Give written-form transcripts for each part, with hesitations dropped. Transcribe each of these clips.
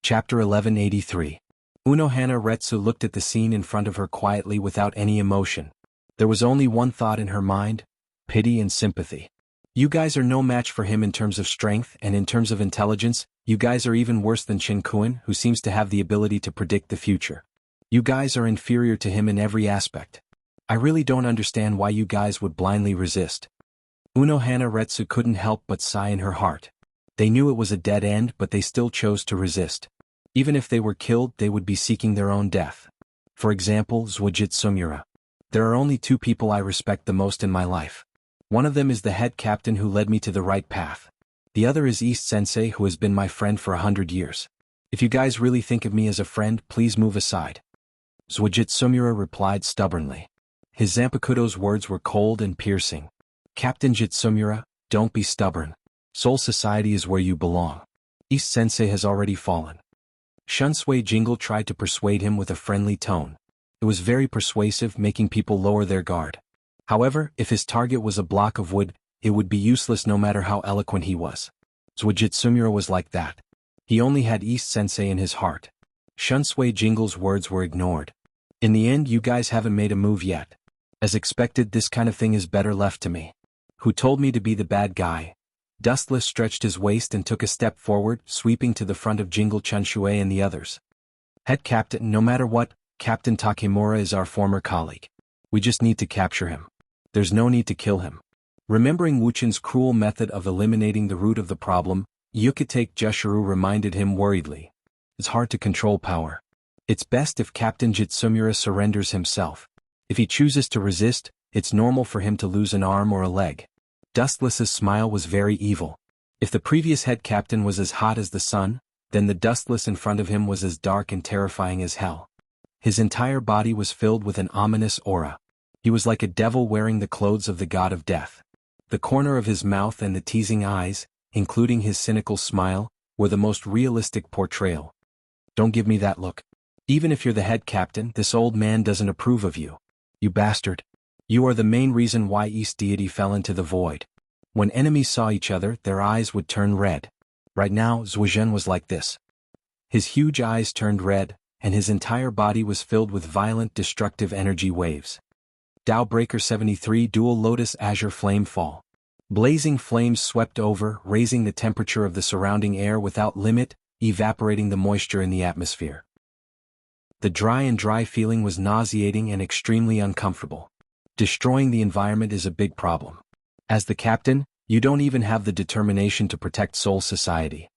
Chapter 1183. Unohana Retsu looked at the scene in front of her quietly without any emotion. There was only one thought in her mind: pity and sympathy. You guys are no match for him in terms of strength, and in terms of intelligence, you guys are even worse than Shinkuin, who seems to have the ability to predict the future. You guys are inferior to him in every aspect. I really don't understand why you guys would blindly resist. Unohana Retsu couldn't help but sigh in her heart. They knew it was a dead end, but they still chose to resist. Even if they were killed, they would be seeking their own death. For example, Sumura. There are only two people I respect the most in my life. One of them is the head captain who led me to the right path. The other is East Sensei, who has been my friend for 100 years. If you guys really think of me as a friend, please move aside. Sumura replied stubbornly. His Zanpakuto's words were cold and piercing. Captain Jitsumura, don't be stubborn. Soul Society is where you belong. East Sensei has already fallen. Shunsui Jingle tried to persuade him with a friendly tone. It was very persuasive, making people lower their guard. However, if his target was a block of wood, it would be useless no matter how eloquent he was. Jitsumura was like that. He only had East Sensei in his heart. Shunsui Jingle's words were ignored. In the end, you guys haven't made a move yet. As expected, this kind of thing is better left to me. Who told me to be the bad guy? Dustless stretched his waist and took a step forward, sweeping to the front of Jingle Chunshui and the others. Head captain, no matter what, Captain Takemura is our former colleague. We just need to capture him. There's no need to kill him. Remembering Wuchin's cruel method of eliminating the root of the problem, Yukitake Jushuru reminded him worriedly. It's hard to control power. It's best if Captain Jitsumura surrenders himself. If he chooses to resist, it's normal for him to lose an arm or a leg. Dustless's smile was very evil. If the previous head captain was as hot as the sun, then the Dustless in front of him was as dark and terrifying as hell. His entire body was filled with an ominous aura. He was like a devil wearing the clothes of the god of death. The corner of his mouth and the teasing eyes, including his cynical smile, were the most realistic portrayal. Don't give me that look. Even if you're the head captain, this old man doesn't approve of you. You bastard. You are the main reason why East Deity fell into the void. When enemies saw each other, their eyes would turn red. Right now, Zuozhen was like this. His huge eyes turned red, and his entire body was filled with violent destructive energy waves. Dao Breaker 73 Dual Lotus Azure Flame Fall. Blazing flames swept over, raising the temperature of the surrounding air without limit, evaporating the moisture in the atmosphere. The dry feeling was nauseating and extremely uncomfortable. Destroying the environment is a big problem. As the captain, you don't even have the determination to protect Soul Society.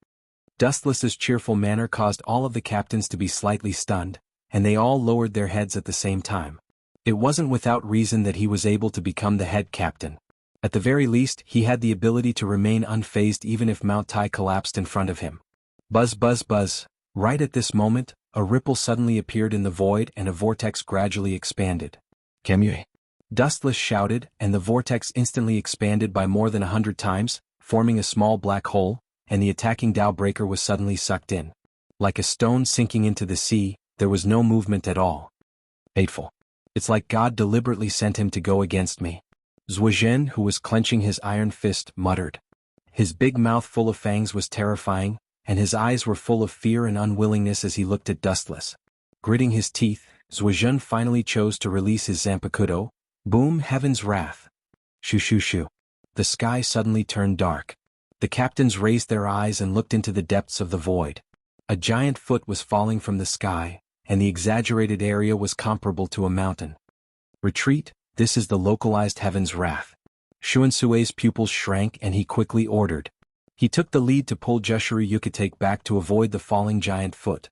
Dustless's cheerful manner caused all of the captains to be slightly stunned, and they all lowered their heads at the same time. It wasn't without reason that he was able to become the head captain. At the very least, he had the ability to remain unfazed even if Mount Tai collapsed in front of him. Buzz buzz buzz. Right at this moment, a ripple suddenly appeared in the void and a vortex gradually expanded. Kemue. Dustless shouted, and the vortex instantly expanded by more than 100 times, forming a small black hole, and the attacking Dao Breaker was suddenly sucked in. Like a stone sinking into the sea, there was no movement at all. Hateful. It's like God deliberately sent him to go against me. Zuozhen, who was clenching his iron fist, muttered. His big mouth full of fangs was terrifying, and his eyes were full of fear and unwillingness as he looked at Dustless. Gritting his teeth, Zuozhen finally chose to release his Zanpakuto. Boom, heaven's wrath. Shoo shoo shoo. The sky suddenly turned dark. The captains raised their eyes and looked into the depths of the void. A giant foot was falling from the sky, and the exaggerated area was comparable to a mountain. Retreat, this is the localized heaven's wrath. Shuansue's pupils shrank and he quickly ordered. He took the lead to pull Jushuru Yukitake back to avoid the falling giant foot.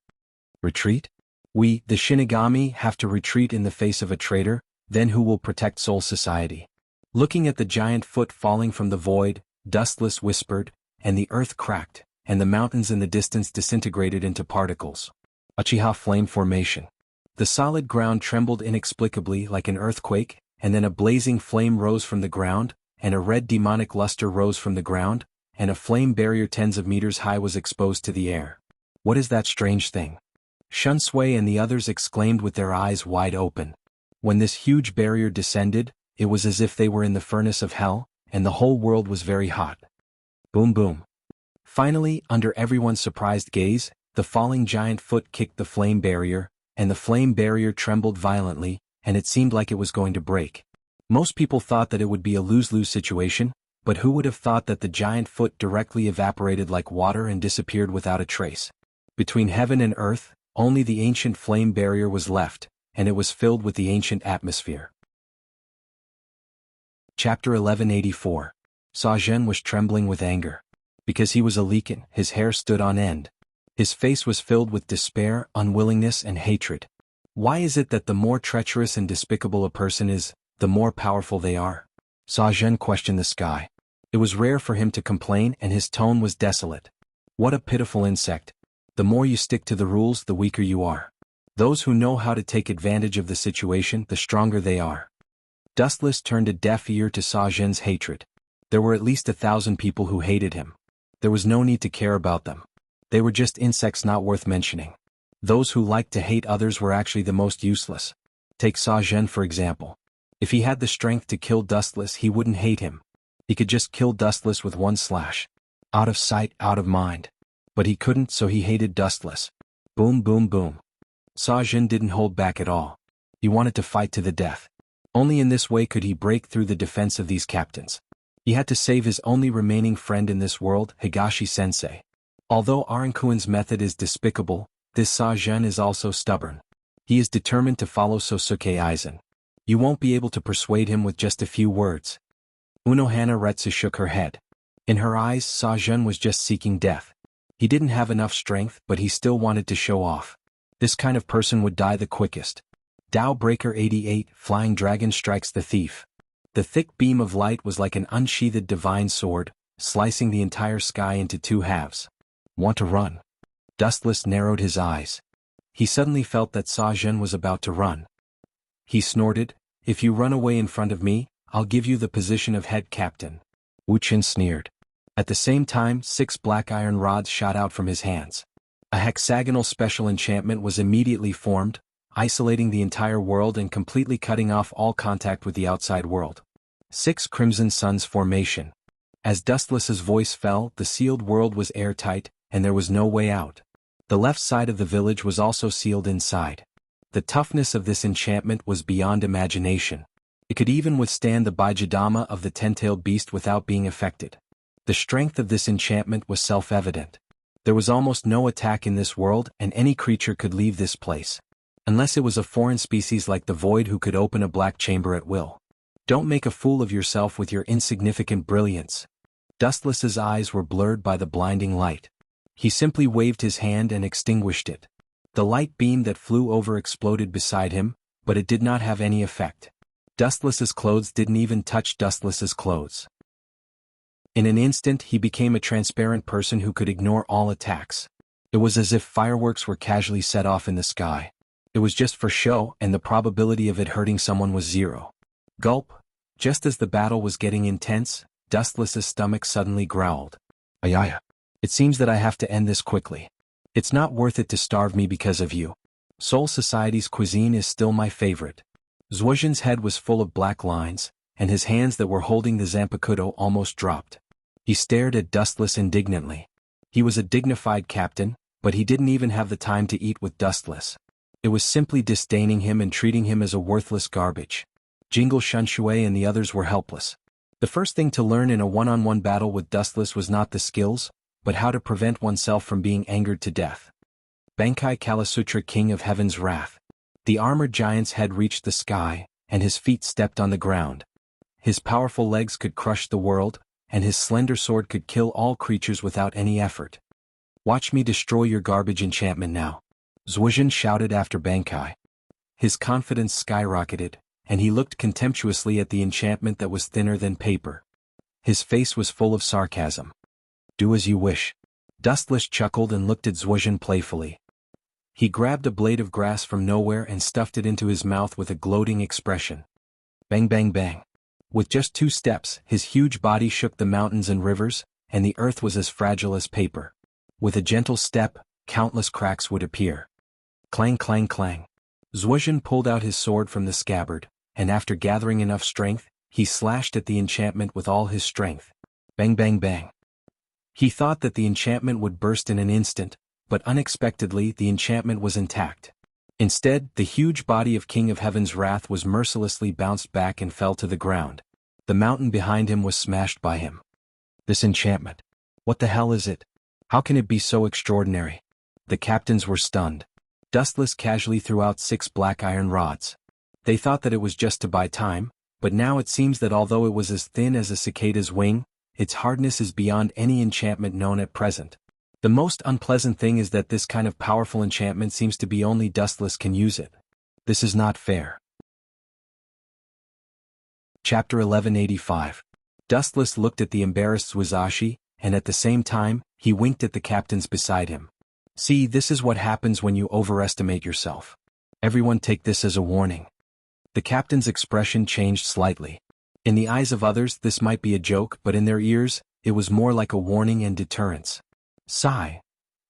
Retreat? We, the Shinigami, have to retreat in the face of a traitor? Then who will protect Soul Society? Looking at the giant foot falling from the void, Dustless whispered, and the earth cracked, and the mountains in the distance disintegrated into particles. Uchiha Flame Formation. The solid ground trembled inexplicably like an earthquake, and then a blazing flame rose from the ground, and a red demonic luster rose from the ground, and a flame barrier tens of meters high was exposed to the air. What is that strange thing? Shunsui and the others exclaimed with their eyes wide open. When this huge barrier descended, it was as if they were in the furnace of hell, and the whole world was very hot. Boom boom. Finally, under everyone's surprised gaze, The falling giant foot kicked the flame barrier, and the flame barrier trembled violently, and it seemed like it was going to break. Most people thought that it would be a lose-lose situation, but who would have thought that the giant foot directly evaporated like water and disappeared without a trace? Between heaven and earth, only the ancient flame barrier was left, and it was filled with the ancient atmosphere. Chapter 1184. Sa Zhen was trembling with anger. Because he was a Lekan, his hair stood on end. His face was filled with despair, unwillingness, and hatred. Why is it that the more treacherous and despicable a person is, the more powerful they are? Sa Zhen questioned the sky. It was rare for him to complain, and his tone was desolate. What a pitiful insect. The more you stick to the rules, the weaker you are. Those who know how to take advantage of the situation, the stronger they are. Dustless turned a deaf ear to Sa Zhen's hatred. There were at least 1,000 people who hated him. There was no need to care about them. They were just insects not worth mentioning. Those who liked to hate others were actually the most useless. Take Sa Zhen for example. If he had the strength to kill Dustless, he wouldn't hate him. He could just kill Dustless with one slash. Out of sight, out of mind. But he couldn't, so he hated Dustless. Boom, boom, boom. Sa Zhen didn't hold back at all. He wanted to fight to the death. Only in this way could he break through the defense of these captains. He had to save his only remaining friend in this world, Higashi-sensei. Although Arankuin's method is despicable, this Sa Zhen is also stubborn. He is determined to follow Sosuke Aizen. You won't be able to persuade him with just a few words. Unohana Retsu shook her head. In her eyes, Sa Zhen was just seeking death. He didn't have enough strength, but he still wanted to show off. This kind of person would die the quickest. Tao Breaker 88, Flying Dragon strikes the thief. The thick beam of light was like an unsheathed divine sword, slicing the entire sky into two halves. Want to run? Dustless narrowed his eyes. He suddenly felt that Sa Zhen was about to run. He snorted, "If you run away in front of me, I'll give you the position of head captain." Wuxia sneered. At the same time, 6 black iron rods shot out from his hands. A hexagonal special enchantment was immediately formed, isolating the entire world and completely cutting off all contact with the outside world. 6 Crimson Suns formation. As Dustless's voice fell, the sealed world was airtight, and there was no way out. The left side of the village was also sealed inside. The toughness of this enchantment was beyond imagination. It could even withstand the Baijidama of the 10-tailed beast without being affected. The strength of this enchantment was self-evident. There was almost no attack in this world, and any creature could leave this place. Unless it was a foreign species like the Void who could open a black chamber at will. Don't make a fool of yourself with your insignificant brilliance. Dustless's eyes were blurred by the blinding light. He simply waved his hand and extinguished it. The light beam that flew over exploded beside him, but it did not have any effect. Dustless's clothes didn't even touch Dustless's clothes. In an instant he became a transparent person who could ignore all attacks. It was as if fireworks were casually set off in the sky. It was just for show, and the probability of it hurting someone was 0. Gulp. Just as the battle was getting intense, Dustless's stomach suddenly growled. Ayaya. It seems that I have to end this quickly. It's not worth it to starve me because of you. Soul Society's cuisine is still my favorite. Zhuoxin's head was full of black lines, and his hands that were holding the Zanpakuto almost dropped. He stared at Dustless indignantly. He was a dignified captain, but he didn't even have the time to eat with Dustless. It was simply disdaining him and treating him as a worthless garbage. Jingle Shunshui and the others were helpless. The first thing to learn in a one-on-one battle with Dustless was not the skills, but how to prevent oneself from being angered to death. Bankai Kalasutra, King of Heaven's Wrath. The armored giant's head reached the sky, and his feet stepped on the ground. His powerful legs could crush the world, and his slender sword could kill all creatures without any effort. Watch me destroy your garbage enchantment now. Zhuoxin shouted after Bankai. His confidence skyrocketed, and he looked contemptuously at the enchantment that was thinner than paper. His face was full of sarcasm. Do as you wish. Dustless chuckled and looked at Zhuoxin playfully. He grabbed a blade of grass from nowhere and stuffed it into his mouth with a gloating expression. Bang bang bang. With just 2 steps, his huge body shook the mountains and rivers, and the earth was as fragile as paper. With a gentle step, countless cracks would appear. Clang clang clang. Zhuoxin pulled out his sword from the scabbard, and after gathering enough strength, he slashed at the enchantment with all his strength. Bang bang bang. He thought that the enchantment would burst in an instant, but unexpectedly the enchantment was intact. Instead, the huge body of King of Heaven's wrath was mercilessly bounced back and fell to the ground. The mountain behind him was smashed by him. This enchantment. What the hell is it? How can it be so extraordinary? The captains were stunned. Dustless casually threw out 6 black iron rods. They thought that it was just to buy time, but now it seems that although it was as thin as a cicada's wing, its hardness is beyond any enchantment known at present. The most unpleasant thing is that this kind of powerful enchantment seems to be only Dustless can use it. This is not fair. Chapter 1185. Dustless looked at the embarrassed Swazashi, and at the same time, he winked at the captains beside him. See, this is what happens when you overestimate yourself. Everyone take this as a warning. The captain's expression changed slightly. In the eyes of others this might be a joke, but in their ears, it was more like a warning and deterrence. Sigh.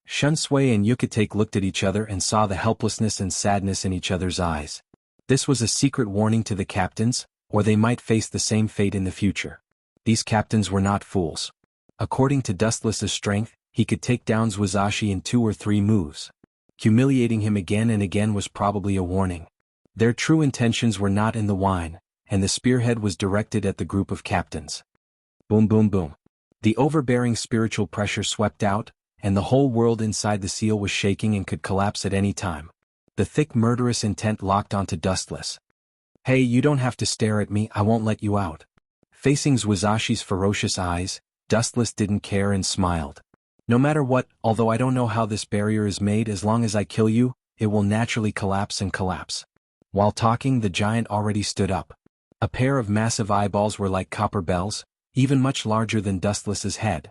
Shunsui and Yukitake looked at each other and saw the helplessness and sadness in each other's eyes. This was a secret warning to the captains, or they might face the same fate in the future. These captains were not fools. According to Dustless's strength, he could take down Swazashi in 2 or 3 moves. Humiliating him again and again was probably a warning. Their true intentions were not in the wine, and the spearhead was directed at the group of captains. Boom boom boom. The overbearing spiritual pressure swept out, and the whole world inside the seal was shaking and could collapse at any time. The thick murderous intent locked onto Dustless. Hey, you don't have to stare at me, I won't let you out. Facing Swazashi's ferocious eyes, Dustless didn't care and smiled. No matter what, although I don't know how this barrier is made, as long as I kill you, it will naturally collapse and collapse. While talking, the giant already stood up. A pair of massive eyeballs were like copper bells, even much larger than Dustless's head.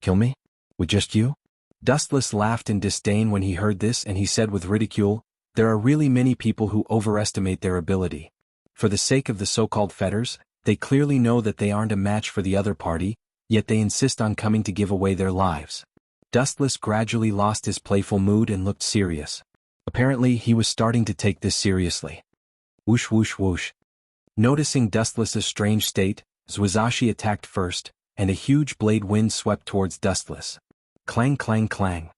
Kill me? With just you? Dustless laughed in disdain when he heard this, and he said with ridicule, there are really many people who overestimate their ability. For the sake of the so-called fetters, they clearly know that they aren't a match for the other party, yet they insist on coming to give away their lives. Dustless gradually lost his playful mood and looked serious. Apparently, he was starting to take this seriously. Whoosh whoosh whoosh. Noticing Dustless's strange state, Swazashi attacked first, and a huge blade wind swept towards Dustless. Clang clang clang.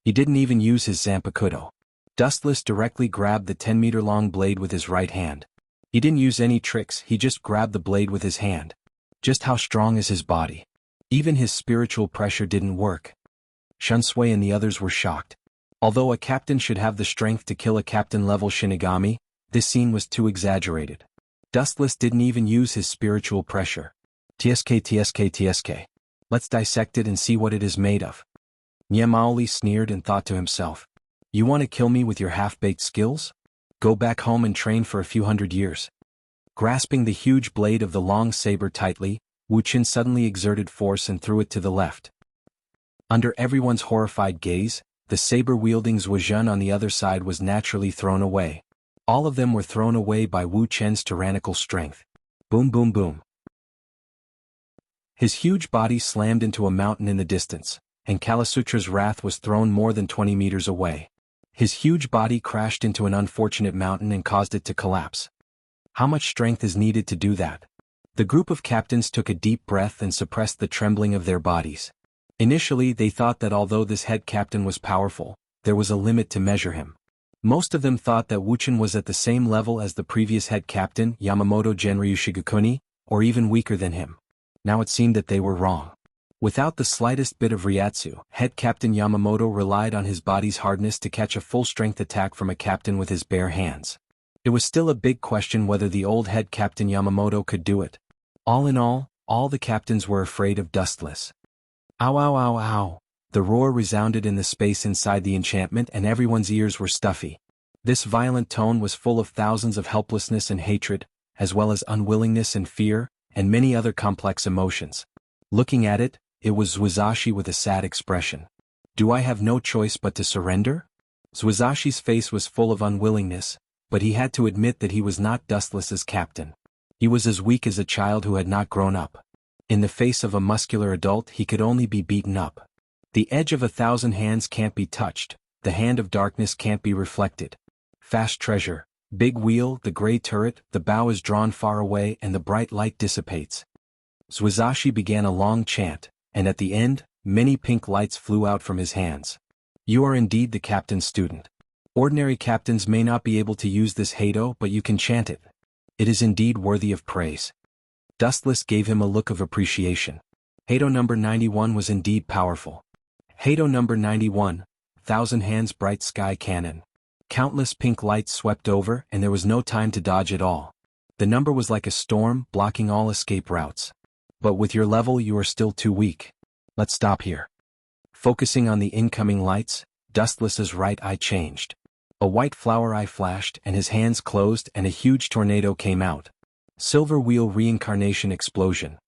He didn't even use his Zanpakuto. Dustless directly grabbed the 10-meter-long blade with his right hand. He didn't use any tricks, he just grabbed the blade with his hand. Just how strong is his body? Even his spiritual pressure didn't work. Shunsui and the others were shocked. Although a captain should have the strength to kill a captain-level Shinigami, this scene was too exaggerated. Dustless didn't even use his spiritual pressure. TSK. Let's dissect it and see what it is made of. Nyamaoli sneered and thought to himself. You want to kill me with your half-baked skills? Go back home and train for a few hundred years. Grasping the huge blade of the long saber tightly, Wuxia suddenly exerted force and threw it to the left. Under everyone's horrified gaze, the saber-wielding Zhuozhen on the other side was naturally thrown away. All of them were thrown away by Wu Chen's tyrannical strength. Boom boom boom. His huge body slammed into a mountain in the distance, and Kalasutra's wrath was thrown more than 20 meters away. His huge body crashed into an unfortunate mountain and caused it to collapse. How much strength is needed to do that? The group of captains took a deep breath and suppressed the trembling of their bodies. Initially they thought that although this head captain was powerful, there was a limit to measure him. Most of them thought that Wuxia was at the same level as the previous head captain, Yamamoto Genryu Shigekuni, or even weaker than him. Now it seemed that they were wrong. Without the slightest bit of Ryatsu, head captain Yamamoto relied on his body's hardness to catch a full-strength attack from a captain with his bare hands. It was still a big question whether the old head captain Yamamoto could do it. All in all the captains were afraid of Dustless. Ow ow ow ow. The roar resounded in the space inside the enchantment and everyone's ears were stuffy. This violent tone was full of thousands of helplessness and hatred, as well as unwillingness and fear, and many other complex emotions. Looking at it, it was Swazashi with a sad expression. Do I have no choice but to surrender? Swazashi's face was full of unwillingness, but he had to admit that he was not Dustless's captain. He was as weak as a child who had not grown up. In the face of a muscular adult he could only be beaten up. The edge of 1,000 hands can't be touched, the hand of darkness can't be reflected. Fast treasure, big wheel, the gray turret, the bow is drawn far away and the bright light dissipates. Swazashi began a long chant, and at the end, many pink lights flew out from his hands. You are indeed the captain's student. Ordinary captains may not be able to use this Hado, but you can chant it. It is indeed worthy of praise. Dustless gave him a look of appreciation. Hado number 91 was indeed powerful. Hado number 91, Thousand Hands Bright Sky Cannon. Countless pink lights swept over and there was no time to dodge at all. The number was like a storm, blocking all escape routes. But with your level you are still too weak. Let's stop here. Focusing on the incoming lights, Dustless's right eye changed. A white flower eye flashed and his hands closed and a huge tornado came out. Silver Wheel Reincarnation Explosion.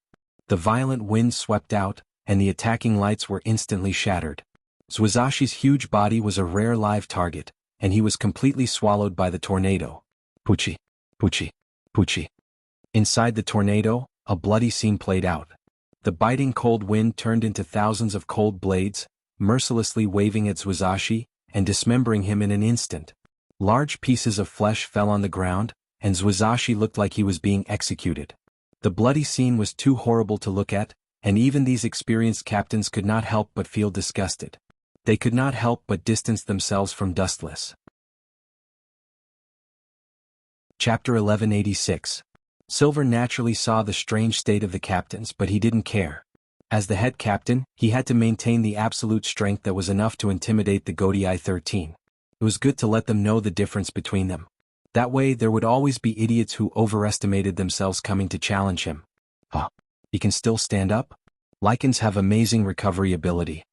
The violent wind swept out, and the attacking lights were instantly shattered. Zwazashi's huge body was a rare live target, and he was completely swallowed by the tornado. Poochie. Poochie. Poochie. Inside the tornado, a bloody scene played out. The biting cold wind turned into thousands of cold blades, mercilessly waving at Zwazashi, and dismembering him in an instant. Large pieces of flesh fell on the ground, and Zwazashi looked like he was being executed. The bloody scene was too horrible to look at, and even these experienced captains could not help but feel disgusted. They could not help but distance themselves from Dustless. Chapter 1186. Silver naturally saw the strange state of the captains, but he didn't care. As the head captain, he had to maintain the absolute strength that was enough to intimidate the Godii 13. It was good to let them know the difference between them. That way there would always be idiots who overestimated themselves coming to challenge him. Huh. He can still stand up? Lycans have amazing recovery ability.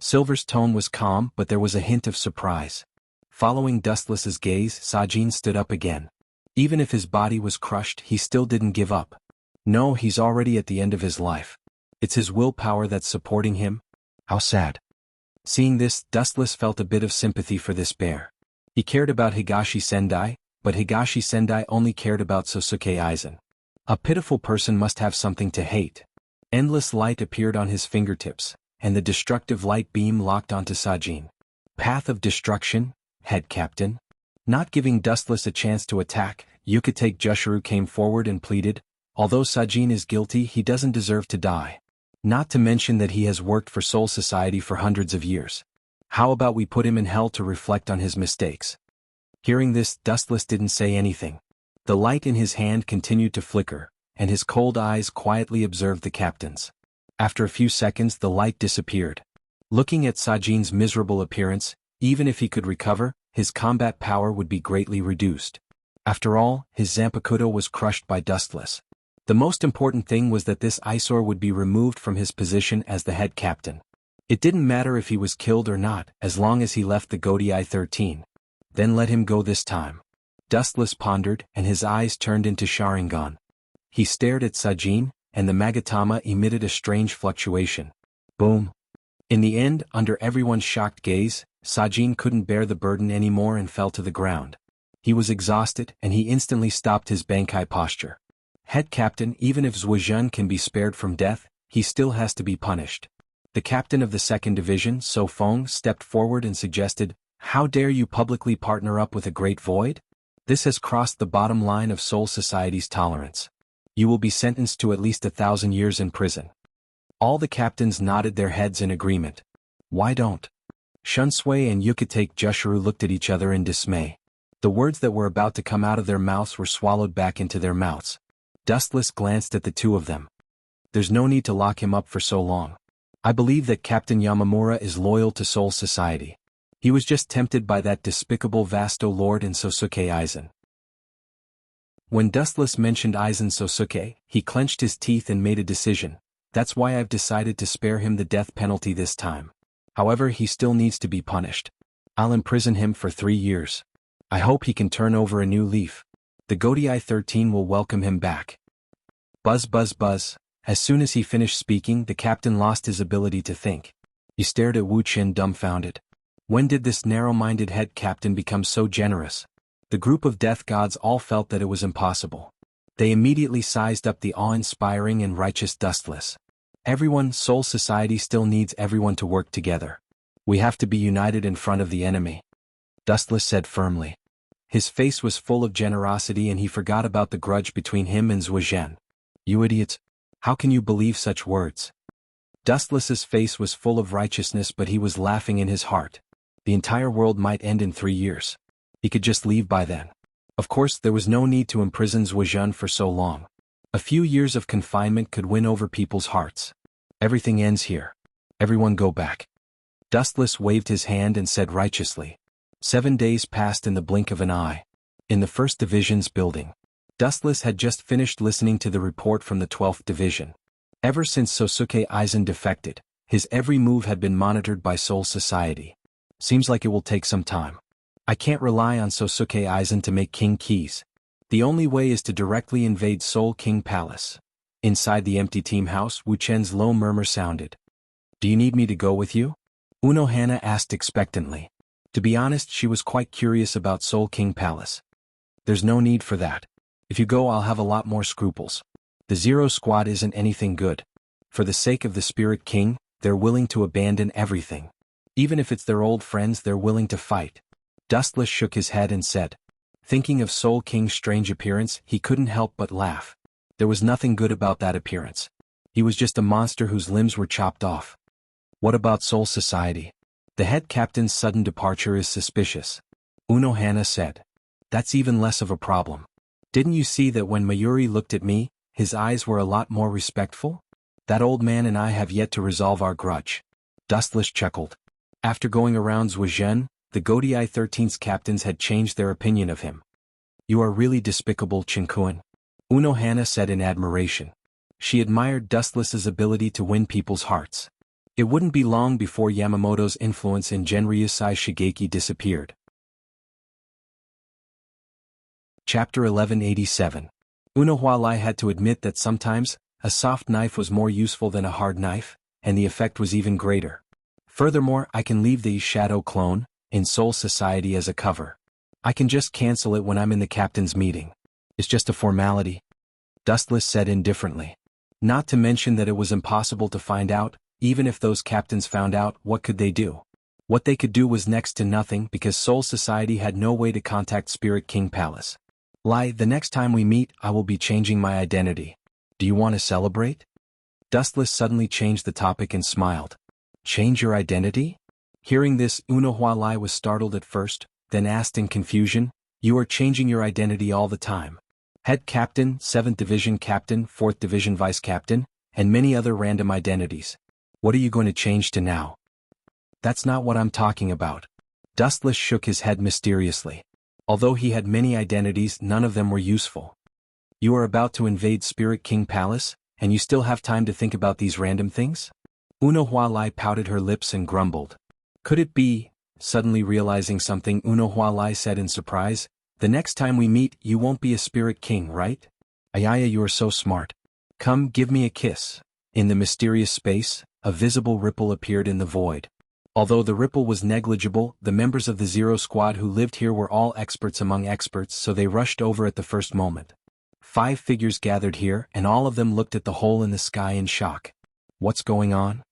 Silver's tone was calm, but there was a hint of surprise. Following Dustless's gaze, Sajin stood up again. Even if his body was crushed, he still didn't give up. No, he's already at the end of his life. It's his willpower that's supporting him. How sad. Seeing this, Dustless felt a bit of sympathy for this bear. He cared about Higashi Sendai, but Higashi Sendai only cared about Sosuke Aizen. A pitiful person must have something to hate. Endless light appeared on his fingertips, and the destructive light beam locked onto Sajin. Path of Destruction, head captain. Not giving Dustless a chance to attack, Yukitake Jushiro came forward and pleaded, although Sajin is guilty, he doesn't deserve to die. Not to mention that he has worked for Soul Society for hundreds of years. How about we put him in hell to reflect on his mistakes? Hearing this, Dustless didn't say anything. The light in his hand continued to flicker, and his cold eyes quietly observed the captains. After a few seconds the light disappeared. Looking at Sajin's miserable appearance, even if he could recover, his combat power would be greatly reduced. After all, his Zanpakuto was crushed by Dustless. The most important thing was that this eyesore would be removed from his position as the head captain. It didn't matter if he was killed or not, as long as he left the Godii 13. Then let him go this time. Dustless pondered, and his eyes turned into Sharingan. He stared at Sajin, and the Magatama emitted a strange fluctuation. Boom. In the end, under everyone's shocked gaze, Sajin couldn't bear the burden anymore and fell to the ground. He was exhausted, and he instantly stopped his Bankai posture. Head captain, even if Zhuozhen can be spared from death, he still has to be punished. The captain of the 2nd Division, So Feng, stepped forward and suggested, "How dare you publicly partner up with a great void? This has crossed the bottom line of Soul Society's tolerance. You will be sentenced to at least 1,000 years in prison." All the captains nodded their heads in agreement. Why don't? Shunsui and Yukitake Jushiro looked at each other in dismay. The words that were about to come out of their mouths were swallowed back into their mouths. Dustless glanced at the two of them. There's no need to lock him up for so long. I believe that Captain Yamamura is loyal to Soul Society. He was just tempted by that despicable Vasto Lord and Sosuke Aizen. When Dustless mentioned Aizen Sosuke, he clenched his teeth and made a decision. That's why I've decided to spare him the death penalty this time. However, he still needs to be punished. I'll imprison him for 3 years. I hope he can turn over a new leaf. The Godii 13 will welcome him back. Buzz buzz buzz. As soon as he finished speaking, the captain lost his ability to think. He stared at Wu Qin dumbfounded. When did this narrow-minded head captain become so generous? The group of death gods all felt that it was impossible. They immediately sized up the awe-inspiring and righteous Dustless. Everyone, Soul Society still needs everyone to work together. We have to be united in front of the enemy. Dustless said firmly. His face was full of generosity and he forgot about the grudge between him and Zhuozhen. You idiots! How can you believe such words? Dustless's face was full of righteousness, but he was laughing in his heart. The entire world might end in 3 years. He could just leave by then. Of course, there was no need to imprison Zhuozhen for so long. A few years of confinement could win over people's hearts. Everything ends here. Everyone go back. Dustless waved his hand and said righteously. 7 days passed in the blink of an eye. In the 1st Division's building, Dustless had just finished listening to the report from the 12th Division. Ever since Sosuke Aizen defected, his every move had been monitored by Soul Society. Seems like it will take some time. I can't rely on Sosuke Aizen to make King Keys. The only way is to directly invade Soul King Palace. Inside the empty team house, Wu Chen's low murmur sounded. Do you need me to go with you? Unohana asked expectantly. To be honest, she was quite curious about Soul King Palace. There's no need for that. If you go, I'll have a lot more scruples. The Zero Squad isn't anything good. For the sake of the Spirit King, they're willing to abandon everything. Even if it's their old friends, they're willing to fight. Dustless shook his head and said. Thinking of Soul King's strange appearance, he couldn't help but laugh. There was nothing good about that appearance. He was just a monster whose limbs were chopped off. What about Soul Society? The head captain's sudden departure is suspicious. Unohana said. That's even less of a problem. Didn't you see that when Mayuri looked at me, his eyes were a lot more respectful? That old man and I have yet to resolve our grudge. Dustless chuckled. After going around Zhuozhen, the Godii 13's captains had changed their opinion of him. You are really despicable, Chinkuan. Unohana said in admiration. She admired Dustless's ability to win people's hearts. It wouldn't be long before Yamamoto's influence in Genryusai Shigeki disappeared. Chapter 1187. Unohana had to admit that sometimes, a soft knife was more useful than a hard knife, and the effect was even greater. Furthermore, I can leave the Shadow Clone in Soul Society as a cover. I can just cancel it when I'm in the captain's meeting. It's just a formality. Dustless said indifferently. Not to mention that it was impossible to find out. Even if those captains found out, what could they do? What they could do was next to nothing because Soul Society had no way to contact Spirit King Palace. The next time we meet, I will be changing my identity. Do you want to celebrate? Dustless suddenly changed the topic and smiled. Change your identity? Hearing this, Unohana was startled at first, then asked in confusion, You are changing your identity all the time. Head Captain, 7th Division Captain, 4th Division Vice Captain, and many other random identities. What are you going to change to now? That's not what I'm talking about. Dustless shook his head mysteriously. Although he had many identities, none of them were useful. You are about to invade Spirit King Palace, and you still have time to think about these random things? Unohana pouted her lips and grumbled. Could it be, suddenly realizing something, Unohana said in surprise, the next time we meet, you won't be a Spirit King, right? Ayaya, you are so smart. Come, give me a kiss. In the mysterious space, a visible ripple appeared in the void. Although the ripple was negligible, the members of the Zero Squad who lived here were all experts among experts, so they rushed over at the first moment. 5 figures gathered here, and all of them looked at the hole in the sky in shock. What's going on?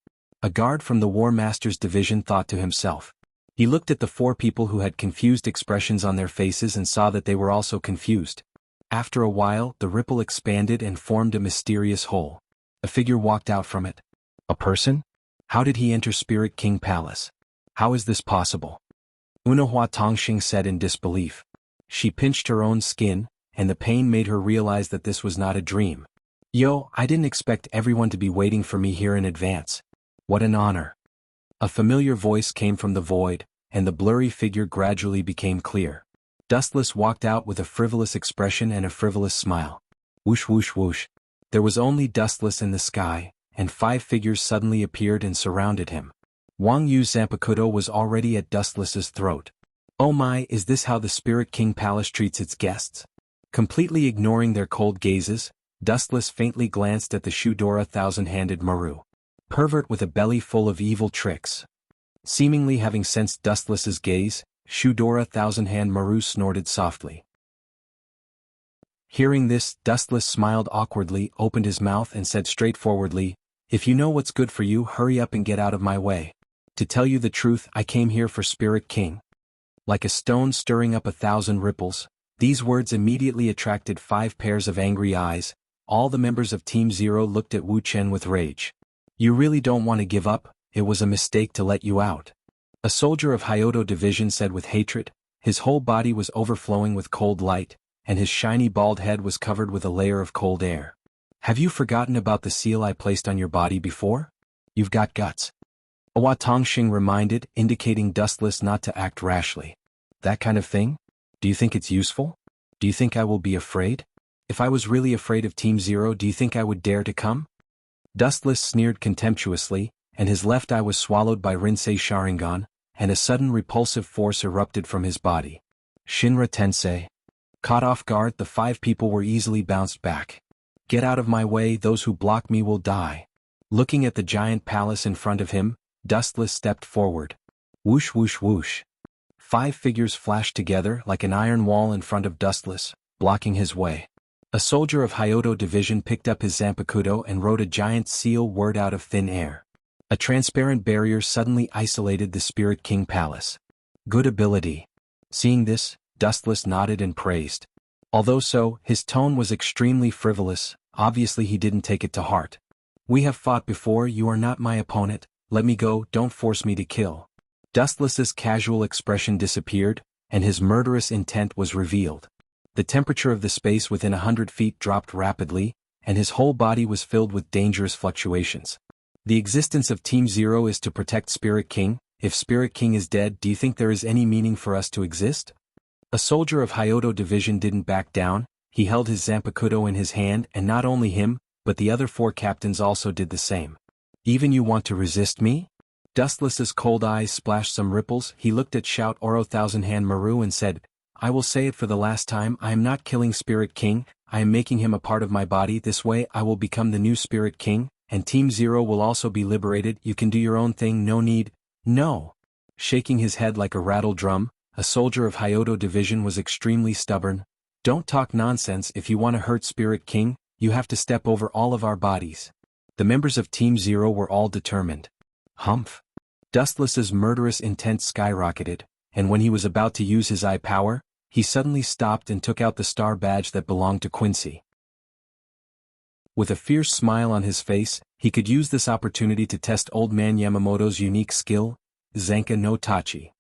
A guard from the War Master's division thought to himself. He looked at the 4 people who had confused expressions on their faces and saw that they were also confused. After a while, the ripple expanded and formed a mysterious hole. A figure walked out from it. A person? How did he enter Spirit King Palace? How is this possible? Unohana Tongxing said in disbelief. She pinched her own skin, and the pain made her realize that this was not a dream. Yo, I didn't expect everyone to be waiting for me here in advance. What an honor. A familiar voice came from the void, and the blurry figure gradually became clear. Dustless walked out with a frivolous expression and a frivolous smile. Whoosh whoosh whoosh. There was only Dustless in the sky, and 5 figures suddenly appeared and surrounded him. Wang Yu's Zanpakuto was already at Dustless's throat. Oh my, is this how the Spirit King Palace treats its guests? Completely ignoring their cold gazes, Dustless faintly glanced at the Shudora thousand-handed Maru. Pervert with a belly full of evil tricks. Seemingly having sensed Dustless's gaze, Shudora thousand-hand Maru snorted softly. Hearing this, Dustless smiled awkwardly, opened his mouth and said straightforwardly, If you know what's good for you, hurry up and get out of my way. To tell you the truth, I came here for Spirit King. Like a stone stirring up 1,000 ripples, these words immediately attracted 5 pairs of angry eyes. All the members of Team Zero looked at Wu Chen with rage. You really don't want to give up? It was a mistake to let you out. A soldier of Hyodo Division said with hatred. His whole body was overflowing with cold light, and his shiny bald head was covered with a layer of cold air. Have you forgotten about the seal I placed on your body before? You've got guts. Awa Tongxing reminded, indicating Dustless not to act rashly. That kind of thing? Do you think it's useful? Do you think I will be afraid? If I was really afraid of Team Zero, do you think I would dare to come? Dustless sneered contemptuously, and his left eye was swallowed by Rinsei Sharingan, and a sudden repulsive force erupted from his body. Shinra Tensei. Caught off guard, the 5 people were easily bounced back. Get out of my way, those who block me will die. Looking at the giant palace in front of him, Dustless stepped forward. Whoosh whoosh whoosh. 5 figures flashed together like an iron wall in front of Dustless, blocking his way. A soldier of Hyodo Division picked up his Zanpakuto and wrote a giant seal word out of thin air. A transparent barrier suddenly isolated the Spirit King Palace. Good ability. Seeing this, Dustless nodded and praised. Although so, his tone was extremely frivolous, obviously he didn't take it to heart. We have fought before, you are not my opponent, let me go, don't force me to kill. Dustless's casual expression disappeared, and his murderous intent was revealed. The temperature of the space within 100 feet dropped rapidly, and his whole body was filled with dangerous fluctuations. The existence of Team Zero is to protect Spirit King. If Spirit King is dead, do you think there is any meaning for us to exist? A soldier of Hyodo Division didn't back down. He held his Zanpakuto in his hand, and not only him, but the other 4 captains also did the same. Even you want to resist me? Dustless's cold eyes splashed some ripples. He looked at Shout Oro Thousand Hand Maru and said, I will say it for the last time, I am not killing Spirit King, I am making him a part of my body. This way I will become the new Spirit King, and Team Zero will also be liberated. You can do your own thing, no need. No. Shaking his head like a rattle drum, a soldier of Hyodo Division was extremely stubborn. Don't talk nonsense. If you want to hurt Spirit King, you have to step over all of our bodies. The members of Team Zero were all determined. Humph. Dustless's murderous intent skyrocketed, and when he was about to use his eye power, he suddenly stopped and took out the star badge that belonged to Quincy. With a fierce smile on his face, he could use this opportunity to test Old Man Yamamoto's unique skill, Zanka no Tachi.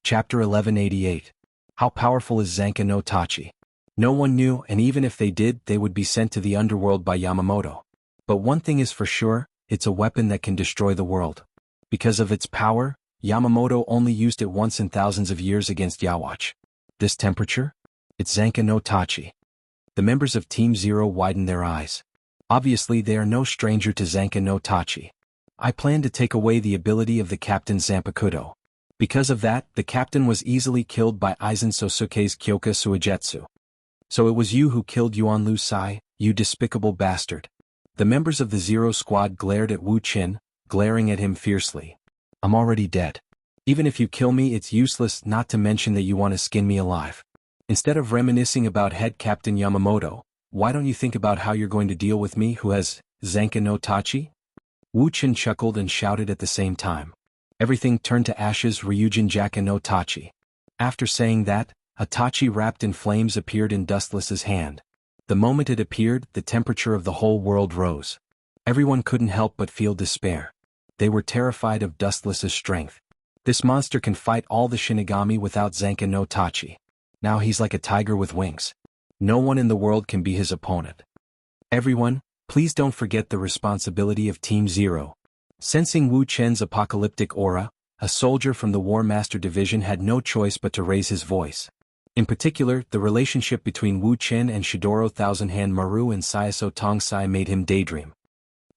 Chapter 1188. How powerful is Zanka no Tachi? No one knew, and even if they did, they would be sent to the underworld by Yamamoto. But one thing is for sure, it's a weapon that can destroy the world. Because of its power, Yamamoto only used it once in thousands of years against Yawatch. This temperature? It's Zanka no Tachi. The members of Team Zero widened their eyes. Obviously they are no stranger to Zanka no Tachi. I plan to take away the ability of the captain's Zanpakuto. Because of that, the captain was easily killed by Aizen Sosuke's Kyoka Suigetsu. So it was you who killed Yuan Lu Sai, you despicable bastard. The members of the Zero Squad glared at Wu Qin, glaring at him fiercely. I'm already dead. Even if you kill me, it's useless, not to mention that you want to skin me alive. Instead of reminiscing about head captain Yamamoto, why don't you think about how you're going to deal with me who has Zanka no Tachi? Wu Qin chuckled and shouted at the same time. Everything turned to ashes. Ryujin Jaka no Tachi. After saying that, a Tachi wrapped in flames appeared in Dustless's hand. The moment it appeared, the temperature of the whole world rose. Everyone couldn't help but feel despair. They were terrified of Dustless's strength. This monster can fight all the Shinigami without Zanka no Tachi. Now he's like a tiger with wings. No one in the world can be his opponent. Everyone, please don't forget the responsibility of Team Zero. Sensing Wu Chen's apocalyptic aura, a soldier from the War Master Division had no choice but to raise his voice. In particular, the relationship between Wu Chen and Shidoro Thousand Hand Maru and Saiso Tongsai made him daydream.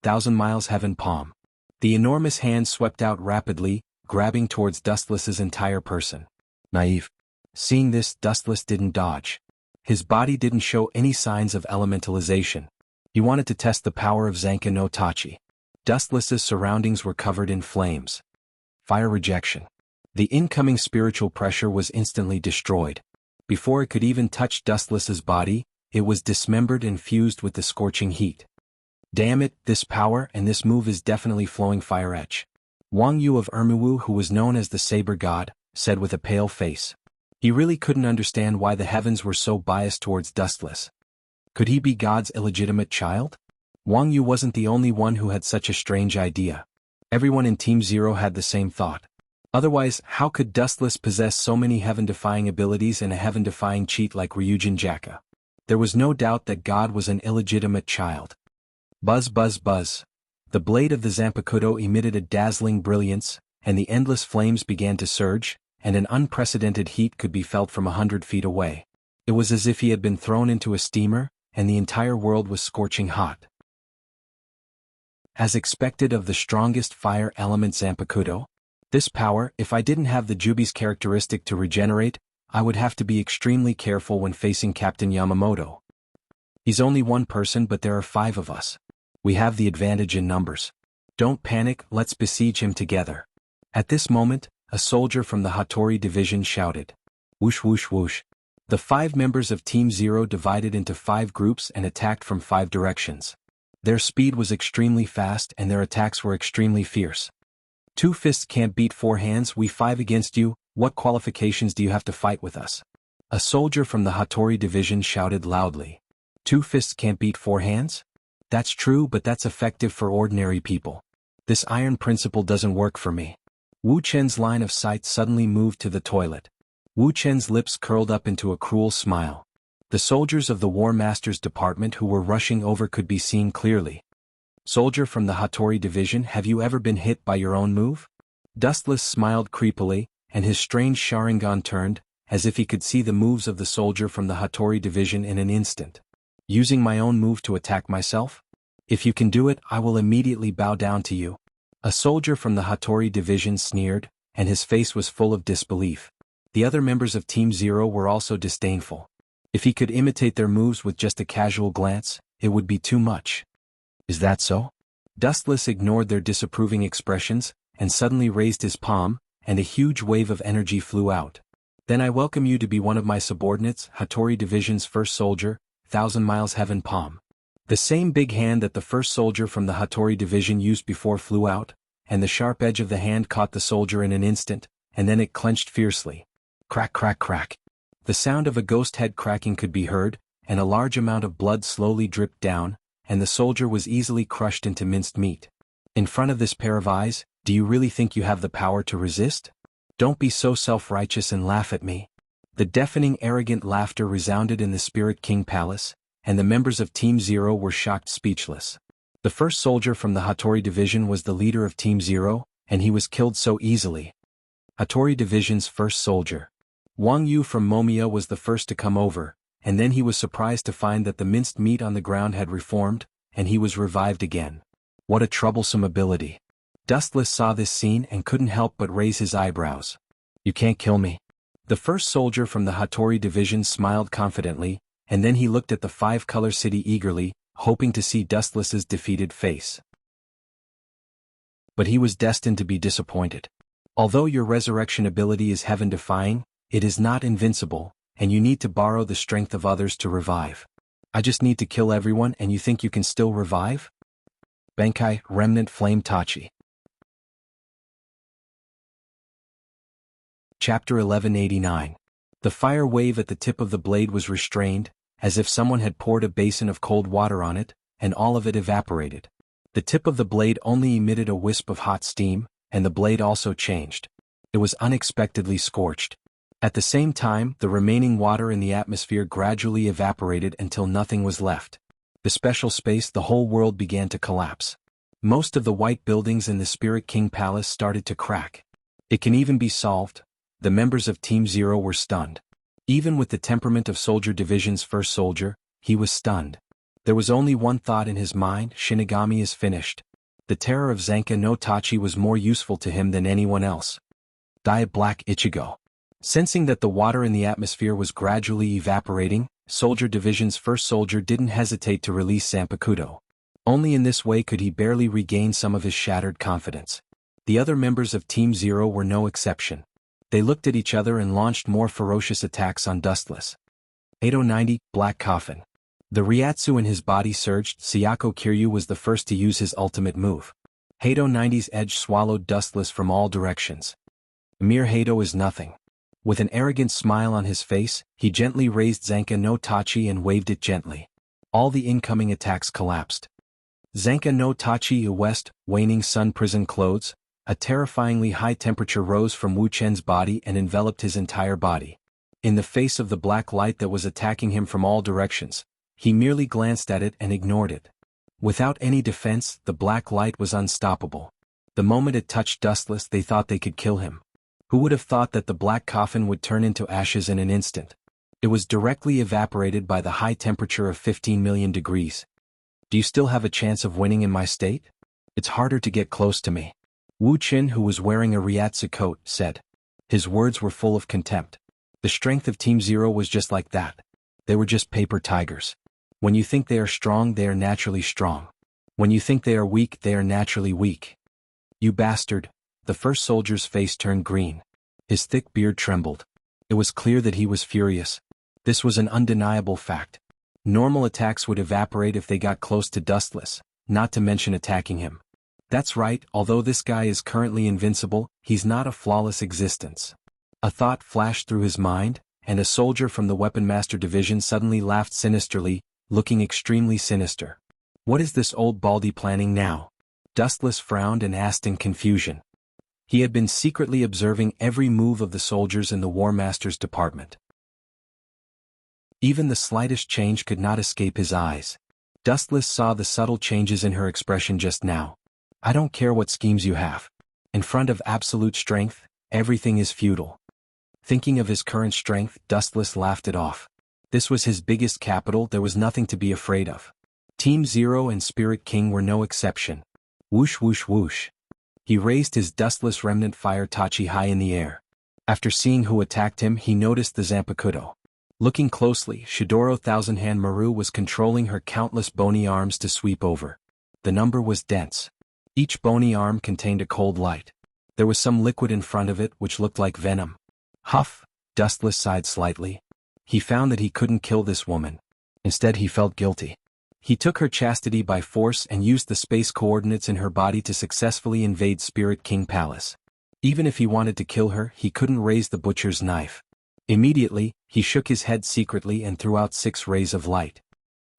1,000 miles heaven palm. The enormous hand swept out rapidly, grabbing towards Dustless's entire person. Naive. Seeing this, Dustless didn't dodge. His body didn't show any signs of elementalization. He wanted to test the power of Zanka no Tachi. Dustless's surroundings were covered in flames. Fire rejection. The incoming spiritual pressure was instantly destroyed. Before it could even touch Dustless's body, it was dismembered and fused with the scorching heat. Damn it, this power and this move is definitely flowing fire etch. Wang Yu of Ermuwu, who was known as the Saber God, said with a pale face. He really couldn't understand why the heavens were so biased towards Dustless. Could he be God's illegitimate child? Wang Yu wasn't the only one who had such a strange idea. Everyone in Team Zero had the same thought. Otherwise, how could Dustless possess so many heaven-defying abilities and a heaven-defying cheat like Ryujin Jaka? There was no doubt that God was an illegitimate child. Buzz buzz buzz. The blade of the Zanpakuto emitted a dazzling brilliance, and the endless flames began to surge, and an unprecedented heat could be felt from 100 feet away. It was as if he had been thrown into a steamer, and the entire world was scorching hot. As expected of the strongest fire element Zanpakuto, this power, if I didn't have the Jubi's characteristic to regenerate, I would have to be extremely careful when facing Captain Yamamoto. He's only one person, but there are 5 of us. We have the advantage in numbers. Don't panic, let's besiege him together. At this moment, a soldier from the Hattori division shouted. Whoosh whoosh whoosh. The 5 members of Team Zero divided into 5 groups and attacked from 5 directions. Their speed was extremely fast and their attacks were extremely fierce. 2 fists can't beat 4 hands, we 5 against you, what qualifications do you have to fight with us? A soldier from the Hattori division shouted loudly. 2 fists can't beat 4 hands? That's true, but that's effective for ordinary people. This iron principle doesn't work for me. Wu Chen's line of sight suddenly moved to the toilet. Wu Chen's lips curled up into a cruel smile. The soldiers of the War Master's department who were rushing over could be seen clearly. Soldier from the Hattori division, have you ever been hit by your own move? Dustless smiled creepily, and his strange Sharingan turned, as if he could see the moves of the soldier from the Hattori division in an instant. Using my own move to attack myself? If you can do it, I will immediately bow down to you. A soldier from the Hattori division sneered, and his face was full of disbelief. The other members of Team Zero were also disdainful. If he could imitate their moves with just a casual glance, it would be too much. Is that so? Dustless ignored their disapproving expressions, and suddenly raised his palm, and a huge wave of energy flew out. Then I welcome you to be one of my subordinates, Hattori Division's first soldier, 1,000 Miles Heaven Palm. The same big hand that the first soldier from the Hattori Division used before flew out, and the sharp edge of the hand caught the soldier in an instant, and then it clenched fiercely. Crack crack crack. The sound of a ghost head cracking could be heard, and a large amount of blood slowly dripped down, and the soldier was easily crushed into minced meat. In front of this pair of eyes, do you really think you have the power to resist? Don't be so self-righteous and laugh at me. The deafening arrogant laughter resounded in the Spirit King Palace, and the members of Team Zero were shocked speechless. The first soldier from the Hattori Division was the leader of Team Zero, and he was killed so easily. Hattori Division's first soldier. Wang Yu from Momiya was the first to come over, and then he was surprised to find that the minced meat on the ground had reformed, and he was revived again. What a troublesome ability. Dustless saw this scene and couldn't help but raise his eyebrows. You can't kill me. The first soldier from the Hattori Division smiled confidently, and then he looked at the 5-color city eagerly, hoping to see Dustless's defeated face. But he was destined to be disappointed. Although your resurrection ability is heaven-defying, it is not invincible, and you need to borrow the strength of others to revive. I just need to kill everyone and you think you can still revive? Benkai, Remnant Flame Tachi. Chapter 1189. The fire wave at the tip of the blade was restrained, as if someone had poured a basin of cold water on it, and all of it evaporated. The tip of the blade only emitted a wisp of hot steam, and the blade also changed. It was unexpectedly scorched. At the same time, the remaining water in the atmosphere gradually evaporated until nothing was left. The special space, the whole world began to collapse. Most of the white buildings in the Spirit King Palace started to crack. It can even be solved. The members of Team Zero were stunned. Even with the temperament of Soldier Division's first soldier, he was stunned. There was only one thought in his mind: Shinigami is finished. The terror of Zanka no Tachi was more useful to him than anyone else. Die Black Ichigo. Sensing that the water in the atmosphere was gradually evaporating, Soldier Division's first soldier didn't hesitate to release Zanpakuto. Only in this way could he barely regain some of his shattered confidence. The other members of Team Zero were no exception. They looked at each other and launched more ferocious attacks on Dustless. 8090, Black Coffin. The Ryatsu in his body surged. Sayako Kiryu was the first to use his ultimate move. Hado 90's edge swallowed Dustless from all directions. Mere Hado is nothing. With an arrogant smile on his face, he gently raised Zanka no Tachi and waved it gently. All the incoming attacks collapsed. Zanka no Tachi West, waning sun prison clothes. A terrifyingly high temperature rose from Wu Chen's body and enveloped his entire body. In the face of the black light that was attacking him from all directions, he merely glanced at it and ignored it. Without any defense, the black light was unstoppable. The moment it touched Dustless, they thought they could kill him. Who would have thought that the black coffin would turn into ashes in an instant? It was directly evaporated by the high temperature of 15 million degrees. Do you still have a chance of winning in my state? It's harder to get close to me. Wu Qin, who was wearing a Ryatsu coat, said. His words were full of contempt. The strength of Team Zero was just like that. They were just paper tigers. When you think they are strong, they are naturally strong. When you think they are weak, they are naturally weak. You bastard. The first soldier's face turned green. His thick beard trembled. It was clear that he was furious. This was an undeniable fact. Normal attacks would evaporate if they got close to Dustless, not to mention attacking him. That's right, although this guy is currently invincible, he's not a flawless existence. A thought flashed through his mind, and a soldier from the Weapon Master Division suddenly laughed sinisterly, looking extremely sinister. What is this old baldy planning now? Dustless frowned and asked in confusion. He had been secretly observing every move of the soldiers in the War Master's department. Even the slightest change could not escape his eyes. Dustless saw the subtle changes in her expression just now. I don't care what schemes you have. In front of absolute strength, everything is futile. Thinking of his current strength, Dustless laughed it off. This was his biggest capital, there was nothing to be afraid of. Team Zero and Spirit King were no exception. Whoosh whoosh whoosh. He raised his Dustless Remnant Fire Tachi high in the air. After seeing who attacked him, he noticed the Zanpakuto. Looking closely, Shidoro Thousand-Hand Maru was controlling her countless bony arms to sweep over. The number was dense. Each bony arm contained a cold light. There was some liquid in front of it which looked like venom. Huff, Dustless sighed slightly. He found that he couldn't kill this woman. Instead he felt guilty. He took her chastity by force and used the space coordinates in her body to successfully invade Spirit King Palace. Even if he wanted to kill her, he couldn't raise the butcher's knife. Immediately, he shook his head secretly and threw out 6 rays of light.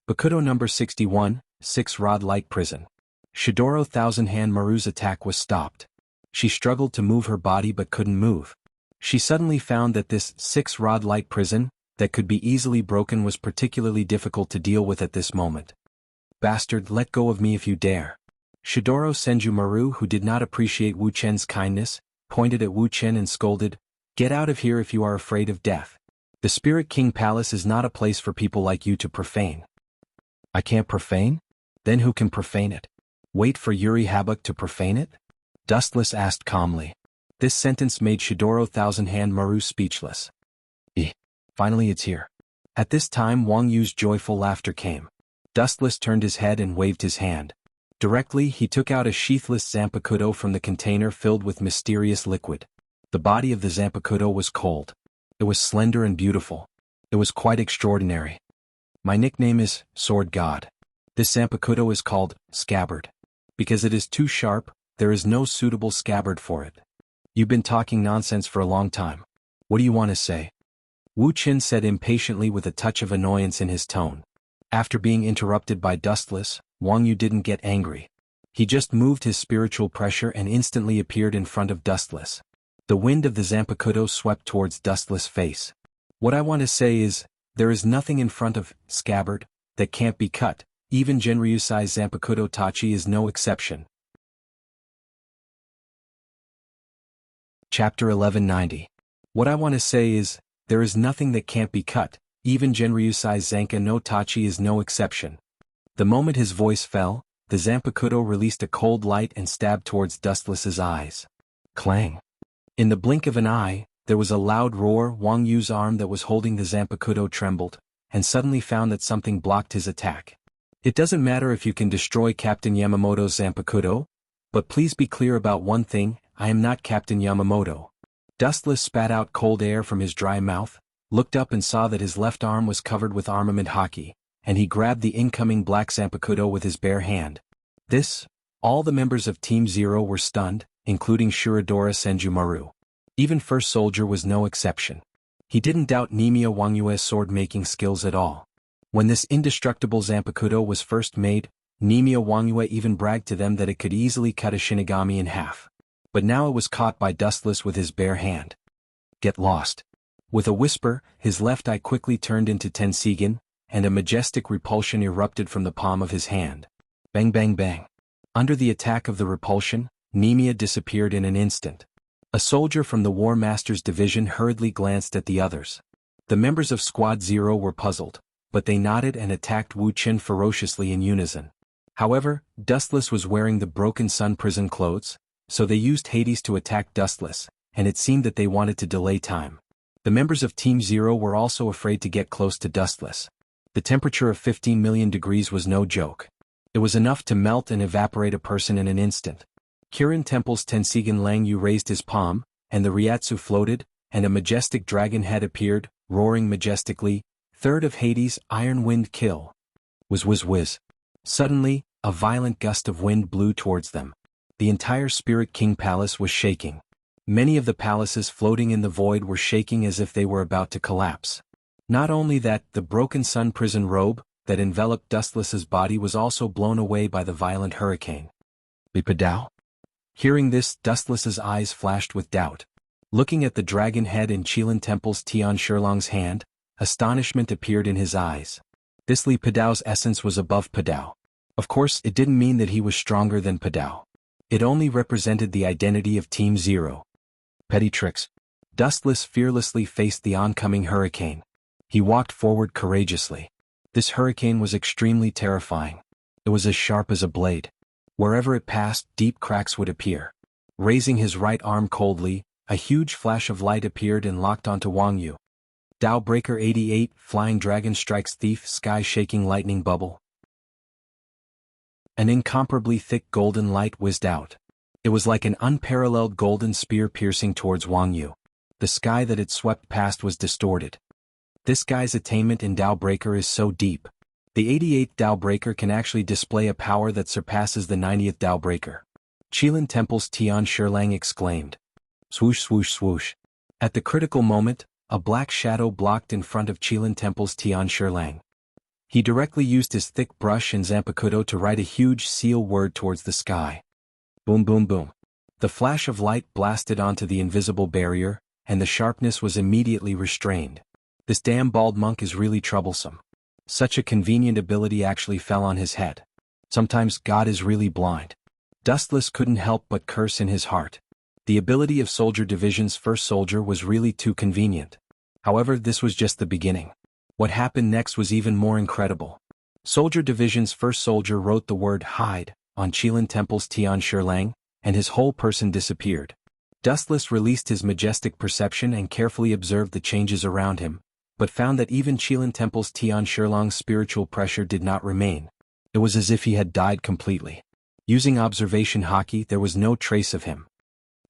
Bakuto number 61, 6-rod light prison. Shidoro Thousand-Hand Maru's attack was stopped. She struggled to move her body but couldn't move. She suddenly found that this 6-rod light prison, that could be easily broken, was particularly difficult to deal with at this moment. Bastard, let go of me if you dare. Shidoro Senju Maru, who did not appreciate Wu Chen's kindness, pointed at Wu Chen and scolded, Get out of here if you are afraid of death. The Spirit King Palace is not a place for people like you to profane. I can't profane? Then who can profane it? Wait for Yuri Habuk to profane it? Dustless asked calmly. This sentence made Shidoro Thousand-Hand Maru speechless. Finally it's here. At this time Wang Yu's joyful laughter came. Dustless turned his head and waved his hand. Directly he took out a sheathless Zanpakuto from the container filled with mysterious liquid. The body of the Zanpakuto was cold. It was slender and beautiful. It was quite extraordinary. My nickname is Sword God. This Zanpakuto is called Scabbard. Because it is too sharp, there is no suitable scabbard for it. You've been talking nonsense for a long time. What do you want to say? Wu Qin said impatiently with a touch of annoyance in his tone. After being interrupted by Dustless, Wang Yu didn't get angry. He just moved his spiritual pressure and instantly appeared in front of Dustless. The wind of the Zanpakuto swept towards Dustless' face. What I want to say is, there is nothing in front of Scabbard that can't be cut. Even Genryusai's Zanpakuto Tachi is no exception. Chapter 1190. What I want to say is, there is nothing that can't be cut. Even Genryusai's Zanka no Tachi is no exception. The moment his voice fell, the Zanpakuto released a cold light and stabbed towards Dustless's eyes. Clang. In the blink of an eye, there was a loud roar. Wang Yu's arm that was holding the Zanpakuto trembled, and suddenly found that something blocked his attack. It doesn't matter if you can destroy Captain Yamamoto's Zanpakuto, but please be clear about one thing, I am not Captain Yamamoto. Dustless spat out cold air from his dry mouth, looked up and saw that his left arm was covered with armament haki, and he grabbed the incoming black Zanpakuto with his bare hand. All the members of Team Zero were stunned, including Shirodora Senju Maru. Even First Soldier was no exception. He didn't doubt Nemiya Wangyue's sword-making skills at all. When this indestructible Zanpakuto was first made, Nemia Wangyue even bragged to them that it could easily cut a Shinigami in half. But now it was caught by Dustless with his bare hand. Get lost. With a whisper, his left eye quickly turned into Tensigen, and a majestic repulsion erupted from the palm of his hand. Bang bang bang. Under the attack of the repulsion, Nemia disappeared in an instant. A soldier from the War Master's division hurriedly glanced at the others. The members of Squad Zero were puzzled, but they nodded and attacked Wu Qin ferociously in unison. However, Dustless was wearing the Broken Sun prison clothes, so they used Hades to attack Dustless, and it seemed that they wanted to delay time. The members of Team Zero were also afraid to get close to Dustless. The temperature of 15 million degrees was no joke. It was enough to melt and evaporate a person in an instant. Kirin Temple's Tensigen Lang Yu raised his palm, and the Ryatsu floated, and a majestic dragon head appeared, roaring majestically. Third of Hades' Iron Wind Kill. Whiz. Suddenly, a violent gust of wind blew towards them. The entire Spirit King Palace was shaking. Many of the palaces floating in the void were shaking as if they were about to collapse. Not only that, the Broken Sun prison robe that enveloped Dustless's body was also blown away by the violent hurricane. Bipadao? Hearing this, Dustless's eyes flashed with doubt. Looking at the dragon head in Qilin Temple's Tian Shilong's hand, astonishment appeared in his eyes. This Li Padao's essence was above Padao. Of course, it didn't mean that he was stronger than Padao. It only represented the identity of Team Zero. Petty tricks. Dustless fearlessly faced the oncoming hurricane. He walked forward courageously. This hurricane was extremely terrifying. It was as sharp as a blade. Wherever it passed, deep cracks would appear. Raising his right arm coldly, a huge flash of light appeared and locked onto Wang Yu. Dao Breaker 88, Flying Dragon Strikes Thief, Sky-Shaking Lightning Bubble. An incomparably thick golden light whizzed out. It was like an unparalleled golden spear piercing towards Wang Yu. The sky that it swept past was distorted. This guy's attainment in Dao Breaker is so deep. The 88th Dao Breaker can actually display a power that surpasses the 90th Dao Breaker. Qilin Temple's Tian Shilong exclaimed. Swoosh swoosh swoosh. At the critical moment, a black shadow blocked in front of Qilin Temple's Tian Shilong. He directly used his thick brush and Zanpakuto to write a huge seal word towards the sky. Boom boom boom. The flash of light blasted onto the invisible barrier, and the sharpness was immediately restrained. This damn bald monk is really troublesome. Such a convenient ability actually fell on his head. Sometimes God is really blind. Dustless couldn't help but curse in his heart. The ability of Soldier Division's first soldier was really too convenient. However, this was just the beginning. What happened next was even more incredible. Soldier Division's first soldier wrote the word hide on Qilin Temple's Tian Shilong, and his whole person disappeared. Dustless released his majestic perception and carefully observed the changes around him, but found that even Qilin Temple's Tian Shilong's spiritual pressure did not remain. It was as if he had died completely. Using observation hockey, there was no trace of him.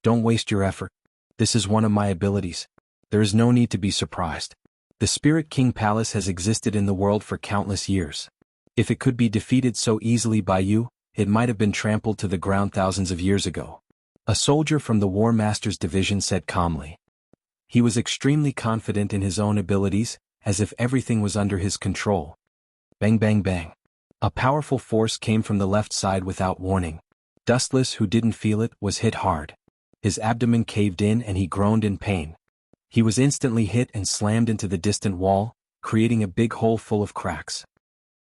Don't waste your effort. This is one of my abilities. There is no need to be surprised. The Spirit King Palace has existed in the world for countless years. If it could be defeated so easily by you, it might have been trampled to the ground thousands of years ago. A soldier from the War Master's division said calmly. He was extremely confident in his own abilities, as if everything was under his control. Bang bang bang. A powerful force came from the left side without warning. Dustless, who didn't feel it, was hit hard. His abdomen caved in and he groaned in pain. He was instantly hit and slammed into the distant wall, creating a big hole full of cracks.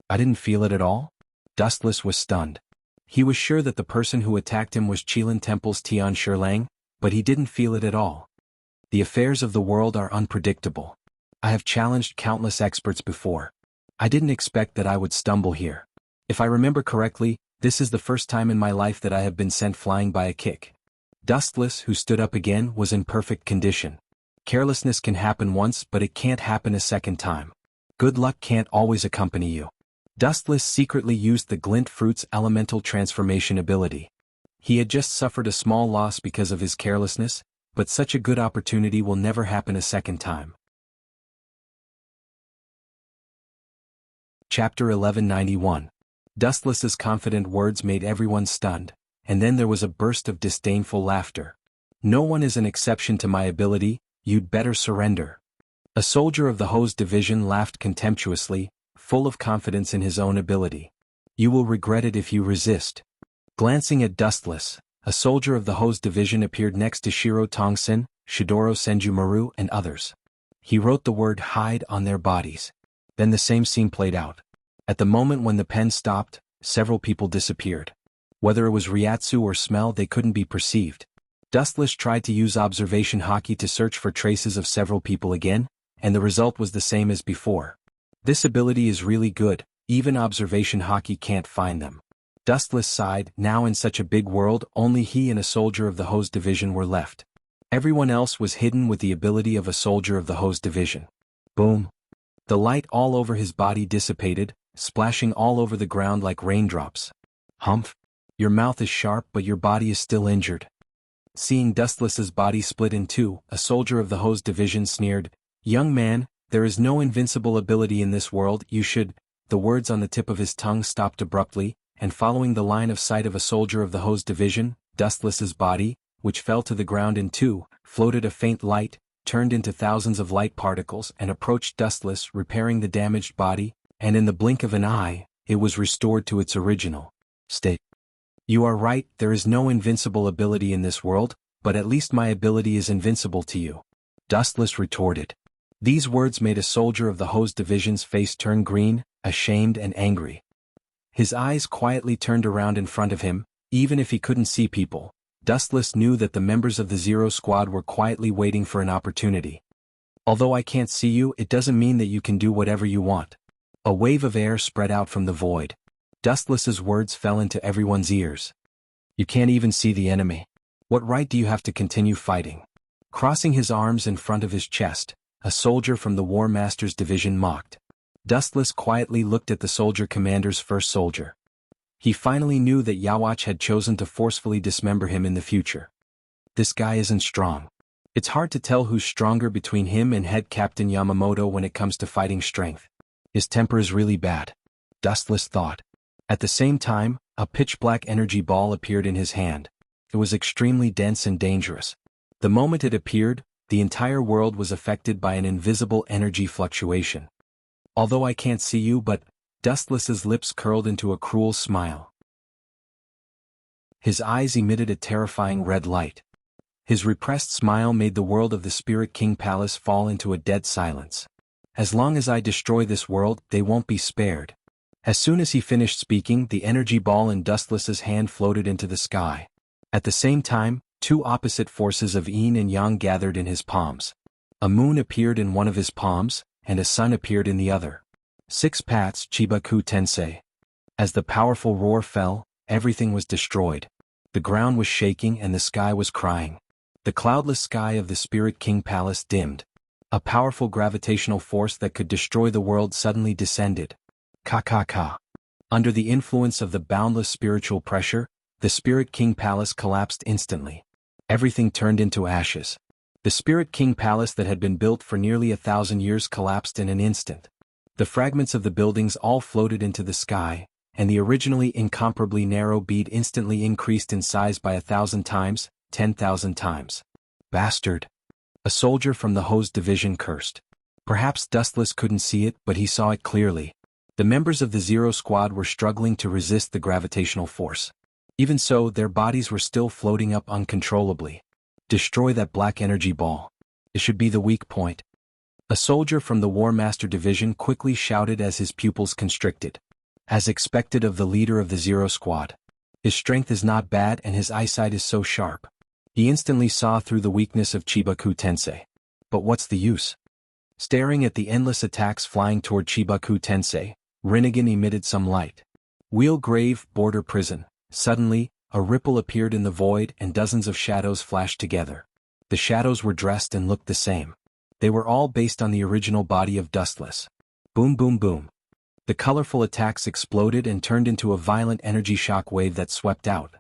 I didn't feel it at all? Dustless was stunned. He was sure that the person who attacked him was Qilin Temple's Tian Shilong, but he didn't feel it at all. The affairs of the world are unpredictable. I have challenged countless experts before. I didn't expect that I would stumble here. If I remember correctly, this is the first time in my life that I have been sent flying by a kick. Dustless, who stood up again, was in perfect condition. Carelessness can happen once, but it can't happen a second time. Good luck can't always accompany you. Dustless secretly used the Glint Fruit's elemental transformation ability. He had just suffered a small loss because of his carelessness, but such a good opportunity will never happen a second time. Chapter 1191. Dustless's confident words made everyone stunned, and then there was a burst of disdainful laughter. No one is an exception to my ability, you'd better surrender. A soldier of the Hose division laughed contemptuously, full of confidence in his own ability. You will regret it if you resist. Glancing at Dustless, a soldier of the Ho's division appeared next to Shiro Tongsen, Shidoro Senjumaru and others. He wrote the word hide on their bodies. Then the same scene played out. At the moment when the pen stopped, several people disappeared. Whether it was Ryatsu or smell, they couldn't be perceived. Dustless tried to use observation haki to search for traces of several people again, and the result was the same as before. This ability is really good, even observation haki can't find them. Dustless sighed. Now in such a big world, only he and a soldier of the Ho's division were left. Everyone else was hidden with the ability of a soldier of the Ho's division. Boom. The light all over his body dissipated, splashing all over the ground like raindrops. Humph. Your mouth is sharp but your body is still injured. Seeing Dustless's body split in two, a soldier of the Ho's division sneered, "Young man, there is no invincible ability in this world, you should—" The words on the tip of his tongue stopped abruptly, and following the line of sight of a soldier of the Ho's division, Dustless's body, which fell to the ground in two, floated a faint light, turned into thousands of light particles and approached Dustless, repairing the damaged body, and in the blink of an eye, it was restored to its original state. You are right, there is no invincible ability in this world, but at least my ability is invincible to you. Dustless retorted. These words made a soldier of the Ho's division's face turn green, ashamed and angry. His eyes quietly turned around in front of him. Even if he couldn't see people, Dustless knew that the members of the Zero Squad were quietly waiting for an opportunity. Although I can't see you, it doesn't mean that you can do whatever you want. A wave of air spread out from the void. Dustless's words fell into everyone's ears. You can't even see the enemy. What right do you have to continue fighting? Crossing his arms in front of his chest, a soldier from the War Master's division mocked. Dustless quietly looked at the soldier commander's first soldier. He finally knew that Yawatch had chosen to forcefully dismember him in the future. This guy isn't strong. It's hard to tell who's stronger between him and head Captain Yamamoto when it comes to fighting strength. His temper is really bad, Dustless thought. At the same time, a pitch-black energy ball appeared in his hand. It was extremely dense and dangerous. The moment it appeared, the entire world was affected by an invisible energy fluctuation. Although I can't see you, but... Dustless's lips curled into a cruel smile. His eyes emitted a terrifying red light. His repressed smile made the world of the Spirit King Palace fall into a dead silence. As long as I destroy this world, they won't be spared. As soon as he finished speaking, the energy ball in Dustless's hand floated into the sky. At the same time, two opposite forces of yin and yang gathered in his palms. A moon appeared in one of his palms, and a sun appeared in the other. 6 pats Chibaku Tensei. As the powerful roar fell, everything was destroyed. The ground was shaking and the sky was crying. The cloudless sky of the Spirit King Palace dimmed. A powerful gravitational force that could destroy the world suddenly descended. Ka. Under the influence of the boundless spiritual pressure, the Spirit King Palace collapsed instantly. Everything turned into ashes. The Spirit King Palace that had been built for nearly 1,000 years collapsed in an instant. The fragments of the buildings all floated into the sky, and the originally incomparably narrow bead instantly increased in size by 1,000 times, 10,000 times. Bastard! A soldier from the Ho's division cursed. Perhaps Dustless couldn't see it, but he saw it clearly. The members of the Zero Squad were struggling to resist the gravitational force. Even so, their bodies were still floating up uncontrollably. Destroy that black energy ball. It should be the weak point. A soldier from the War Master division quickly shouted as his pupils constricted. As expected of the leader of the Zero Squad. His strength is not bad and his eyesight is so sharp. He instantly saw through the weakness of Chibaku Tensei. But what's the use? Staring at the endless attacks flying toward Chibaku Tensei, Rinnegan emitted some light. Wheel grave, border prison. Suddenly, a ripple appeared in the void and dozens of shadows flashed together. The shadows were dressed and looked the same. They were all based on the original body of Dustless. Boom boom boom. The colorful attacks exploded and turned into a violent energy shock wave that swept out.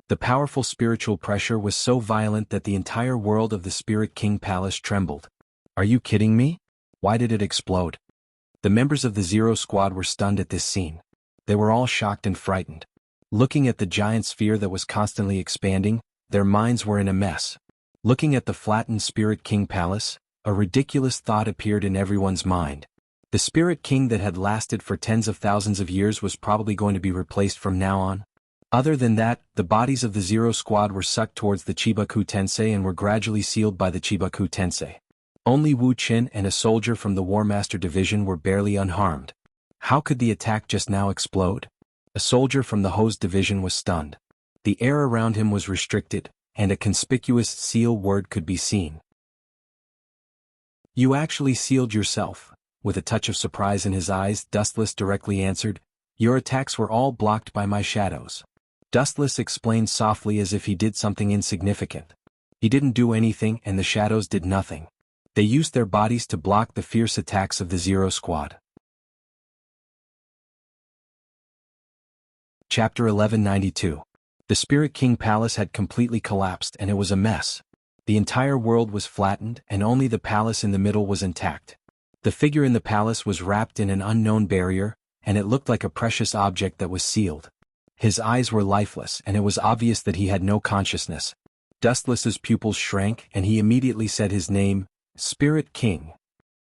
The powerful spiritual pressure was so violent that the entire world of the Spirit King Palace trembled. Are you kidding me? Why did it explode? The members of the Zero Squad were stunned at this scene. They were all shocked and frightened. Looking at the giant sphere that was constantly expanding, their minds were in a mess. Looking at the flattened Spirit King Palace, a ridiculous thought appeared in everyone's mind. The Spirit King that had lasted for tens of thousands of years was probably going to be replaced from now on. Other than that, the bodies of the Zero Squad were sucked towards the Chibaku Tensei and were gradually sealed by the Chibaku Tensei. Only Wu Qin and a soldier from the War Master Division were barely unharmed. How could the attack just now explode? A soldier from the Hose Division was stunned. The air around him was restricted, and a conspicuous seal word could be seen. You actually sealed yourself. With a touch of surprise in his eyes, Dustless directly answered, Your attacks were all blocked by my shadows. Dustless explained softly as if he did something insignificant. He didn't do anything and the shadows did nothing. They used their bodies to block the fierce attacks of the Zero Squad. Chapter 1192. The Spirit King Palace had completely collapsed and it was a mess. The entire world was flattened and only the palace in the middle was intact. The figure in the palace was wrapped in an unknown barrier, and it looked like a precious object that was sealed. His eyes were lifeless and it was obvious that he had no consciousness. Dustless's pupils shrank and he immediately said his name, Spirit King.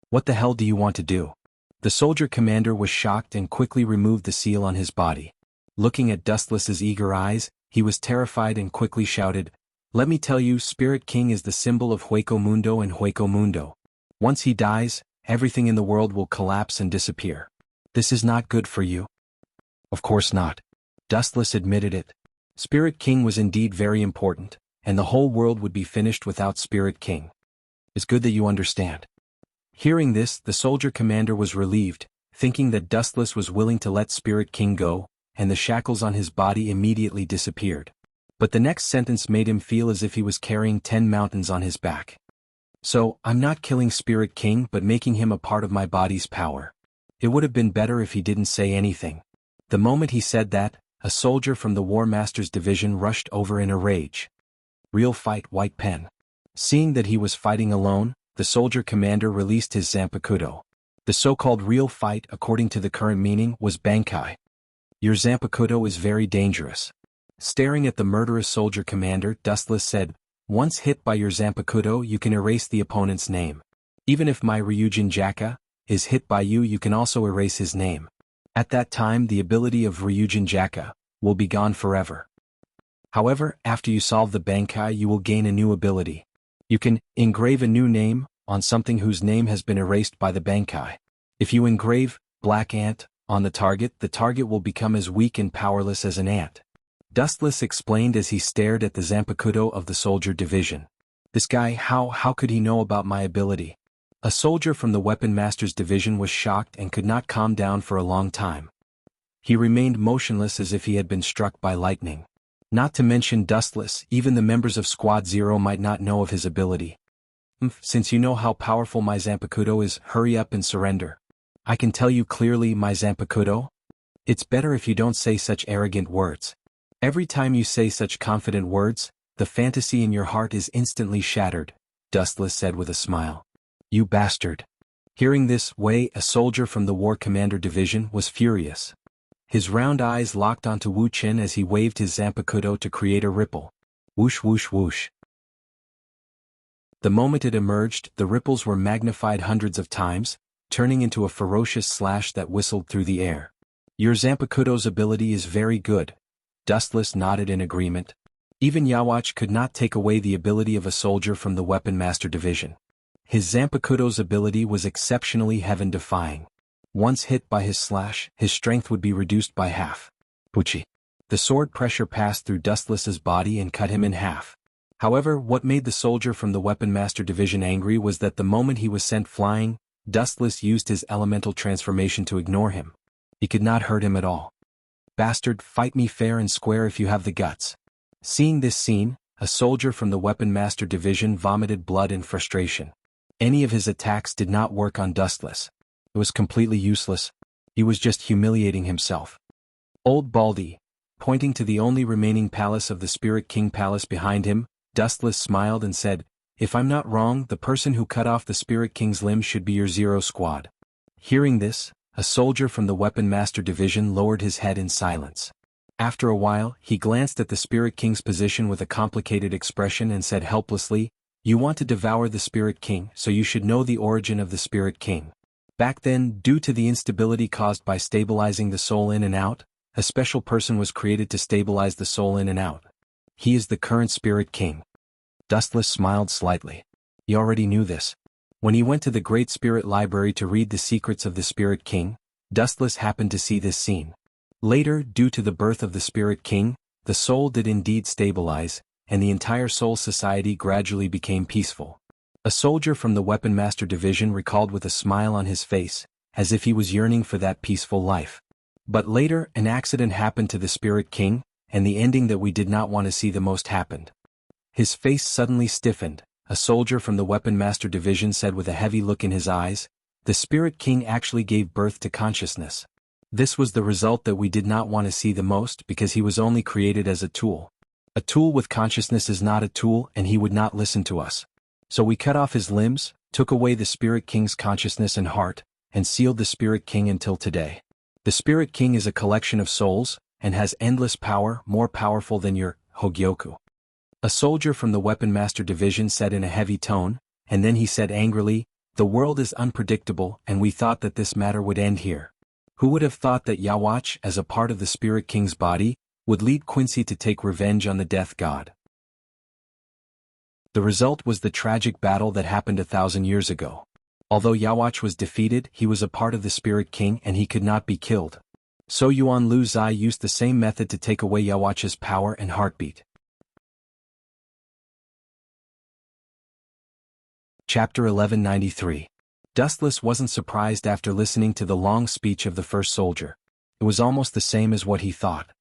What the hell do you want to do? The soldier commander was shocked and quickly removed the seal on his body. Looking at Dustless's eager eyes, he was terrified and quickly shouted, Let me tell you, Spirit King is the symbol of Hueco Mundo and Hueco Mundo. Once he dies, everything in the world will collapse and disappear. This is not good for you. Of course not. Dustless admitted it. Spirit King was indeed very important, and the whole world would be finished without Spirit King. It's good that you understand. Hearing this, the soldier commander was relieved, thinking that Dustless was willing to let Spirit King go, and the shackles on his body immediately disappeared. But the next sentence made him feel as if he was carrying 10 mountains on his back. So, I'm not killing Spirit King but making him a part of my body's power. It would have been better if he didn't say anything. The moment he said that, a soldier from the War Master's division rushed over in a rage. Real fight, White Pen. Seeing that he was fighting alone, the soldier commander released his Zanpakuto. The so-called real fight, according to the current meaning, was Bankai. Your Zanpakuto is very dangerous. Staring at the murderous soldier commander, Dustless said, Once hit by your Zanpakuto you can erase the opponent's name. Even if my Ryujin Jaka is hit by you, you can also erase his name. At that time the ability of Ryujin Jaka will be gone forever. However, after you solve the Bankai you will gain a new ability. You can engrave a new name on something whose name has been erased by the Bankai. If you engrave Black Ant on the target will become as weak and powerless as an ant. Dustless explained as he stared at the Zanpakuto of the soldier division. This guy, how could he know about my ability? A soldier from the Weapon Master's division was shocked and could not calm down for a long time. He remained motionless as if he had been struck by lightning. Not to mention Dustless, even the members of Squad Zero might not know of his ability. Since you know how powerful my Zanpakuto is, hurry up and surrender. I can tell you clearly, my Zanpakuto? It's better if you don't say such arrogant words. Every time you say such confident words, the fantasy in your heart is instantly shattered, Dustless said with a smile. You bastard. Hearing this, Wei, a soldier from the War Commander Division, was furious. His round eyes locked onto Wu Qin as he waved his Zanpakuto to create a ripple. Whoosh whoosh whoosh. The moment it emerged, the ripples were magnified hundreds of times, turning into a ferocious slash that whistled through the air. Your Zanpakuto's ability is very good. Dustless nodded in agreement. Even Yawach could not take away the ability of a soldier from the Weapon Master Division. His Zanpakuto's ability was exceptionally heaven-defying. Once hit by his slash, his strength would be reduced by half. Puchi. The sword pressure passed through Dustless's body and cut him in half. However, what made the soldier from the Weapon Master Division angry was that the moment he was sent flying, Dustless used his elemental transformation to ignore him. He could not hurt him at all. Bastard, fight me fair and square if you have the guts. Seeing this scene, a soldier from the Weapon Master Division vomited blood in frustration. Any of his attacks did not work on Dustless. It was completely useless. He was just humiliating himself. Old Baldy, pointing to the only remaining palace of the Spirit King Palace behind him, Dustless smiled and said, If I'm not wrong, the person who cut off the Spirit King's limb should be your Zero Squad. Hearing this, a soldier from the Weapon Master Division lowered his head in silence. After a while, he glanced at the Spirit King's position with a complicated expression and said helplessly, You want to devour the Spirit King, so you should know the origin of the Spirit King. Back then, due to the instability caused by stabilizing the soul in and out, a special person was created to stabilize the soul in and out. He is the current Spirit King. Dustless smiled slightly. He already knew this. When he went to the Great Spirit Library to read the secrets of the Spirit King, Dustless happened to see this scene. Later, due to the birth of the Spirit King, the soul did indeed stabilize, and the entire soul society gradually became peaceful. A soldier from the Weapon Master Division recalled with a smile on his face, as if he was yearning for that peaceful life. But later, an accident happened to the Spirit King, and the ending that we did not want to see the most happened. His face suddenly stiffened. A soldier from the Weapon Master Division said with a heavy look in his eyes, "The Spirit King actually gave birth to consciousness. This was the result that we did not want to see the most because he was only created as a tool. A tool with consciousness is not a tool and he would not listen to us. So we cut off his limbs, took away the Spirit King's consciousness and heart, and sealed the Spirit King until today. The Spirit King is a collection of souls, and has endless power, more powerful than your Hogyoku." A soldier from the Weapon Master Division said in a heavy tone, and then he said angrily, "The world is unpredictable and we thought that this matter would end here. Who would have thought that Yawach, as a part of the Spirit King's body, would lead Quincy to take revenge on the Death God?" The result was the tragic battle that happened 1,000 years ago. Although Yawach was defeated, he was a part of the Spirit King and he could not be killed. So Yuan Lu Zai used the same method to take away Yawach's power and heartbeat. Chapter 1193. Dustless wasn't surprised after listening to the long speech of the first soldier. It was almost the same as what he thought.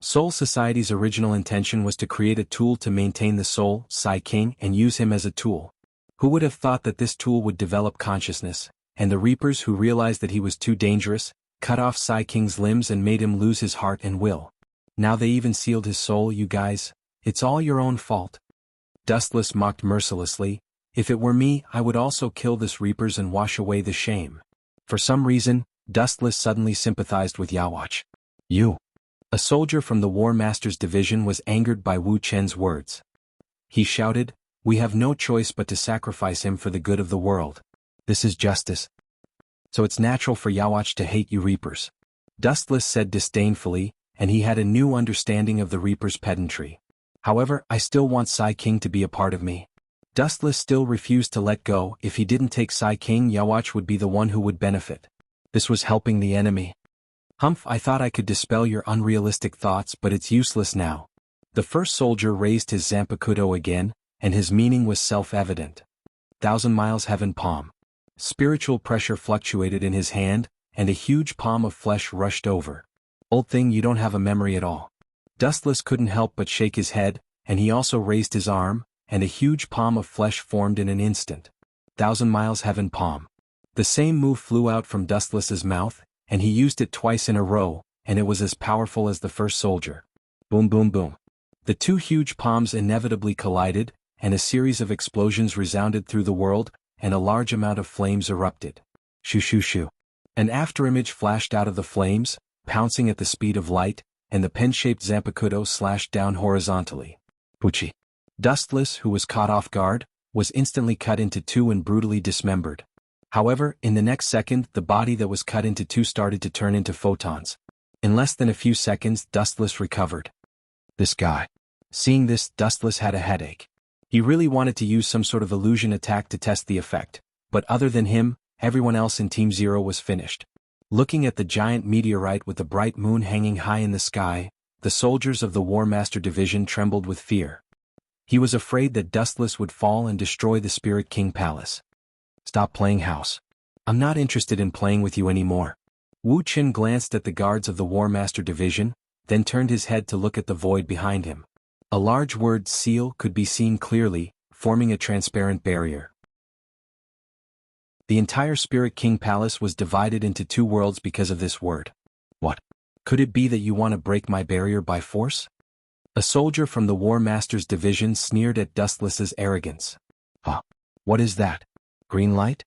Soul Society's original intention was to create a tool to maintain the soul, Sai King, and use him as a tool. Who would have thought that this tool would develop consciousness, and the Reapers who realized that he was too dangerous, cut off Sai King's limbs and made him lose his heart and will. Now they even sealed his soul, you guys. It's all your own fault. Dustless mocked mercilessly. If it were me, I would also kill this Reapers and wash away the shame. For some reason, Dustless suddenly sympathized with Yawach. You. A soldier from the War Master's Division was angered by Wu Chen's words. He shouted, "We have no choice but to sacrifice him for the good of the world. This is justice. So it's natural for Yawach to hate you Reapers." Dustless said disdainfully, and he had a new understanding of the Reapers' pedantry. "However, I still want Sai King to be a part of me." Dustless still refused to let go. If he didn't take Sai King, Yawach would be the one who would benefit. This was helping the enemy. "Humph, I thought I could dispel your unrealistic thoughts, but it's useless now." The first soldier raised his Zanpakuto again, and his meaning was self-evident. 1,000 miles heaven palm. Spiritual pressure fluctuated in his hand, and a huge palm of flesh rushed over. "Old thing, you don't have a memory at all." Dustless couldn't help but shake his head, and he also raised his arm, and a huge palm of flesh formed in an instant. 1,000 miles heaven palm. The same move flew out from Dustless's mouth, and he used it twice in a row, and it was as powerful as the first soldier. Boom boom boom. The two huge palms inevitably collided, and a series of explosions resounded through the world, and a large amount of flames erupted. Shoo shoo shoo. An afterimage flashed out of the flames, pouncing at the speed of light, and the pen-shaped Zanpakuto slashed down horizontally. Puchi. Dustless, who was caught off guard, was instantly cut into two and brutally dismembered. However, in the next second, the body that was cut into two started to turn into photons. In less than a few seconds, Dustless recovered. This guy. Seeing this, Dustless had a headache. He really wanted to use some sort of illusion attack to test the effect, but other than him, everyone else in Team Zero was finished. Looking at the giant meteorite with the bright moon hanging high in the sky, the soldiers of the War Master Division trembled with fear. He was afraid that Dustless would fall and destroy the Spirit King Palace. "Stop playing house. I'm not interested in playing with you anymore." Wu Qin glanced at the guards of the War Master Division, then turned his head to look at the void behind him. A large word seal could be seen clearly, forming a transparent barrier. The entire Spirit King Palace was divided into two worlds because of this word. What? Could it be that you want to break my barrier by force? A soldier from the War Master's Division sneered at Dustless's arrogance. Huh? What is that? Green light?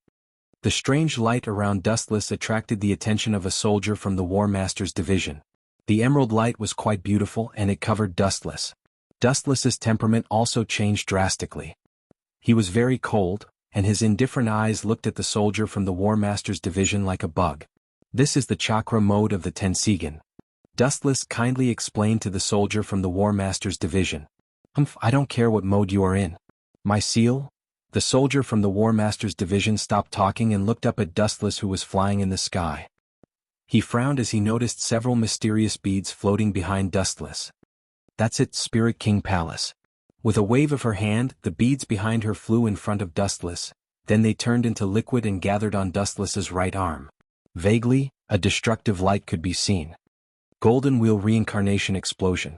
The strange light around Dustless attracted the attention of a soldier from the War Master's Division. The emerald light was quite beautiful and it covered Dustless. Dustless's temperament also changed drastically. He was very cold, and his indifferent eyes looked at the soldier from the War Master's division like a bug. This is the chakra mode of the Tensigan. Dustless kindly explained to the soldier from the War Master's division. I don't care what mode you are in. My seal? The soldier from the War Master's division stopped talking and looked up at Dustless, who was flying in the sky. He frowned as he noticed several mysterious beads floating behind Dustless. That's it, Spirit King Palace. With a wave of her hand, the beads behind her flew in front of Dustless, then they turned into liquid and gathered on Dustless's right arm. Vaguely, a destructive light could be seen. Golden Wheel Reincarnation Explosion.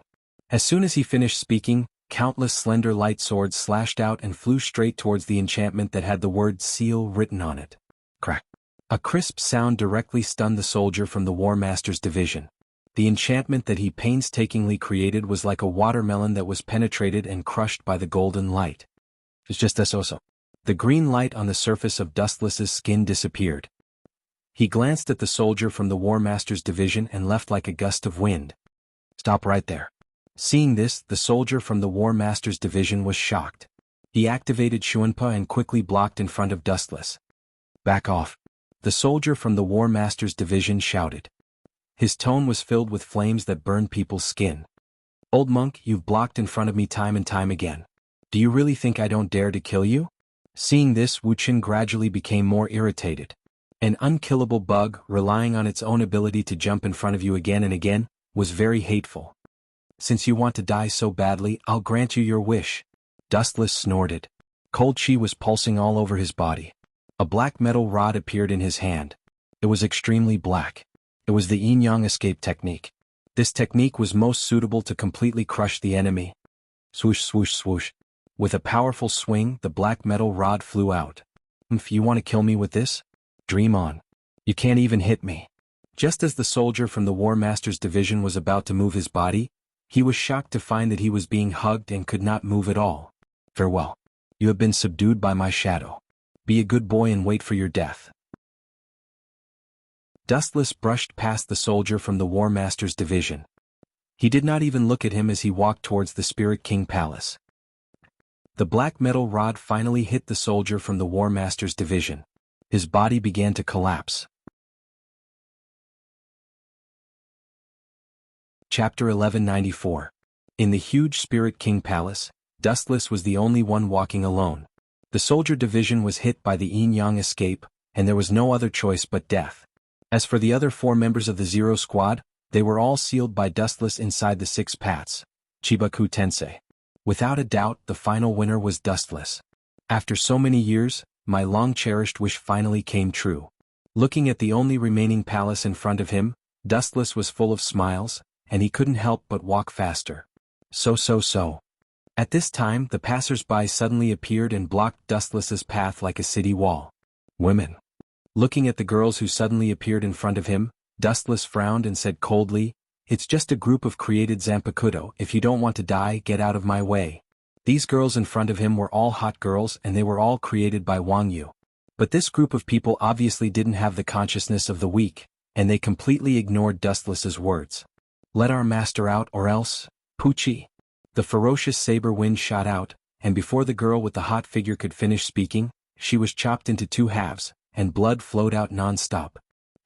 As soon as he finished speaking, countless slender light swords slashed out and flew straight towards the enchantment that had the word seal written on it. Crack. A crisp sound directly stunned the soldier from the War Master's division. The enchantment that he painstakingly created was like a watermelon that was penetrated and crushed by the golden light. It's just this also. The green light on the surface of Dustless's skin disappeared. He glanced at the soldier from the War Master's division and left like a gust of wind. Stop right there. Seeing this, the soldier from the War Master's division was shocked. He activated Shuanpa and quickly blocked in front of Dustless. Back off. The soldier from the War Master's division shouted. His tone was filled with flames that burned people's skin. Old monk, you've blocked in front of me time and time again. Do you really think I don't dare to kill you? Seeing this, Wuxia gradually became more irritated. An unkillable bug, relying on its own ability to jump in front of you again and again, was very hateful. Since you want to die so badly, I'll grant you your wish. Dustless snorted. Cold chi was pulsing all over his body. A black metal rod appeared in his hand. It was extremely black. It was the yin-yang escape technique. This technique was most suitable to completely crush the enemy. Swoosh, swoosh, swoosh. With a powerful swing, the black metal rod flew out. You want to kill me with this? Dream on. You can't even hit me. Just as the soldier from the War Master's division was about to move his body, he was shocked to find that he was being hugged and could not move at all. Farewell. You have been subdued by my shadow. Be a good boy and wait for your death. Dustless brushed past the soldier from the War Master's division. He did not even look at him as he walked towards the Spirit King Palace. The black metal rod finally hit the soldier from the War Master's division. His body began to collapse. Chapter 1194. In the huge Spirit King Palace, Dustless was the only one walking alone. The soldier division was hit by the yin-yang escape, and there was no other choice but death. As for the other 4 members of the Zero Squad, they were all sealed by Dustless inside the 6 pats. Chibaku Tensei. Without a doubt, the final winner was Dustless. After so many years, my long-cherished wish finally came true. Looking at the only remaining palace in front of him, Dustless was full of smiles, and he couldn't help but walk faster. So. At this time, the passers-by suddenly appeared and blocked Dustless's path like a city wall. Women. Looking at the girls who suddenly appeared in front of him, Dustless frowned and said coldly, "It's just a group of created Zanpakuto. If you don't want to die, get out of my way." These girls in front of him were all hot girls and they were all created by Wang Yu. But this group of people obviously didn't have the consciousness of the weak, and they completely ignored Dustless's words. "Let our master out or else, Pucci." The ferocious saber wind shot out, and before the girl with the hot figure could finish speaking, she was chopped into 2 halves, and blood flowed out non-stop.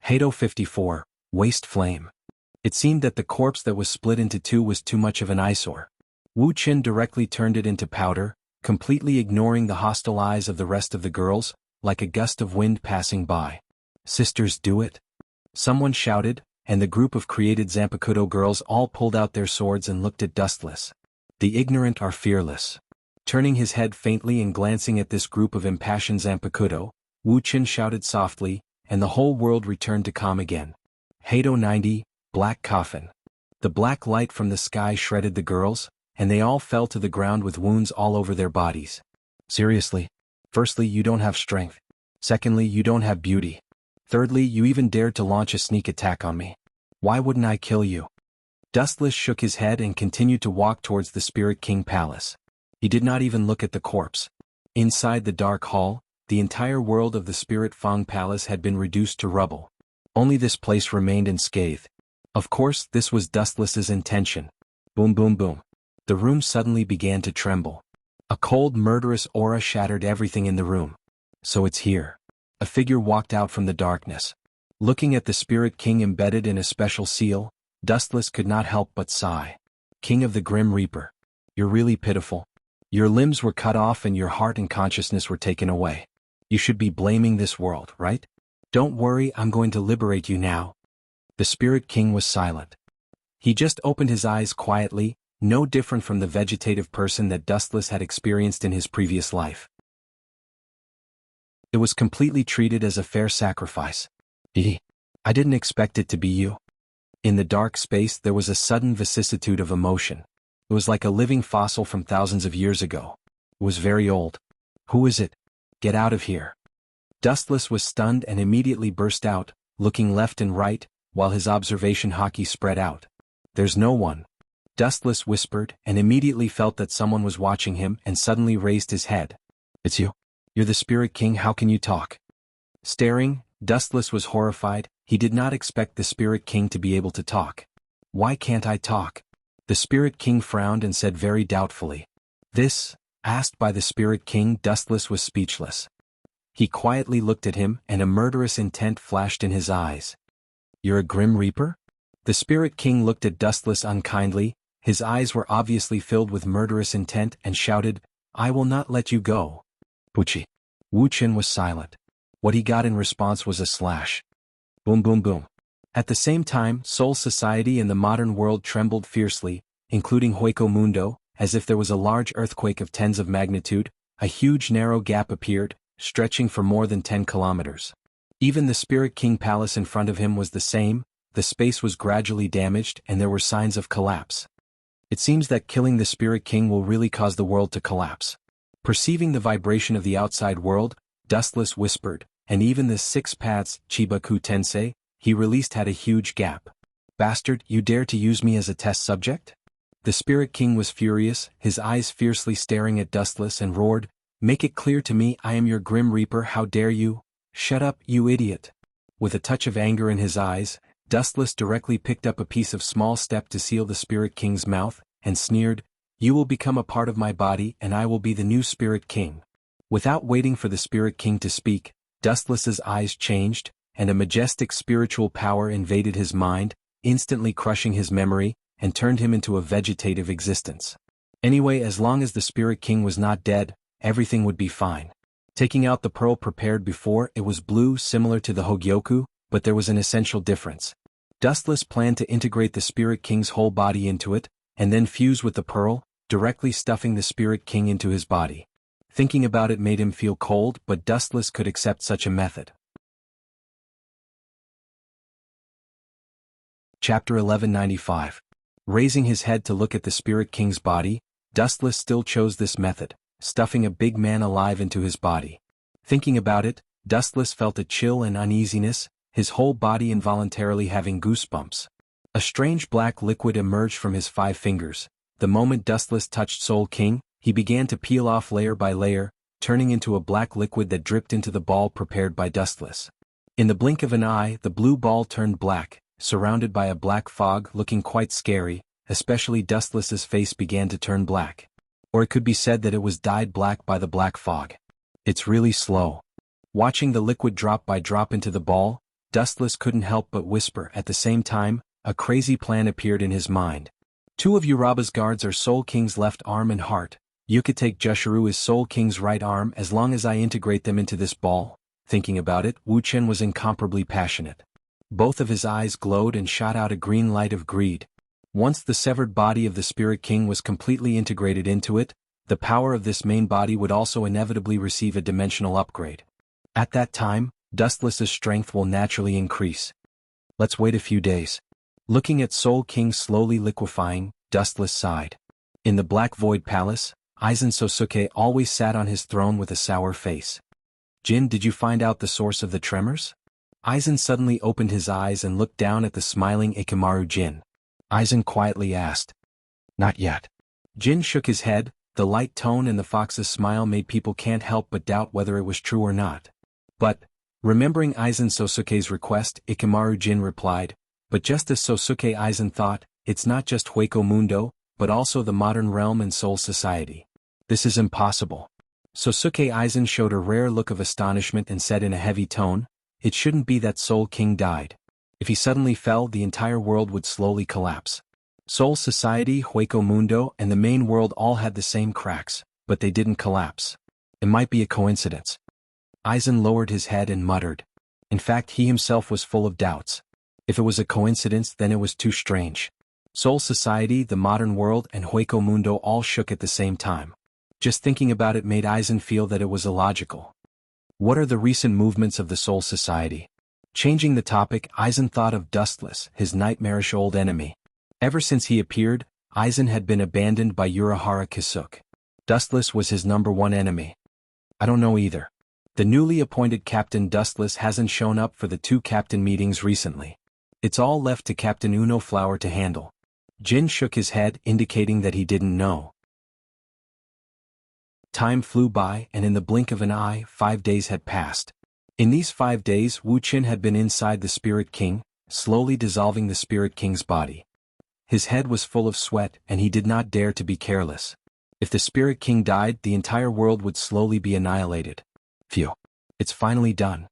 Hado 54, Waste Flame. It seemed that the corpse that was split into 2 was too much of an eyesore. Wu Qin directly turned it into powder, completely ignoring the hostile eyes of the rest of the girls, like a gust of wind passing by. "Sisters, do it!" Someone shouted, and the group of created Zanpakuto girls all pulled out their swords and looked at Dustless. The ignorant are fearless. Turning his head faintly and glancing at this group of impassioned Zanpakuto, Wu Qin shouted softly, and the whole world returned to calm again. Hado 90, Black Coffin. The black light from the sky shredded the girls, and they all fell to the ground with wounds all over their bodies. Seriously? Firstly, you don't have strength. Secondly, you don't have beauty. Thirdly, you even dared to launch a sneak attack on me. Why wouldn't I kill you? Dustless shook his head and continued to walk towards the Spirit King Palace. He did not even look at the corpse. Inside the dark hall, the entire world of the Spirit Fang Palace had been reduced to rubble. Only this place remained unscathed. Of course, this was Dustless's intention. Boom boom boom. The room suddenly began to tremble. A cold murderous aura shattered everything in the room. So it's here. A figure walked out from the darkness. Looking at the Spirit King embedded in a special seal, Dustless could not help but sigh. King of the Grim Reaper. You're really pitiful. Your limbs were cut off and your heart and consciousness were taken away. You should be blaming this world, right? Don't worry, I'm going to liberate you now. The Spirit King was silent. He just opened his eyes quietly, no different from the vegetative person that Dustless had experienced in his previous life. It was completely treated as a fair sacrifice. I didn't expect it to be you. In the dark space there was a sudden vicissitude of emotion. It was like a living fossil from thousands of years ago. It was very old. Who is it? Get out of here. Dustless was stunned and immediately burst out, looking left and right, while his observation hockey spread out. There's no one. Dustless whispered and immediately felt that someone was watching him and suddenly raised his head. It's you. You're the Spirit King, how can you talk? Staring, Dustless was horrified. He did not expect the Spirit King to be able to talk. Why can't I talk? The Spirit King frowned and said very doubtfully. This? Asked by the Spirit King, Dustless was speechless. He quietly looked at him and a murderous intent flashed in his eyes. You're a Grim Reaper? The Spirit King looked at Dustless unkindly. His eyes were obviously filled with murderous intent and shouted, I will not let you go. Wuxia. Wuxian was silent. What he got in response was a slash. Boom boom boom. At the same time, Soul Society and the modern world trembled fiercely, including Hueco Mundo, as if there was a large earthquake of tens of magnitude. A huge narrow gap appeared, stretching for more than 10 kilometers. Even the Spirit King Palace in front of him was the same. The space was gradually damaged and there were signs of collapse. It seems that killing the Spirit King will really cause the world to collapse. Perceiving the vibration of the outside world, Dustless whispered, and even the 6 paths, Chibaku Tensei, he released had a huge gap. Bastard, you dare to use me as a test subject? The Spirit King was furious, his eyes fiercely staring at Dustless and roared, Make it clear to me I am your Grim Reaper, how dare you? Shut up, you idiot. With a touch of anger in his eyes, Dustless directly picked up a piece of small step to seal the Spirit King's mouth, and sneered, You will become a part of my body and I will be the new Spirit King. Without waiting for the Spirit King to speak, Dustless's eyes changed, and a majestic spiritual power invaded his mind, instantly crushing his memory, and turned him into a vegetative existence. Anyway, as long as the Spirit King was not dead, everything would be fine. Taking out the pearl prepared before, it was blue similar to the Hogyoku, but there was an essential difference. Dustless planned to integrate the Spirit King's whole body into it, and then fuse with the pearl, directly stuffing the Spirit King into his body. Thinking about it made him feel cold, but Dustless could accept such a method. Chapter 1195. Raising his head to look at the Spirit King's body, Dustless still chose this method, stuffing a big man alive into his body. Thinking about it, Dustless felt a chill and uneasiness, his whole body involuntarily having goosebumps. A strange black liquid emerged from his 5 fingers. The moment Dustless touched Soul King, he began to peel off layer by layer, turning into a black liquid that dripped into the ball prepared by Dustless. In the blink of an eye, the blue ball turned black, surrounded by a black fog, looking quite scary, especially Dustless's face began to turn black. Or it could be said that it was dyed black by the black fog. It's really slow. Watching the liquid drop by drop into the ball, Dustless couldn't help but whisper. At the same time, a crazy plan appeared in his mind. 2 of Uraba's guards are Soul King's left arm and heart. You could take Jushiru as Soul King's right arm as long as I integrate them into this ball. Thinking about it, Wuchen was incomparably passionate. Both of his eyes glowed and shot out a green light of greed. Once the severed body of the Spirit King was completely integrated into it, the power of this main body would also inevitably receive a dimensional upgrade. At that time, Dustless's strength will naturally increase. Let's wait a few days. Looking at Soul King slowly liquefying, Dustless sighed. In the Black Void Palace, Aizen Sosuke always sat on his throne with a sour face. Jin, did you find out the source of the tremors? Aizen suddenly opened his eyes and looked down at the smiling Ikamaru Jin. Aizen quietly asked. Not yet. Jin shook his head. The light tone and the fox's smile made people can't help but doubt whether it was true or not. But, remembering Aizen Sosuke's request, Ikamaru Jin replied, but just as Sosuke Aizen thought, it's not just Hueco Mundo, but also the modern realm and Soul Society. This is impossible. Sosuke Aizen showed a rare look of astonishment and said in a heavy tone, "It shouldn't be that Soul King died. If he suddenly fell, the entire world would slowly collapse. Soul Society, Hueco Mundo, and the main world all had the same cracks, but they didn't collapse. It might be a coincidence." Aizen lowered his head and muttered. In fact, he himself was full of doubts. If it was a coincidence, then it was too strange. Soul Society, the modern world, and Hueco Mundo all shook at the same time. Just thinking about it made Aizen feel that it was illogical. What are the recent movements of the Soul Society? Changing the topic, Aizen thought of Dustless, his nightmarish old enemy. Ever since he appeared, Aizen had been abandoned by Urahara Kisuke. Dustless was his #1 enemy. I don't know either. The newly appointed Captain Dustless hasn't shown up for the 2 captain meetings recently. It's all left to Captain Uno Flower to handle. Jin shook his head, indicating that he didn't know. Time flew by, and in the blink of an eye, 5 days had passed. In these 5 days, Wu Qin had been inside the Spirit King, slowly dissolving the Spirit King's body. His head was full of sweat, and he did not dare to be careless. If the Spirit King died, the entire world would slowly be annihilated. Phew. It's finally done.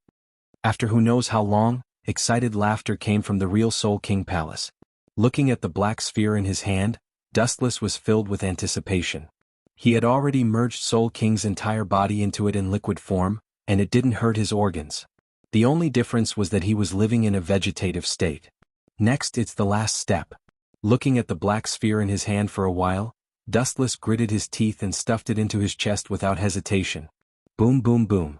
After who knows how long, excited laughter came from the real Soul King Palace. Looking at the black sphere in his hand, Dustless was filled with anticipation. He had already merged Soul King's entire body into it in liquid form, and it didn't hurt his organs. The only difference was that he was living in a vegetative state. Next, it's the last step. Looking at the black sphere in his hand for a while, Dustless gritted his teeth and stuffed it into his chest without hesitation. Boom boom boom.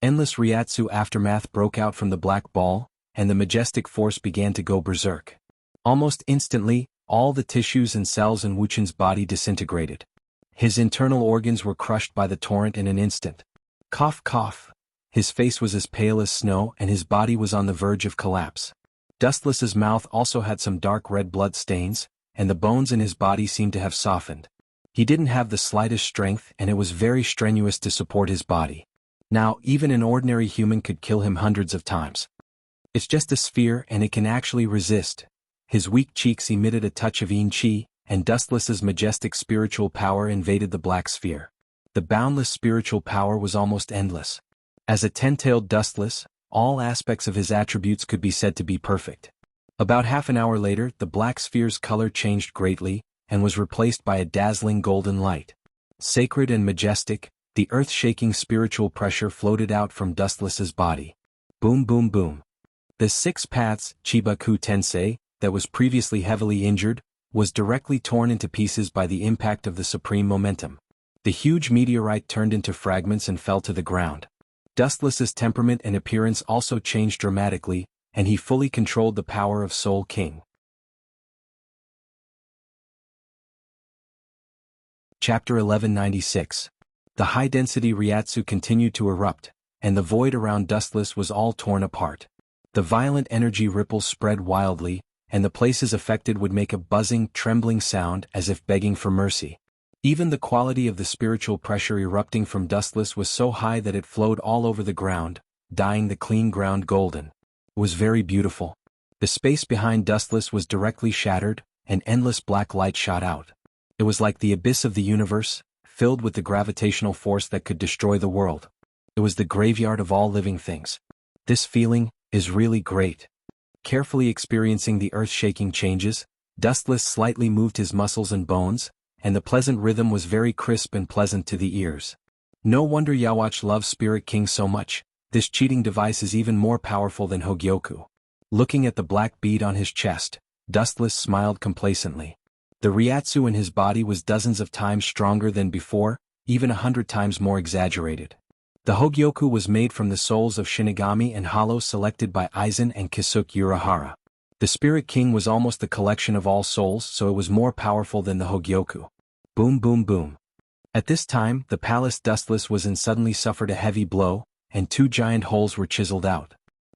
Endless Ryatsu aftermath broke out from the black ball, and the majestic force began to go berserk. Almost instantly, all the tissues and cells in Wu Qin's body disintegrated. His internal organs were crushed by the torrent in an instant. Cough cough. His face was as pale as snow and his body was on the verge of collapse. Dustless's mouth also had some dark red blood stains, and the bones in his body seemed to have softened. He didn't have the slightest strength and it was very strenuous to support his body. Now, even an ordinary human could kill him hundreds of times. It's just a sphere and it can actually resist. His weak cheeks emitted a touch of yin qi, and Dustless's majestic spiritual power invaded the black sphere. The boundless spiritual power was almost endless. As a 10-tailed Dustless, all aspects of his attributes could be said to be perfect. About half an hour later, the black sphere's color changed greatly, and was replaced by a dazzling golden light. Sacred and majestic, the earth-shaking spiritual pressure floated out from Dustless's body. Boom boom boom. The 6 paths, Chibaku Tensei, that was previously heavily injured, was directly torn into pieces by the impact of the supreme momentum. The huge meteorite turned into fragments and fell to the ground. Dustless's temperament and appearance also changed dramatically, and he fully controlled the power of Soul King. Chapter 1196. The high-density Ryatsu continued to erupt, and the void around Dustless was all torn apart. The violent energy ripples spread wildly, and the places affected would make a buzzing, trembling sound as if begging for mercy. Even the quality of the spiritual pressure erupting from Dustless was so high that it flowed all over the ground, dyeing the clean ground golden. It was very beautiful. The space behind Dustless was directly shattered, and endless black light shot out. It was like the abyss of the universe, filled with the gravitational force that could destroy the world. It was the graveyard of all living things. This feeling is really great. Carefully experiencing the earth-shaking changes, Dustless slightly moved his muscles and bones, and the pleasant rhythm was very crisp and pleasant to the ears. No wonder Yawatch loves Spirit King so much. This cheating device is even more powerful than Hogyoku. Looking at the black bead on his chest, Dustless smiled complacently. The Ryatsu in his body was dozens of times stronger than before, even 100 times more exaggerated. The Hogyoku was made from the souls of Shinigami and Hollow selected by Aizen and Kisuke Urahara. The Spirit King was almost the collection of all souls, so it was more powerful than the Hogyoku. Boom boom boom. At this time, the palace Dustless was in suddenly suffered a heavy blow, and 2 giant holes were chiseled out.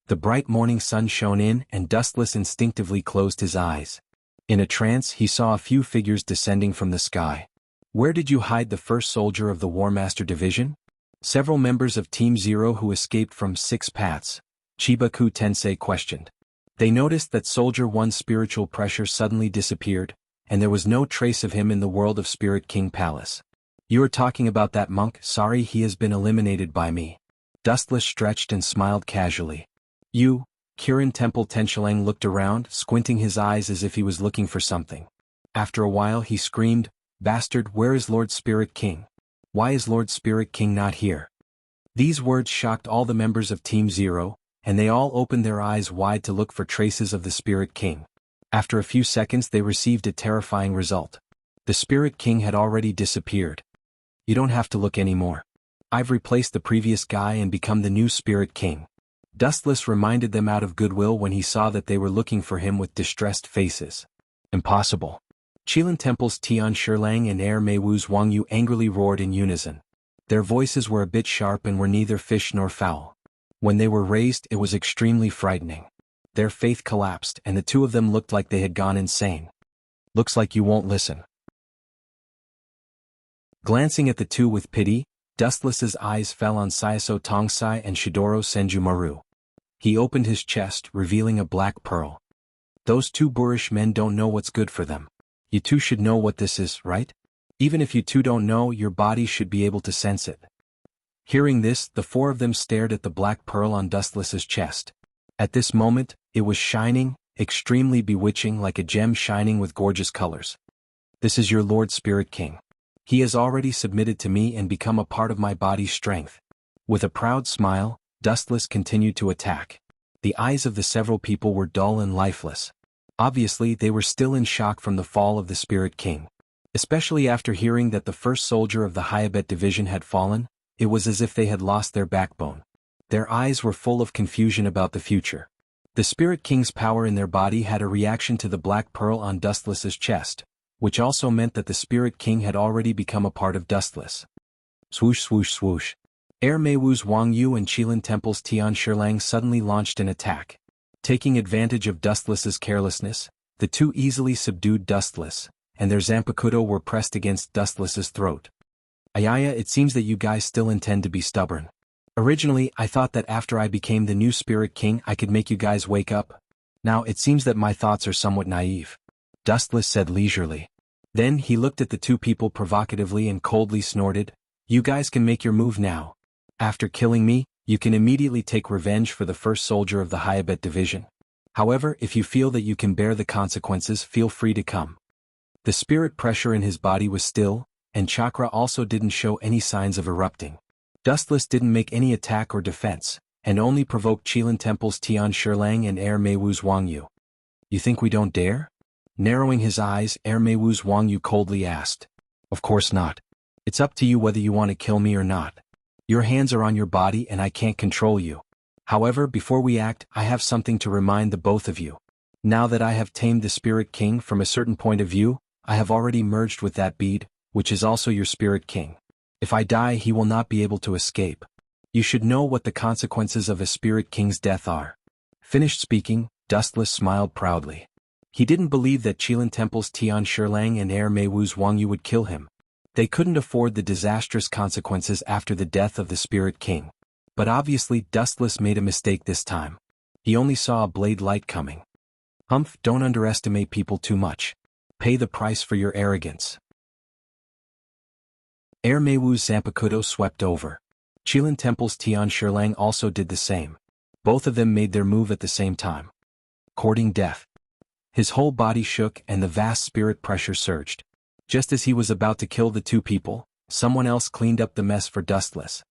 The bright morning sun shone in and Dustless instinctively closed his eyes. In a trance he saw a few figures descending from the sky. Where did you hide the first soldier of the War Master Division? Several members of Team Zero who escaped from 6 paths, Chibaku Tensei questioned. They noticed that Soldier 1's spiritual pressure suddenly disappeared, and there was no trace of him in the world of Spirit King Palace. You are talking about that monk. Sorry, he has been eliminated by me. Dustless stretched and smiled casually. You, Kirin Temple Tenchilang looked around, squinting his eyes as if he was looking for something. After a while he screamed, Bastard, where is Lord Spirit King? Why is Lord Spirit King not here? These words shocked all the members of Team Zero, and they all opened their eyes wide to look for traces of the Spirit King. After a few seconds they received a terrifying result. The Spirit King had already disappeared. You don't have to look anymore. I've replaced the previous guy and become the new Spirit King. Dustless reminded them out of goodwill when he saw that they were looking for him with distressed faces. Impossible. Qilin Temple's Tian Shirlang and Air Meiwu's Wang Yu angrily roared in unison. Their voices were a bit sharp and were neither fish nor fowl. When they were raised, it was extremely frightening. Their faith collapsed and the two of them looked like they had gone insane. Looks like you won't listen. Glancing at the two with pity, Dustless's eyes fell on Saiso Tongsai and Shidoro Senjumaru. He opened his chest, revealing a black pearl. Those two boorish men don't know what's good for them. You two should know what this is, right? Even if you two don't know, your body should be able to sense it. Hearing this, the four of them stared at the black pearl on Dustless's chest. At this moment, it was shining, extremely bewitching, like a gem shining with gorgeous colors. This is your Lord Spirit King. He has already submitted to me and become a part of my body's strength. With a proud smile, Dustless continued to attack. The eyes of the several people were dull and lifeless. Obviously, they were still in shock from the fall of the Spirit King. Especially after hearing that the first soldier of the Hyabet division had fallen, it was as if they had lost their backbone. Their eyes were full of confusion about the future. The Spirit King's power in their body had a reaction to the black pearl on Dustless's chest, which also meant that the Spirit King had already become a part of Dustless. Swoosh swoosh swoosh. Air Meiwu's Wang Yu and Qilin Temple's Tian Shirlang suddenly launched an attack. Taking advantage of Dustless's carelessness, the two easily subdued Dustless, and their Zanpakuto were pressed against Dustless's throat. Ayaya, it seems that you guys still intend to be stubborn. Originally, I thought that after I became the new Spirit King I could make you guys wake up. Now it seems that my thoughts are somewhat naive. Dustless said leisurely. Then he looked at the two people provocatively and coldly snorted, You guys can make your move now. After killing me, you can immediately take revenge for the first soldier of the Hyabet division. However, if you feel that you can bear the consequences, feel free to come. The spirit pressure in his body was still, and chakra also didn't show any signs of erupting. Dustless didn't make any attack or defense, and only provoked Qilin Temple's Tian Shirlang and Air Meiwu's Wang Yu. You think we don't dare? Narrowing his eyes, Air Meiwu's Wang Yu coldly asked. Of course not. It's up to you whether you want to kill me or not. Your hands are on your body and I can't control you. However, before we act, I have something to remind the both of you. Now that I have tamed the Spirit King from a certain point of view, I have already merged with that bead, which is also your Spirit King. If I die, he will not be able to escape. You should know what the consequences of a Spirit King's death are. Finished speaking, Dustless smiled proudly. He didn't believe that Qilin Temple's Tian Shirlang and Air Meiwu's Wang Yu would kill him. They couldn't afford the disastrous consequences after the death of the Spirit King. But obviously Dustless made a mistake this time. He only saw a blade light coming. Humph, don't underestimate people too much. Pay the price for your arrogance. Air Meiwu's Zanpakuto swept over. Qilin Temple's Tian Shirlang also did the same. Both of them made their move at the same time. Courting death. His whole body shook and the vast spirit pressure surged. Just as he was about to kill the two people, someone else cleaned up the mess for Dustless.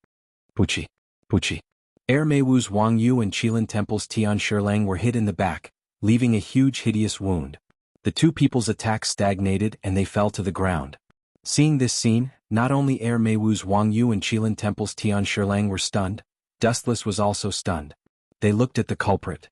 Puchi. Puchi. Air Meiwu's Wang Yu and Qilin Temple's Tian Shirlang were hit in the back, leaving a huge hideous wound. The two people's attacks stagnated and they fell to the ground. Seeing this scene, not only Air Meiwu's Wang Yu and Qilin Temple's Tian Shirlang were stunned, Dustless was also stunned. They looked at the culprit.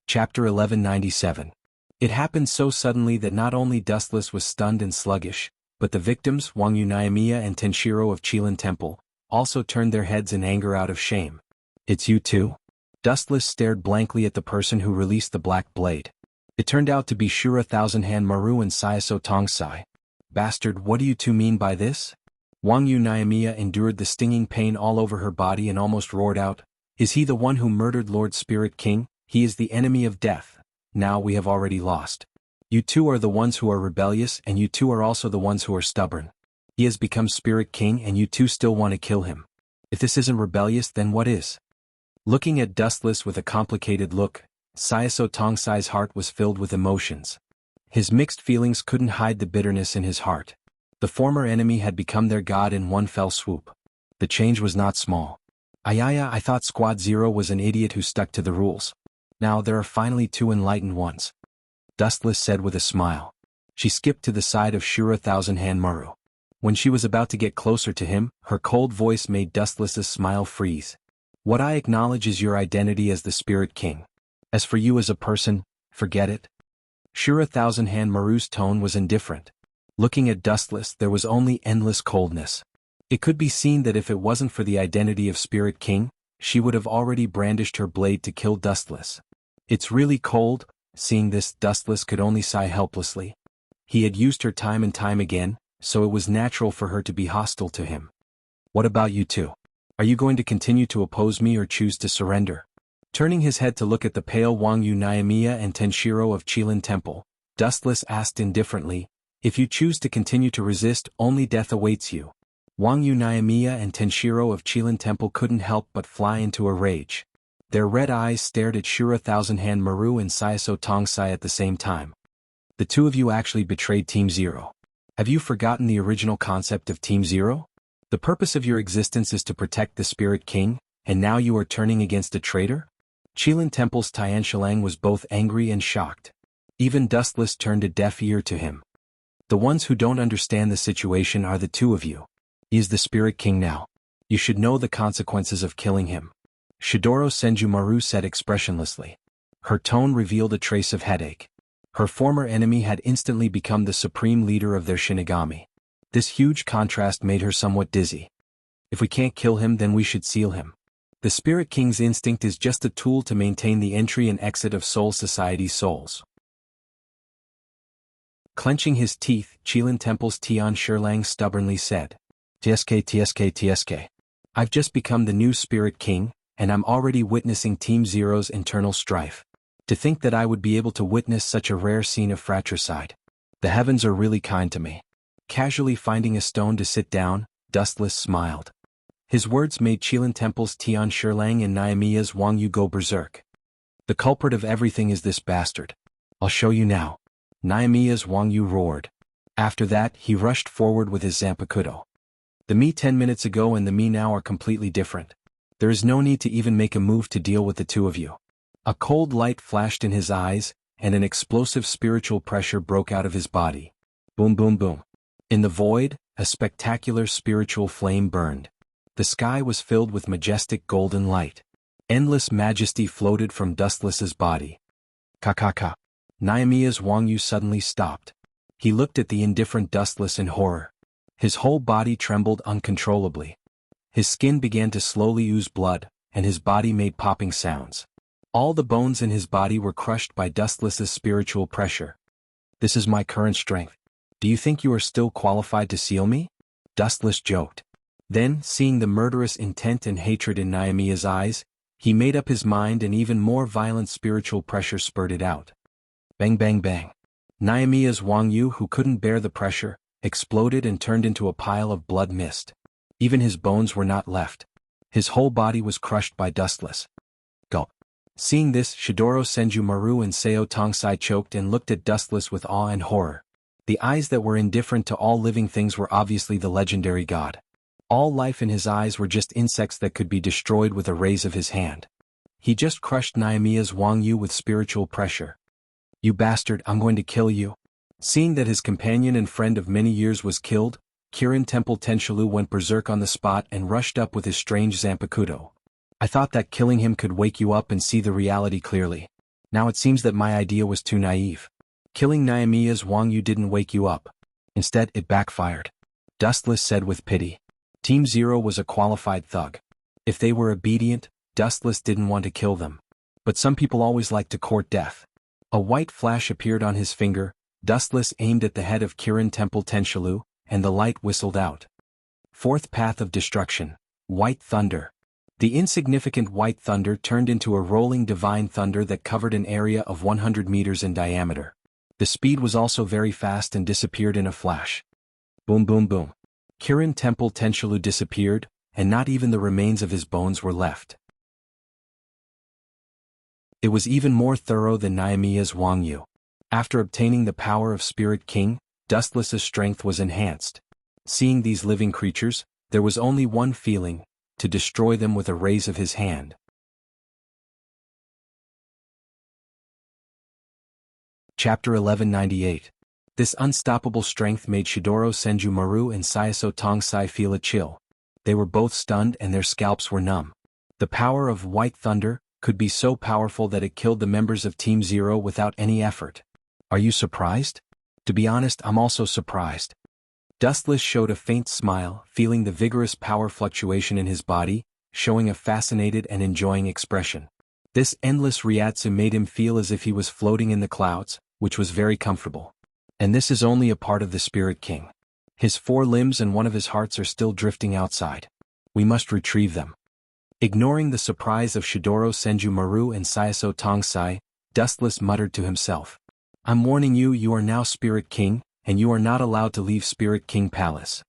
Chapter 1197. It happened so suddenly that not only Dustless was stunned and sluggish, but the victims, Wang Yu Naimiya and Tenshiro of Qilin Temple, also turned their heads in anger out of shame. It's you too? Dustless stared blankly at the person who released the black blade. It turned out to be Shura Thousandhand Maru and Saiso Tongsai. Bastard, what do you two mean by this? Wang Yu Naimiya endured the stinging pain all over her body and almost roared out, Is he the one who murdered Lord Spirit King? He is the enemy of death. Now we have already lost. You two are the ones who are rebellious and you two are also the ones who are stubborn. He has become Spirit King and you two still want to kill him. If this isn't rebellious, then what is? Looking at Dustless with a complicated look, Saiso Tongsai's heart was filled with emotions. His mixed feelings couldn't hide the bitterness in his heart. The former enemy had become their god in one fell swoop. The change was not small. Ayaya, I thought Squad Zero was an idiot who stuck to the rules. Now there are finally two enlightened ones. Dustless said with a smile. She skipped to the side of Shura Thousand-Hand Maru. When she was about to get closer to him, her cold voice made Dustless's smile freeze. What I acknowledge is your identity as the Spirit King. As for you as a person, forget it. Shura Thousand-Hand Maru's tone was indifferent. Looking at Dustless, there was only endless coldness. It could be seen that if it wasn't for the identity of Spirit King, she would have already brandished her blade to kill Dustless. It's really cold. Seeing this, Dustless could only sigh helplessly. He had used her time and time again, so it was natural for her to be hostile to him. What about you two? Are you going to continue to oppose me or choose to surrender? Turning his head to look at the pale Wang Yu Naimiya and Tenshiro of Qilin Temple, Dustless asked indifferently, if you choose to continue to resist, only death awaits you. Wang Yu Naimiya and Tenshiro of Qilin Temple couldn't help but fly into a rage. Their red eyes stared at Shura Thousand-Hand Maru and Saiso Tongsai at the same time. The two of you actually betrayed Team Zero. Have you forgotten the original concept of Team Zero? The purpose of your existence is to protect the Spirit King, and now you are turning against a traitor? Qilin Temple's Tian Shilang was both angry and shocked. Even Dustless turned a deaf ear to him. The ones who don't understand the situation are the two of you. He is the Spirit King now. You should know the consequences of killing him. Shidoro Senjumaru said expressionlessly. Her tone revealed a trace of headache. Her former enemy had instantly become the supreme leader of their Shinigami. This huge contrast made her somewhat dizzy. If we can't kill him, then we should seal him. The Spirit King's instinct is just a tool to maintain the entry and exit of Soul Society's souls. Clenching his teeth, Qilin Temple's Tian Shilang stubbornly said, TSK. I've just become the new Spirit King, and I'm already witnessing Team Zero's internal strife. To think that I would be able to witness such a rare scene of fratricide. The heavens are really kind to me. Casually finding a stone to sit down, Dustless smiled. His words made Qilin Temple's Tian Shilang and Naimiya's Wang Yu go berserk. The culprit of everything is this bastard. I'll show you now. Naimiya's Wang Yu roared. After that, he rushed forward with his Zanpakuto. The me 10 minutes ago and the me now are completely different. There is no need to even make a move to deal with the two of you. A cold light flashed in his eyes, and an explosive spiritual pressure broke out of his body. Boom boom boom. In the void, a spectacular spiritual flame burned. The sky was filled with majestic golden light. Endless majesty floated from Dustless's body. Ka. Naimiya's Wang Yu suddenly stopped. He looked at the indifferent Dustless in horror. His whole body trembled uncontrollably. His skin began to slowly ooze blood, and his body made popping sounds. All the bones in his body were crushed by Dustless's spiritual pressure. This is my current strength. Do you think you are still qualified to seal me? Dustless joked. Then, seeing the murderous intent and hatred in Naimiya's eyes, he made up his mind and even more violent spiritual pressure spurted out. Bang bang bang. Naimiya's Wang Yu, who couldn't bear the pressure, exploded and turned into a pile of blood mist. Even his bones were not left. His whole body was crushed by Dustless. Go. Seeing this, Shidoro Senjumaru and Seo Tongsai choked and looked at Dustless with awe and horror. The eyes that were indifferent to all living things were obviously the legendary god. All life in his eyes were just insects that could be destroyed with a raise of his hand. He just crushed Naimiya's Wang Yu with spiritual pressure. You bastard, I'm going to kill you. Seeing that his companion and friend of many years was killed, Kirin Temple Tenshilu went berserk on the spot and rushed up with his strange Zanpakuto. I thought that killing him could wake you up and see the reality clearly. Now it seems that my idea was too naive. Killing Naimiya's Wang Yu didn't wake you up. Instead, it backfired. Dustless said with pity. Team Zero was a qualified thug. If they were obedient, Dustless didn't want to kill them. But some people always like to court death. A white flash appeared on his finger. Dustless aimed at the head of Kirin Temple Tenshilu, and the light whistled out. Fourth path of destruction. White thunder. The insignificant white thunder turned into a rolling divine thunder that covered an area of 100 meters in diameter. The speed was also very fast and disappeared in a flash. Boom boom boom. Kirin Temple Tenshulu disappeared, and not even the remains of his bones were left. It was even more thorough than Nehemiah's Wang Yu. After obtaining the power of Spirit King, Dustless's strength was enhanced. Seeing these living creatures, there was only one feeling: to destroy them with a raise of his hand. Chapter 1198. This unstoppable strength made Shidoro Senju Maru and Sayaso Tongsai feel a chill. They were both stunned and their scalps were numb. The power of White Thunder could be so powerful that it killed the members of Team Zero without any effort. Are you surprised? To be honest, I'm also surprised. Dustless showed a faint smile, feeling the vigorous power fluctuation in his body, showing a fascinated and enjoying expression. This endless Ryatsu made him feel as if he was floating in the clouds, which was very comfortable. And this is only a part of the Spirit King. His 4 limbs and one of his hearts are still drifting outside. We must retrieve them. Ignoring the surprise of Shidoro Senju Maru and Sayaso Tongsai, Dustless muttered to himself. I'm warning you, you are now Spirit King, and you are not allowed to leave Spirit King Palace.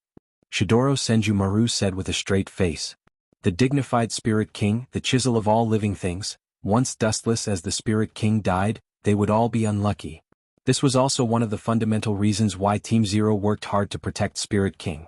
Shidoro Senju Maru said with a straight face. The dignified Spirit King, the chisel of all living things, once Dustless as the Spirit King died, they would all be unlucky. This was also one of the fundamental reasons why Team Zero worked hard to protect Spirit King.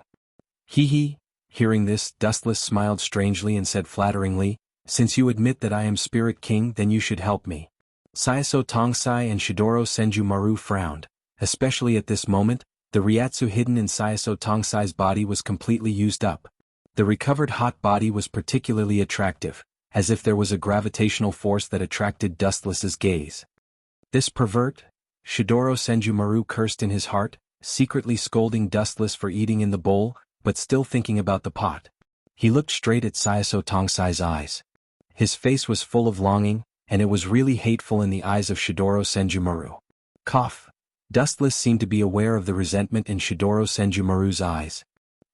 Hee hee. Hearing this, Dustless smiled strangely and said flatteringly, since you admit that I am Spirit King, then you should help me. Sayaso Tongsai and Shidoro Senju Maru frowned. Especially at this moment, the Ryatsu hidden in Sayaso Tongsai's body was completely used up. The recovered hot body was particularly attractive, as if there was a gravitational force that attracted Dustless's gaze. This pervert? Shidoro Senju Maru cursed in his heart, secretly scolding Dustless for eating in the bowl, but still thinking about the pot. He looked straight at Sayaso Tongsai's eyes. His face was full of longing, and it was really hateful in the eyes of Shidoro Senju Maru. Cough. Dustless seemed to be aware of the resentment in Shidoro Senju Maru's eyes.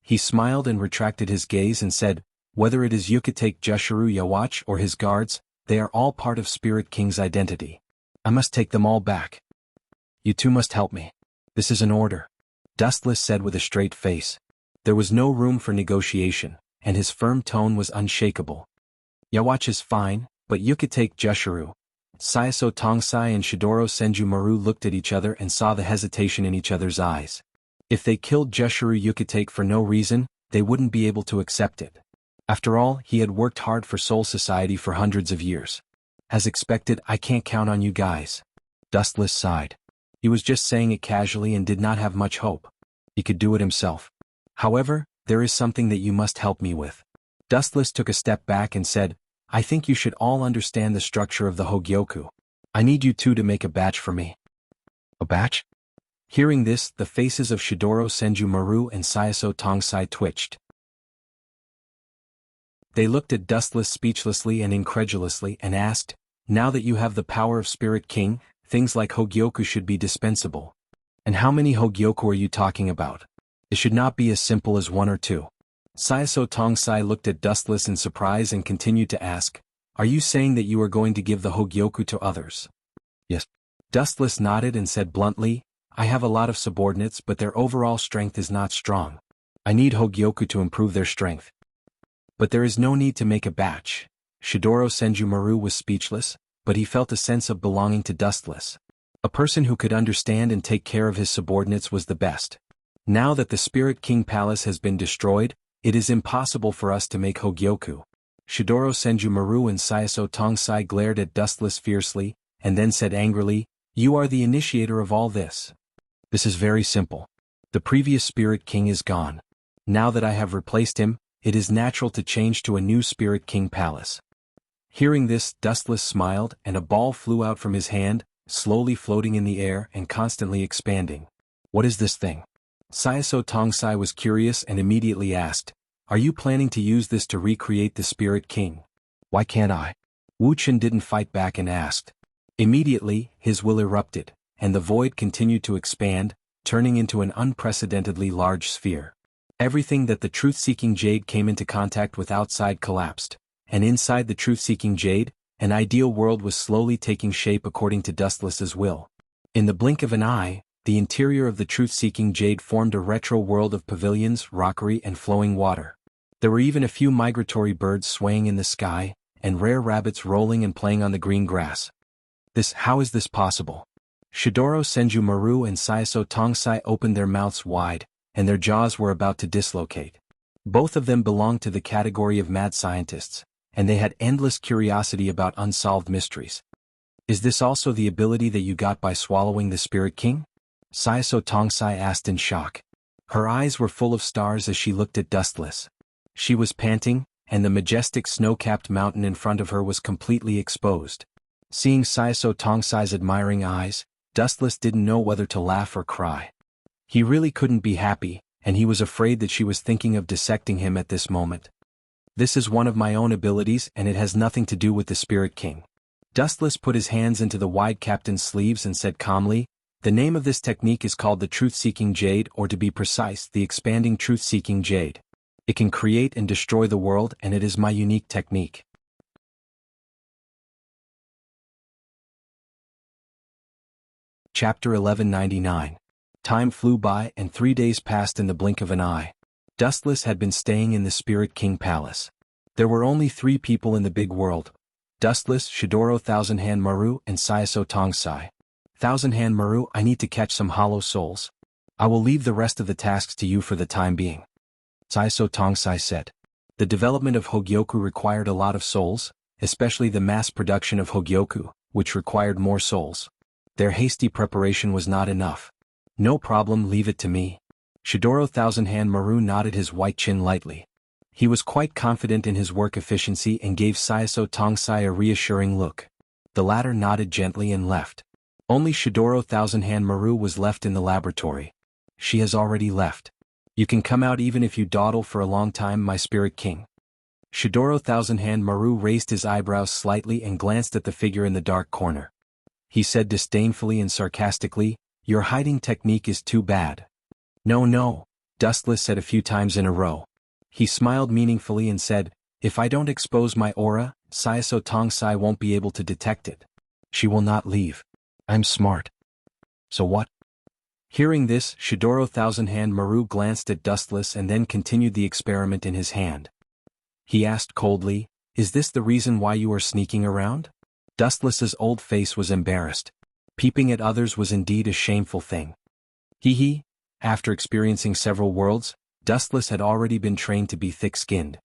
He smiled and retracted his gaze and said, whether it is Yukitake Jushiro Yawatch or his guards, they are all part of Spirit King's identity. I must take them all back. You two must help me. This is an order. Dustless said with a straight face. There was no room for negotiation, and his firm tone was unshakable. Yawatch is fine, but Yukitake Jushiro. Sayaso Tongsai and Shidoro Senju Maru looked at each other and saw the hesitation in each other's eyes. If they killed Jushiro Yukitake for no reason, they wouldn't be able to accept it. After all, he had worked hard for Soul Society for hundreds of years. As expected, I can't count on you guys. Dustless sighed. He was just saying it casually and did not have much hope. He could do it himself. However, there is something that you must help me with. Dustless took a step back and said, I think you should all understand the structure of the Hogyoku. I need you two to make a batch for me. A batch? Hearing this, the faces of Shidoro Senju Maru and Sayaso Tongsai twitched. They looked at Dustless speechlessly and incredulously and asked, now that you have the power of Spirit King, things like Hogyoku should be dispensable. And how many Hogyoku are you talking about? It should not be as simple as 1 or 2. Sayaso Tongsai looked at Dustless in surprise and continued to ask, are you saying that you are going to give the Hogyoku to others? Yes. Dustless nodded and said bluntly, I have a lot of subordinates but their overall strength is not strong. I need Hogyoku to improve their strength. But there is no need to make a batch. Shidoro Senju Maru was speechless, but he felt a sense of belonging to Dustless. A person who could understand and take care of his subordinates was the best. Now that the Spirit King Palace has been destroyed, it is impossible for us to make Hogyoku. Shidoro Senju Maru and Sayaso Tongsai glared at Dustless fiercely, and then said angrily, you are the initiator of all this. This is very simple. The previous Spirit King is gone. Now that I have replaced him, it is natural to change to a new Spirit King Palace. Hearing this, Dustless smiled and a ball flew out from his hand, slowly floating in the air and constantly expanding. What is this thing? Sayaso Tongsai was curious and immediately asked, are you planning to use this to recreate the Spirit King? Why can't I? Wuxia didn't fight back and asked. Immediately, his will erupted, and the void continued to expand, turning into an unprecedentedly large sphere. Everything that the truth-seeking jade came into contact with outside collapsed, and inside the truth-seeking jade, an ideal world was slowly taking shape according to Dustless's will. In the blink of an eye, the interior of the truth-seeking jade formed a retro world of pavilions, rockery and flowing water. There were even a few migratory birds swaying in the sky, and rare rabbits rolling and playing on the green grass. How is this possible? Shidoro Senju Maru and Saiso Tongsai opened their mouths wide, and their jaws were about to dislocate. Both of them belonged to the category of mad scientists, and they had endless curiosity about unsolved mysteries. Is this also the ability that you got by swallowing the Spirit King? Saiso Tongsai asked in shock. Her eyes were full of stars as she looked at Dustless. She was panting, and the majestic snow-capped mountain in front of her was completely exposed. Seeing Saiso Tongsai's admiring eyes, Dustless didn't know whether to laugh or cry. He really couldn't be happy, and he was afraid that she was thinking of dissecting him at this moment. This is one of my own abilities and it has nothing to do with the Spirit King. Dustless put his hands into the wide captain's sleeves and said calmly, the name of this technique is called the Truth-Seeking Jade, or to be precise, the Expanding Truth-Seeking Jade. It can create and destroy the world, and it is my unique technique. Chapter 1199. Time flew by and 3 days passed in the blink of an eye. Dustless had been staying in the Spirit King Palace. There were only 3 people in the big world: Dustless, Shidoro Thousand Hand Maru, and Saiso Tongsai. Thousand Hand Maru, I need to catch some hollow souls. I will leave the rest of the tasks to you for the time being. Saiso Tongsai said. The development of Hogyoku required a lot of souls, especially the mass production of Hogyoku, which required more souls. Their hasty preparation was not enough. No problem, leave it to me. Shidoro Thousand Hand Maru nodded his white chin lightly. He was quite confident in his work efficiency and gave Saiso Tongsai a reassuring look. The latter nodded gently and left. Only Shidoro Thousand Hand Maru was left in the laboratory. She has already left. You can come out even if you dawdle for a long time, my Spirit King. Shidoro Thousand Hand Maru raised his eyebrows slightly and glanced at the figure in the dark corner. He said disdainfully and sarcastically, your hiding technique is too bad. No, Dustless said a few times in a row. He smiled meaningfully and said, if I don't expose my aura, Saiso Tongsai won't be able to detect it. She will not leave. I'm smart. So what? Hearing this, Shidoro Thousand Hand Maru glanced at Dustless and then continued the experiment in his hand. He asked coldly, is this the reason why you are sneaking around? Dustless's old face was embarrassed. Peeping at others was indeed a shameful thing. After experiencing several worlds, Dustless had already been trained to be thick-skinned.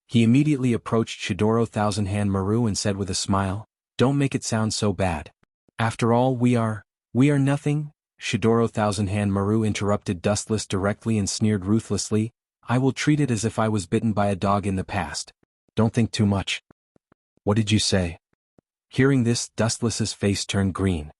He immediately approached Shidoro Thousand Hand Maru and said with a smile, don't make it sound so bad. After all, we are nothing. Shidoro Thousand Hand Maru interrupted Dustless directly and sneered ruthlessly, I will treat it as if I was bitten by a dog in the past. Don't think too much. What did you say? Hearing this, Dustless's face turned green.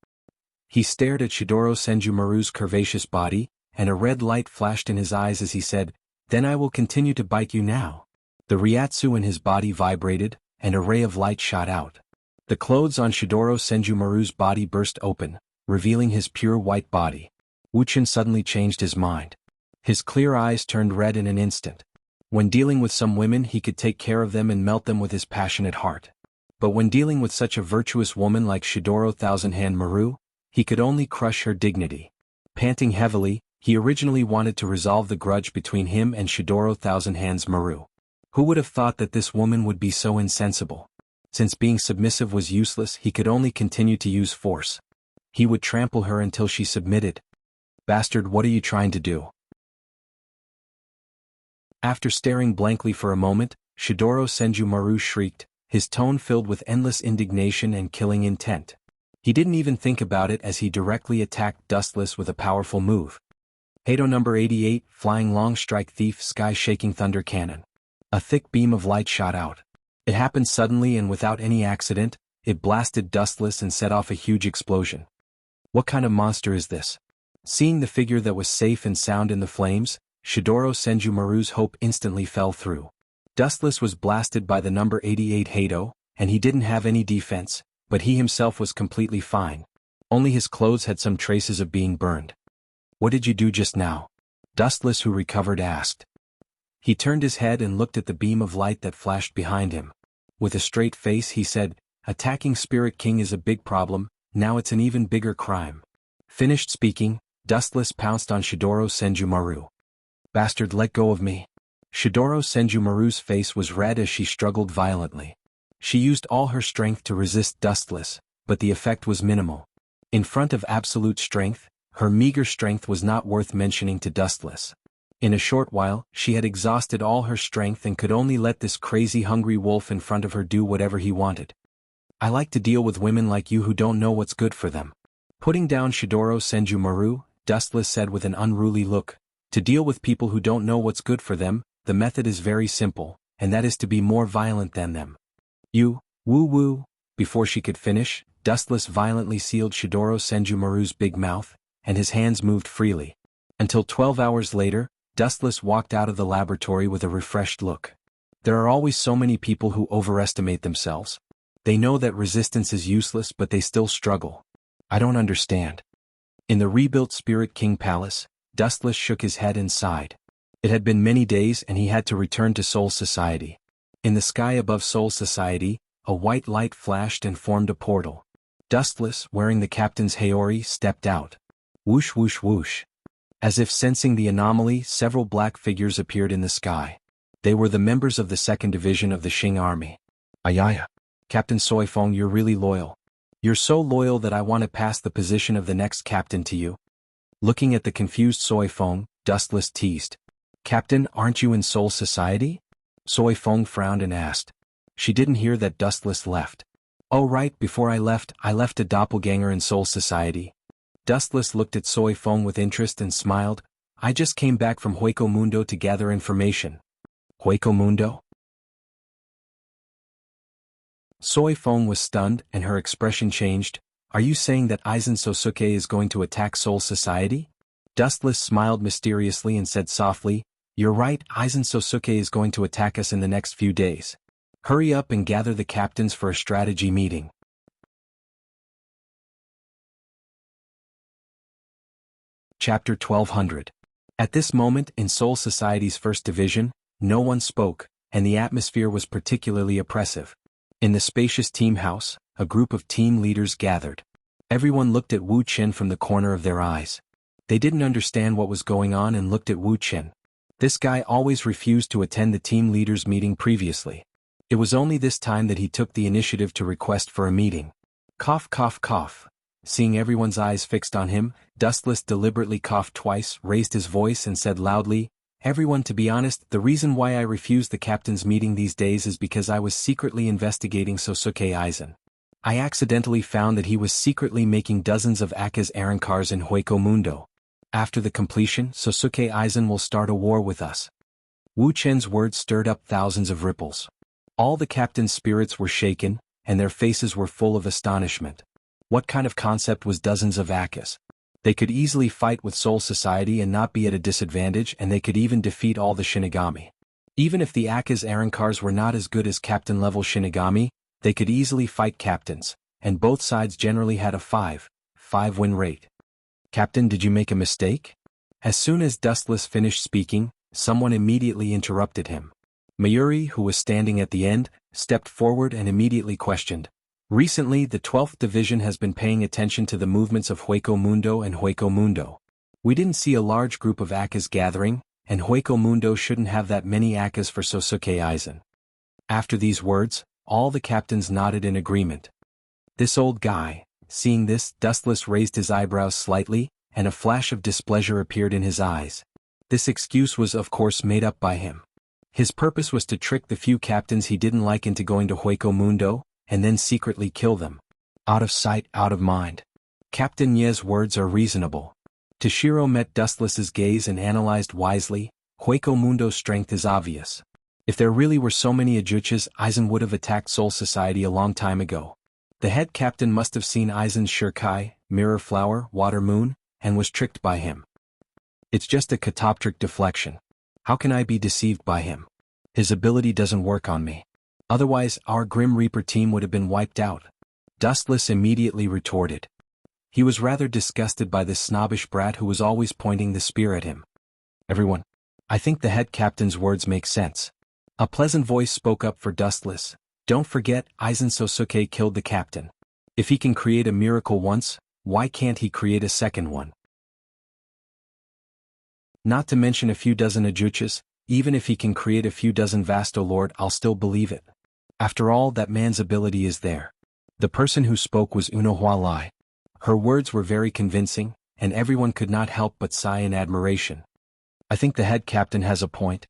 He stared at Shidoro Senju Maru's curvaceous body, and a red light flashed in his eyes as he said, then I will continue to bite you now. The Ryatsu in his body vibrated, and a ray of light shot out. The clothes on Shidoro Senju Maru's body burst open, revealing his pure white body. Wuxia suddenly changed his mind. His clear eyes turned red in an instant. When dealing with some women he could take care of them and melt them with his passionate heart. But when dealing with such a virtuous woman like Shidoro Thousand Hand Maru, he could only crush her dignity. Panting heavily, he originally wanted to resolve the grudge between him and Shidoro Thousand Hands Maru. Who would have thought that this woman would be so insensible? Since being submissive was useless, he could only continue to use force. He would trample her until she submitted. Bastard, what are you trying to do? After staring blankly for a moment, Shidoro Senju Maru shrieked, his tone filled with endless indignation and killing intent. He didn't even think about it as he directly attacked Dustless with a powerful move. Hado number 88, Flying Long Strike Thief Sky-Shaking Thunder Cannon. A thick beam of light shot out. It happened suddenly and without any accident, it blasted Dustless and set off a huge explosion. What kind of monster is this? Seeing the figure that was safe and sound in the flames, Shidoro Senju Maru's hope instantly fell through. Dustless was blasted by the number 88 Hado, and he didn't have any defense, but he himself was completely fine. Only his clothes had some traces of being burned. What did you do just now? Dustless, who recovered, asked. He turned his head and looked at the beam of light that flashed behind him. With a straight face he said, attacking Spirit King is a big problem, now it's an even bigger crime. Finished speaking, Dustless pounced on Shidoro Senjumaru. Bastard, let go of me. Shidoro Senjumaru's face was red as she struggled violently. She used all her strength to resist Dustless, but the effect was minimal. In front of absolute strength, her meager strength was not worth mentioning to Dustless. In a short while, she had exhausted all her strength and could only let this crazy hungry wolf in front of her do whatever he wanted. I like to deal with women like you who don't know what's good for them. Putting down Shidoro Senjumaru, Dustless said with an unruly look, to deal with people who don't know what's good for them, the method is very simple, and that is to be more violent than them. You, woo-woo. Before she could finish, Dustless violently sealed Shidoro Senjumaru's big mouth, and his hands moved freely. Until 12 hours later, Dustless walked out of the laboratory with a refreshed look. There are always so many people who overestimate themselves. They know that resistance is useless but they still struggle. I don't understand. In the rebuilt Spirit King Palace, Dustless shook his head and sighed. It had been many days and he had to return to Soul Society. In the sky above Soul Society, a white light flashed and formed a portal. Dustless, wearing the captain's Haori, stepped out. Whoosh whoosh whoosh. As if sensing the anomaly, several black figures appeared in the sky. They were the members of the 2nd Division of the Qing Army. Ayaya. Captain Soifeng, you're really loyal. You're so loyal that I want to pass the position of the next captain to you. Looking at the confused Soifeng, Dustless teased. Captain, aren't you in Soul Society? Soifeng frowned and asked. She didn't hear that Dustless left. Oh right, before I left a doppelganger in Soul Society. Dustless looked at Soifeng with interest and smiled. I just came back from Hueco Mundo to gather information. Hueco Mundo? Soifeng was stunned and her expression changed. Are you saying that Aizen Sosuke is going to attack Soul Society? Dustless smiled mysteriously and said softly, You're right, Aizen Sosuke is going to attack us in the next few days. Hurry up and gather the captains for a strategy meeting. Chapter 1200. At this moment in Soul Society's 1st Division, no one spoke, and the atmosphere was particularly oppressive. In the spacious team house, a group of team leaders gathered. Everyone looked at Wu Qin from the corner of their eyes. They didn't understand what was going on and looked at Wu Qin. This guy always refused to attend the team leaders' meeting previously. It was only this time that he took the initiative to request for a meeting. Cough cough cough. Seeing everyone's eyes fixed on him, Dustless deliberately coughed twice, raised his voice and said loudly, Everyone, to be honest, the reason why I refused the captain's meeting these days is because I was secretly investigating Sosuke Aizen. I accidentally found that he was secretly making dozens of Aka's Arankars in Hueco Mundo. After the completion, Sosuke Aizen will start a war with us. Wu Chen's words stirred up thousands of ripples. All the captain's spirits were shaken, and their faces were full of astonishment. What kind of concept was dozens of Akas? They could easily fight with Soul Society and not be at a disadvantage, and they could even defeat all the Shinigami. Even if the Aka's Arankars were not as good as captain-level Shinigami, they could easily fight captains, and both sides generally had a 5 win rate. Captain, did you make a mistake? As soon as Dustless finished speaking, someone immediately interrupted him. Mayuri, who was standing at the end, stepped forward and immediately questioned. Recently, the 12th Division has been paying attention to the movements of Hueco Mundo and Hueco Mundo. We didn't see a large group of Akas gathering, and Hueco Mundo shouldn't have that many Akas for Sosuke Aizen. After these words, all the captains nodded in agreement. This old guy. Seeing this, Dustless raised his eyebrows slightly, and a flash of displeasure appeared in his eyes. This excuse was of course made up by him. His purpose was to trick the few captains he didn't like into going to Hueco Mundo, and then secretly kill them. Out of sight, out of mind. Captain Ye's words are reasonable. Toshiro met Dustless's gaze and analyzed wisely. Hueco Mundo's strength is obvious. If there really were so many Ajuchas, Aizen would have attacked Soul Society a long time ago. The head captain must have seen Aizen's Shirkai, Mirror Flower, Water Moon, and was tricked by him. It's just a catoptric deflection. How can I be deceived by him? His ability doesn't work on me. Otherwise, our Grim Reaper team would have been wiped out. Dustless immediately retorted. He was rather disgusted by this snobbish brat who was always pointing the spear at him. Everyone. I think the head captain's words make sense. A pleasant voice spoke up for Dustless. Don't forget, Aizen Sosuke killed the captain. If he can create a miracle once, why can't he create a second one? Not to mention a few dozen ajuchas, even if he can create a few dozen Vasto Lord, I'll still believe it. After all, that man's ability is there. The person who spoke was Uno Hualai. Her words were very convincing, and everyone could not help but sigh in admiration. I think the head captain has a point.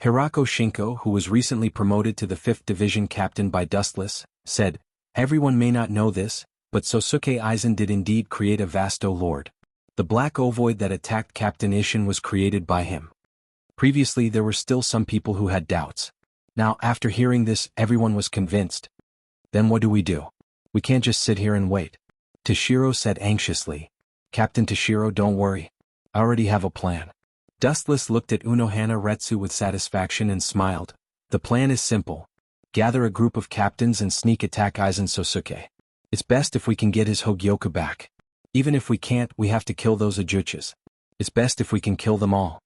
Hirako Shinko, who was recently promoted to the 5th Division captain by Dustless, said, everyone may not know this, but Sosuke Aizen did indeed create a Vasto Lord. The black ovoid that attacked Captain Ishin was created by him. Previously there were still some people who had doubts. Now after hearing this, everyone was convinced. Then what do? We can't just sit here and wait. Toshiro said anxiously. Captain Toshiro, don't worry. I already have a plan. Dustless looked at Unohana Retsu with satisfaction and smiled. The plan is simple. Gather a group of captains and sneak attack Aizen Sosuke. It's best if we can get his Hogyoku back. Even if we can't, we have to kill those ajuchas. It's best if we can kill them all.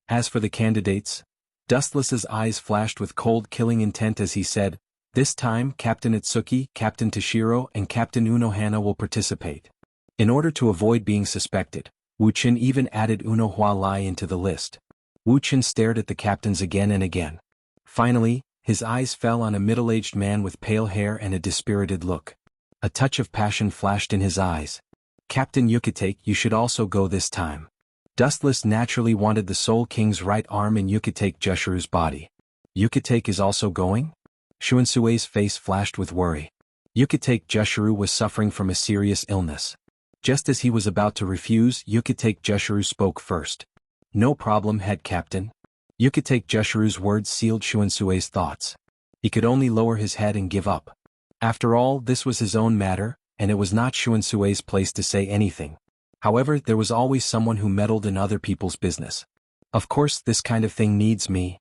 As for the candidates, Dustless's eyes flashed with cold killing intent as he said, this time Captain Itsuki, Captain Toshiro, and Captain Unohana will participate. In order to avoid being suspected, Wuchin even added Uno Hualai into the list. Wuchin stared at the captains again and again. Finally, his eyes fell on a middle-aged man with pale hair and a dispirited look. A touch of passion flashed in his eyes. Captain Yukitake, you should also go this time. Dustless naturally wanted the Soul King's right arm in Yukitake Jushiru's body. Yukitake is also going? Shuinsue's face flashed with worry. Yukitake Jushiru was suffering from a serious illness. Just as he was about to refuse, Yukitake Jushiru spoke first. No problem, head captain. Yukitake Jushiru's words sealed Shuinsue's thoughts. He could only lower his head and give up. After all, this was his own matter, and it was not Shuinsue's place to say anything. However, there was always someone who meddled in other people's business. Of course, this kind of thing needs me.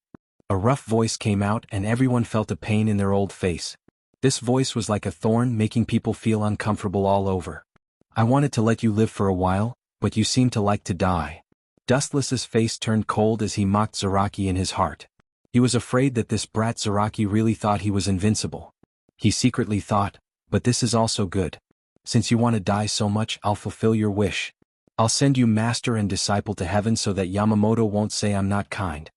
A rough voice came out and everyone felt a pain in their old face. This voice was like a thorn, making people feel uncomfortable all over. I wanted to let you live for a while, but you seem to like to die. Dustless's face turned cold as he mocked Zaraki in his heart. He was afraid that this brat Zaraki really thought he was invincible. He secretly thought, but this is also good. Since you want to die so much, I'll fulfill your wish. I'll send you master and disciple to heaven so that Yamamoto won't say I'm not kind.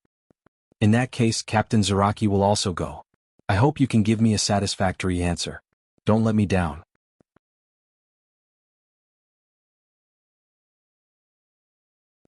In that case, Captain Zaraki will also go. I hope you can give me a satisfactory answer. Don't let me down.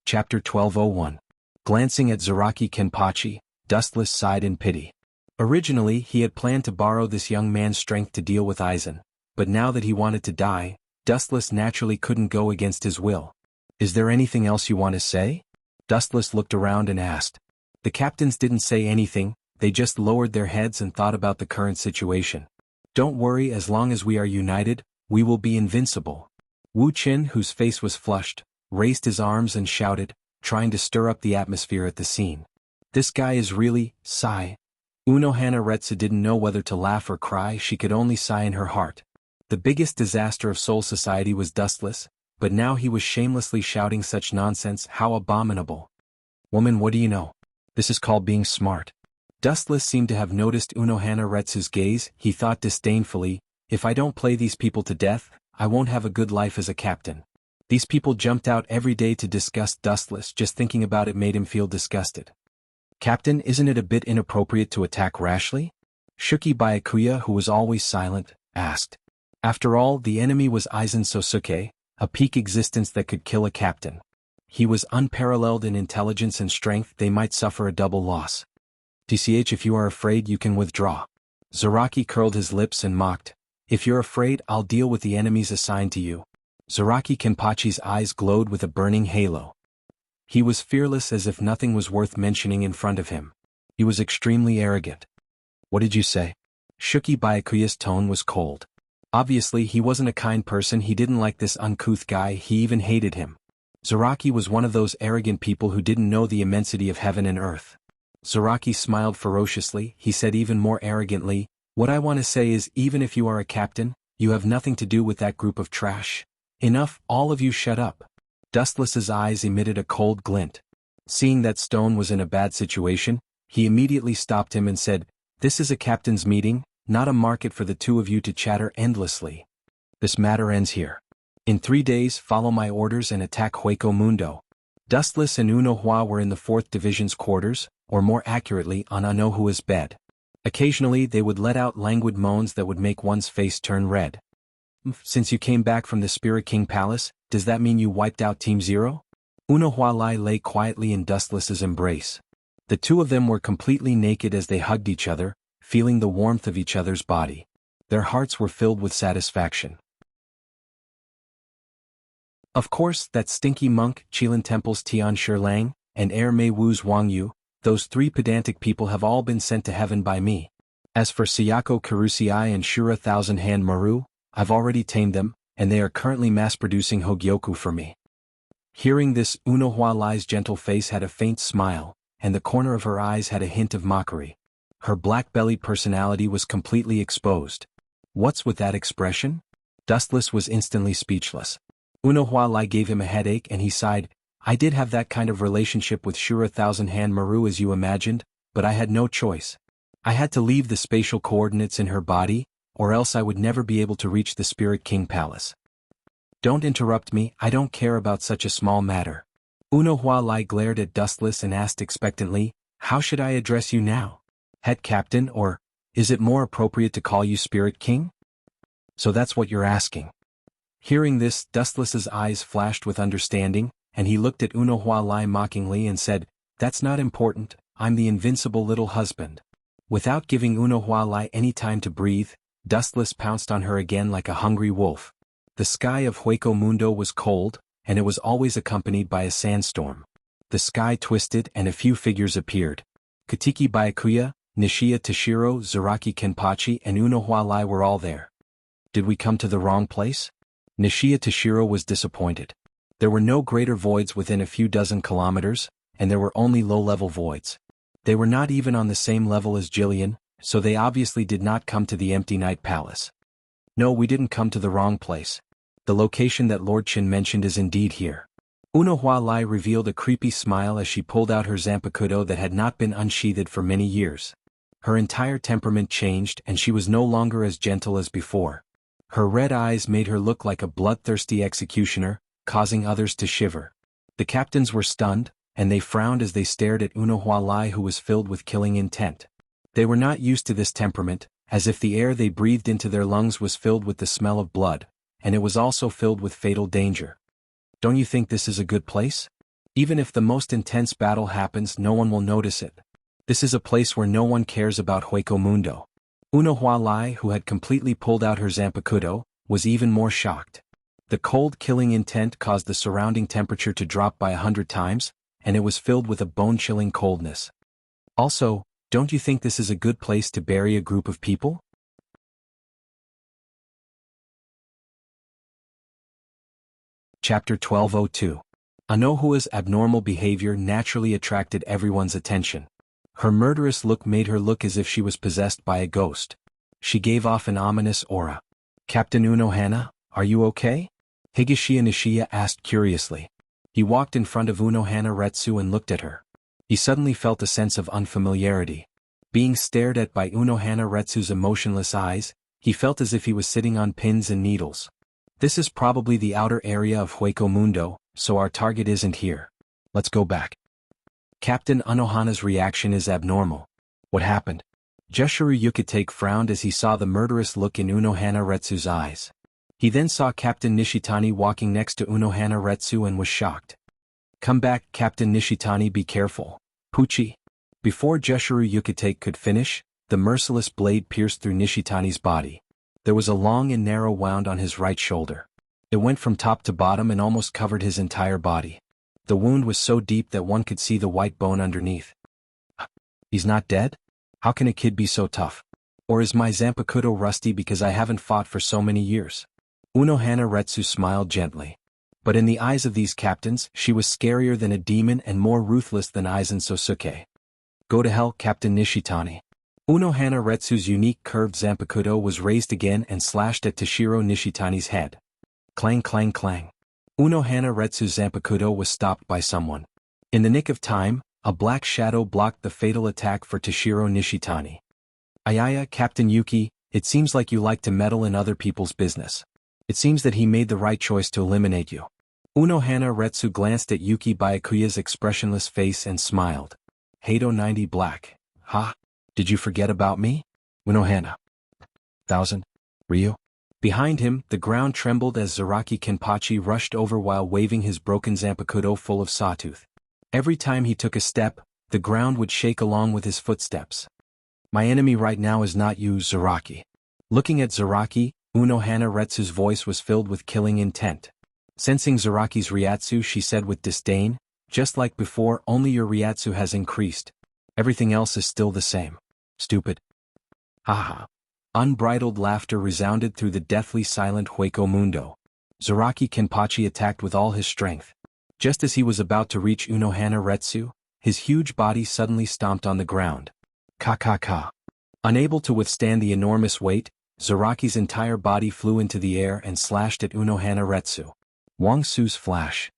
Chapter 1201. Glancing at Zaraki Kenpachi, Dustless sighed in pity. Originally, he had planned to borrow this young man's strength to deal with Aizen, but now that he wanted to die, Dustless naturally couldn't go against his will. Is there anything else you want to say? Dustless looked around and asked. The captains didn't say anything, they just lowered their heads and thought about the current situation. Don't worry, as long as we are united, we will be invincible. Wu Qin, whose face was flushed, raised his arms and shouted, trying to stir up the atmosphere at the scene. This guy is really, sigh. Unohana Retsu didn't know whether to laugh or cry, she could only sigh in her heart. The biggest disaster of Soul Society was Dustless, but now he was shamelessly shouting such nonsense, how abominable. Woman, what do you know? This is called being smart. Dustless seemed to have noticed Unohana Retsu's gaze, he thought disdainfully, if I don't play these people to death, I won't have a good life as a captain. These people jumped out every day to disgust Dustless, just thinking about it made him feel disgusted. Captain, isn't it a bit inappropriate to attack rashly? Shuki Byakuya, who was always silent, asked. After all, the enemy was Aizen Sosuke, a peak existence that could kill a captain. He was unparalleled in intelligence and strength, they might suffer a double loss. TCH, if you are afraid, you can withdraw. Zaraki curled his lips and mocked. If you're afraid, I'll deal with the enemies assigned to you. Zaraki Kenpachi's eyes glowed with a burning halo. He was fearless as if nothing was worth mentioning in front of him. He was extremely arrogant. What did you say? Shuki Byakuya's tone was cold. Obviously he wasn't a kind person, he didn't like this uncouth guy, he even hated him. Zaraki was one of those arrogant people who didn't know the immensity of heaven and earth. Zaraki smiled ferociously, he said even more arrogantly, what I want to say is even if you are a captain, you have nothing to do with that group of trash. Enough, all of you shut up. Dustless's eyes emitted a cold glint. Seeing that Stone was in a bad situation, he immediately stopped him and said, this is a captain's meeting, not a market for the two of you to chatter endlessly. This matter ends here. In 3 days, follow my orders and attack Hueco Mundo. Dustless and Uno Hua were in the 4th Division's quarters, or more accurately, on Anohua's bed. Occasionally they would let out languid moans that would make one's face turn red. Since you came back from the Spirit King Palace, does that mean you wiped out Team Zero? Uno Hua lay quietly in Dustless's embrace. The two of them were completely naked as they hugged each other, feeling the warmth of each other's body. Their hearts were filled with satisfaction. Of course, that stinky monk, Qilin Temple's Tian Shilang, and Heir Mei Wu's Wang Yu, those 3 pedantic people have all been sent to heaven by me. As for Sayako Kurusei and Shura Thousand Hand Maru, I've already tamed them, and they are currently mass-producing Hogyoku for me. Hearing this, Uno Hua Lai's gentle face had a faint smile, and the corner of her eyes had a hint of mockery. Her black-bellied personality was completely exposed. What's with that expression? Dustless was instantly speechless. Uno Hua Lai gave him a headache and he sighed, I did have that kind of relationship with Shura Thousand Hand Maru as you imagined, but I had no choice. I had to leave the spatial coordinates in her body, or else I would never be able to reach the Spirit King Palace. Don't interrupt me, I don't care about such a small matter. Uno Hua Lai glared at Dustless and asked expectantly, how should I address you now? Head Captain, or, is it more appropriate to call you Spirit King? So that's what you're asking. Hearing this, Dustless's eyes flashed with understanding, and he looked at Uno Hua Lai mockingly and said, that's not important, I'm the invincible little husband. Without giving Uno Hua Lai any time to breathe, Dustless pounced on her again like a hungry wolf. The sky of Hueco Mundo was cold, and it was always accompanied by a sandstorm. The sky twisted and a few figures appeared. Katiki Byakuya, Nishiya Toshiro, Zaraki Kenpachi and Uno Hua Lai were all there. Did we come to the wrong place? Nishiya Toshiro was disappointed. There were no greater voids within a few dozen kilometers, and there were only low-level voids. They were not even on the same level as Jillian, so they obviously did not come to the Empty Night Palace. No, we didn't come to the wrong place. The location that Lord Qin mentioned is indeed here. Uno Hua Lai revealed a creepy smile as she pulled out her zanpakuto that had not been unsheathed for many years. Her entire temperament changed and she was no longer as gentle as before. Her red eyes made her look like a bloodthirsty executioner, causing others to shiver. The captains were stunned, and they frowned as they stared at Uno Hua Lai who was filled with killing intent. They were not used to this temperament, as if the air they breathed into their lungs was filled with the smell of blood, and it was also filled with fatal danger. Don't you think this is a good place? Even if the most intense battle happens, no one will notice it. This is a place where no one cares about Hueco Mundo. Uno Hua Lai, who had completely pulled out her zanpakuto, was even more shocked. The cold killing intent caused the surrounding temperature to drop by 100 times, and it was filled with a bone-chilling coldness. Also, don't you think this is a good place to bury a group of people? Chapter 1202. Anohua's abnormal behavior naturally attracted everyone's attention. Her murderous look made her look as if she was possessed by a ghost. She gave off an ominous aura. Captain Unohana, are you okay? Higashiya Nishiya asked curiously. He walked in front of Unohana Retsu and looked at her. He suddenly felt a sense of unfamiliarity. Being stared at by Unohana Retsu's emotionless eyes, he felt as if he was sitting on pins and needles. This is probably the outer area of Hueco Mundo, so our target isn't here. Let's go back. Captain Unohana's reaction is abnormal. What happened? Jushiro Yukitake frowned as he saw the murderous look in Unohana Retsu's eyes. He then saw Captain Nishitani walking next to Unohana Retsu and was shocked. Come back, Captain Nishitani, be careful. Puchi. Before Jushiro Yukitake could finish, the merciless blade pierced through Nishitani's body. There was a long and narrow wound on his right shoulder. It went from top to bottom and almost covered his entire body. The wound was so deep that one could see the white bone underneath. He's not dead? How can a kid be so tough? Or is my zanpakuto rusty because I haven't fought for so many years? Unohana Retsu smiled gently. But in the eyes of these captains, she was scarier than a demon and more ruthless than Aizen Sosuke. Go to hell, Captain Nishitani. Unohana Retsu's unique curved zanpakuto was raised again and slashed at Toshiro Nishitani's head. Clang clang clang. Unohana Retsu's zanpakuto was stopped by someone. In the nick of time, a black shadow blocked the fatal attack for Toshiro Nishitani. Ayaya, Captain Yuki, it seems like you like to meddle in other people's business. It seems that he made the right choice to eliminate you. Unohana Retsu glanced at Yuki Byakuya's expressionless face and smiled. Hado 90 Black. Ha? Did you forget about me? Unohana. 1000. Ryu? Behind him, the ground trembled as Zaraki Kenpachi rushed over while waving his broken Zanpakuto full of sawtooth. Every time he took a step, the ground would shake along with his footsteps. My enemy right now is not you, Zaraki. Looking at Zaraki, Unohana Retsu's voice was filled with killing intent. Sensing Zaraki's Ryatsu, she said with disdain, just like before, only your Ryatsu has increased. Everything else is still the same. Stupid. Haha. Unbridled laughter resounded through the deathly silent Hueco Mundo. Zaraki Kenpachi attacked with all his strength. Just as he was about to reach Unohana Retsu, his huge body suddenly stomped on the ground. Ka. Unable to withstand the enormous weight, Zaraki's entire body flew into the air and slashed at Unohana Retsu. Wang Su's flash.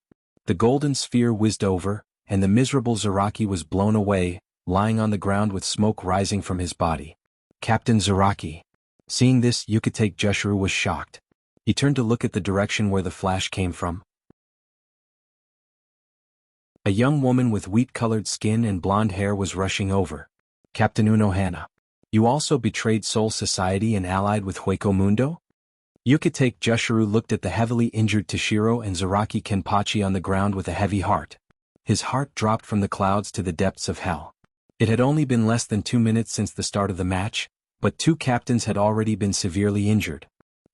The golden sphere whizzed over, and the miserable Zaraki was blown away, lying on the ground with smoke rising from his body. Captain Zaraki. Seeing this, Yukitake Jushiro was shocked. He turned to look at the direction where the flash came from. A young woman with wheat-colored skin and blonde hair was rushing over. Captain Unohana. You also betrayed Soul Society and allied with Hueco Mundo? Yukitake Jushiro looked at the heavily injured Toshiro and Zaraki Kenpachi on the ground with a heavy heart. His heart dropped from the clouds to the depths of hell. It had only been less than 2 minutes since the start of the match, but 2 captains had already been severely injured.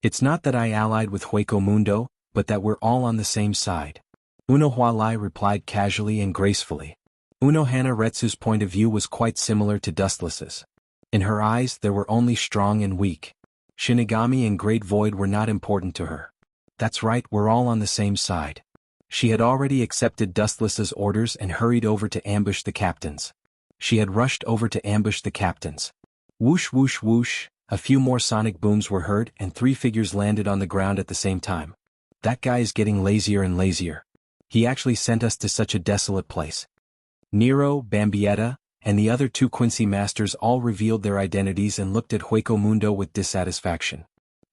It's not that I allied with Hueco Mundo, but that we're all on the same side. Unohana replied casually and gracefully. Unohana Retsu's point of view was quite similar to Dustless's. In her eyes there were only strong and weak. Shinigami and Great Void were not important to her. That's right, we're all on the same side. She had already accepted Dustless's orders and hurried over to ambush the captains. She had rushed over to ambush the captains. Whoosh whoosh whoosh, a few more sonic booms were heard and 3 figures landed on the ground at the same time. That guy is getting lazier and lazier. He actually sent us to such a desolate place. Nero, Bambietta, and the other 2 Quincy masters all revealed their identities and looked at Hueco Mundo with dissatisfaction.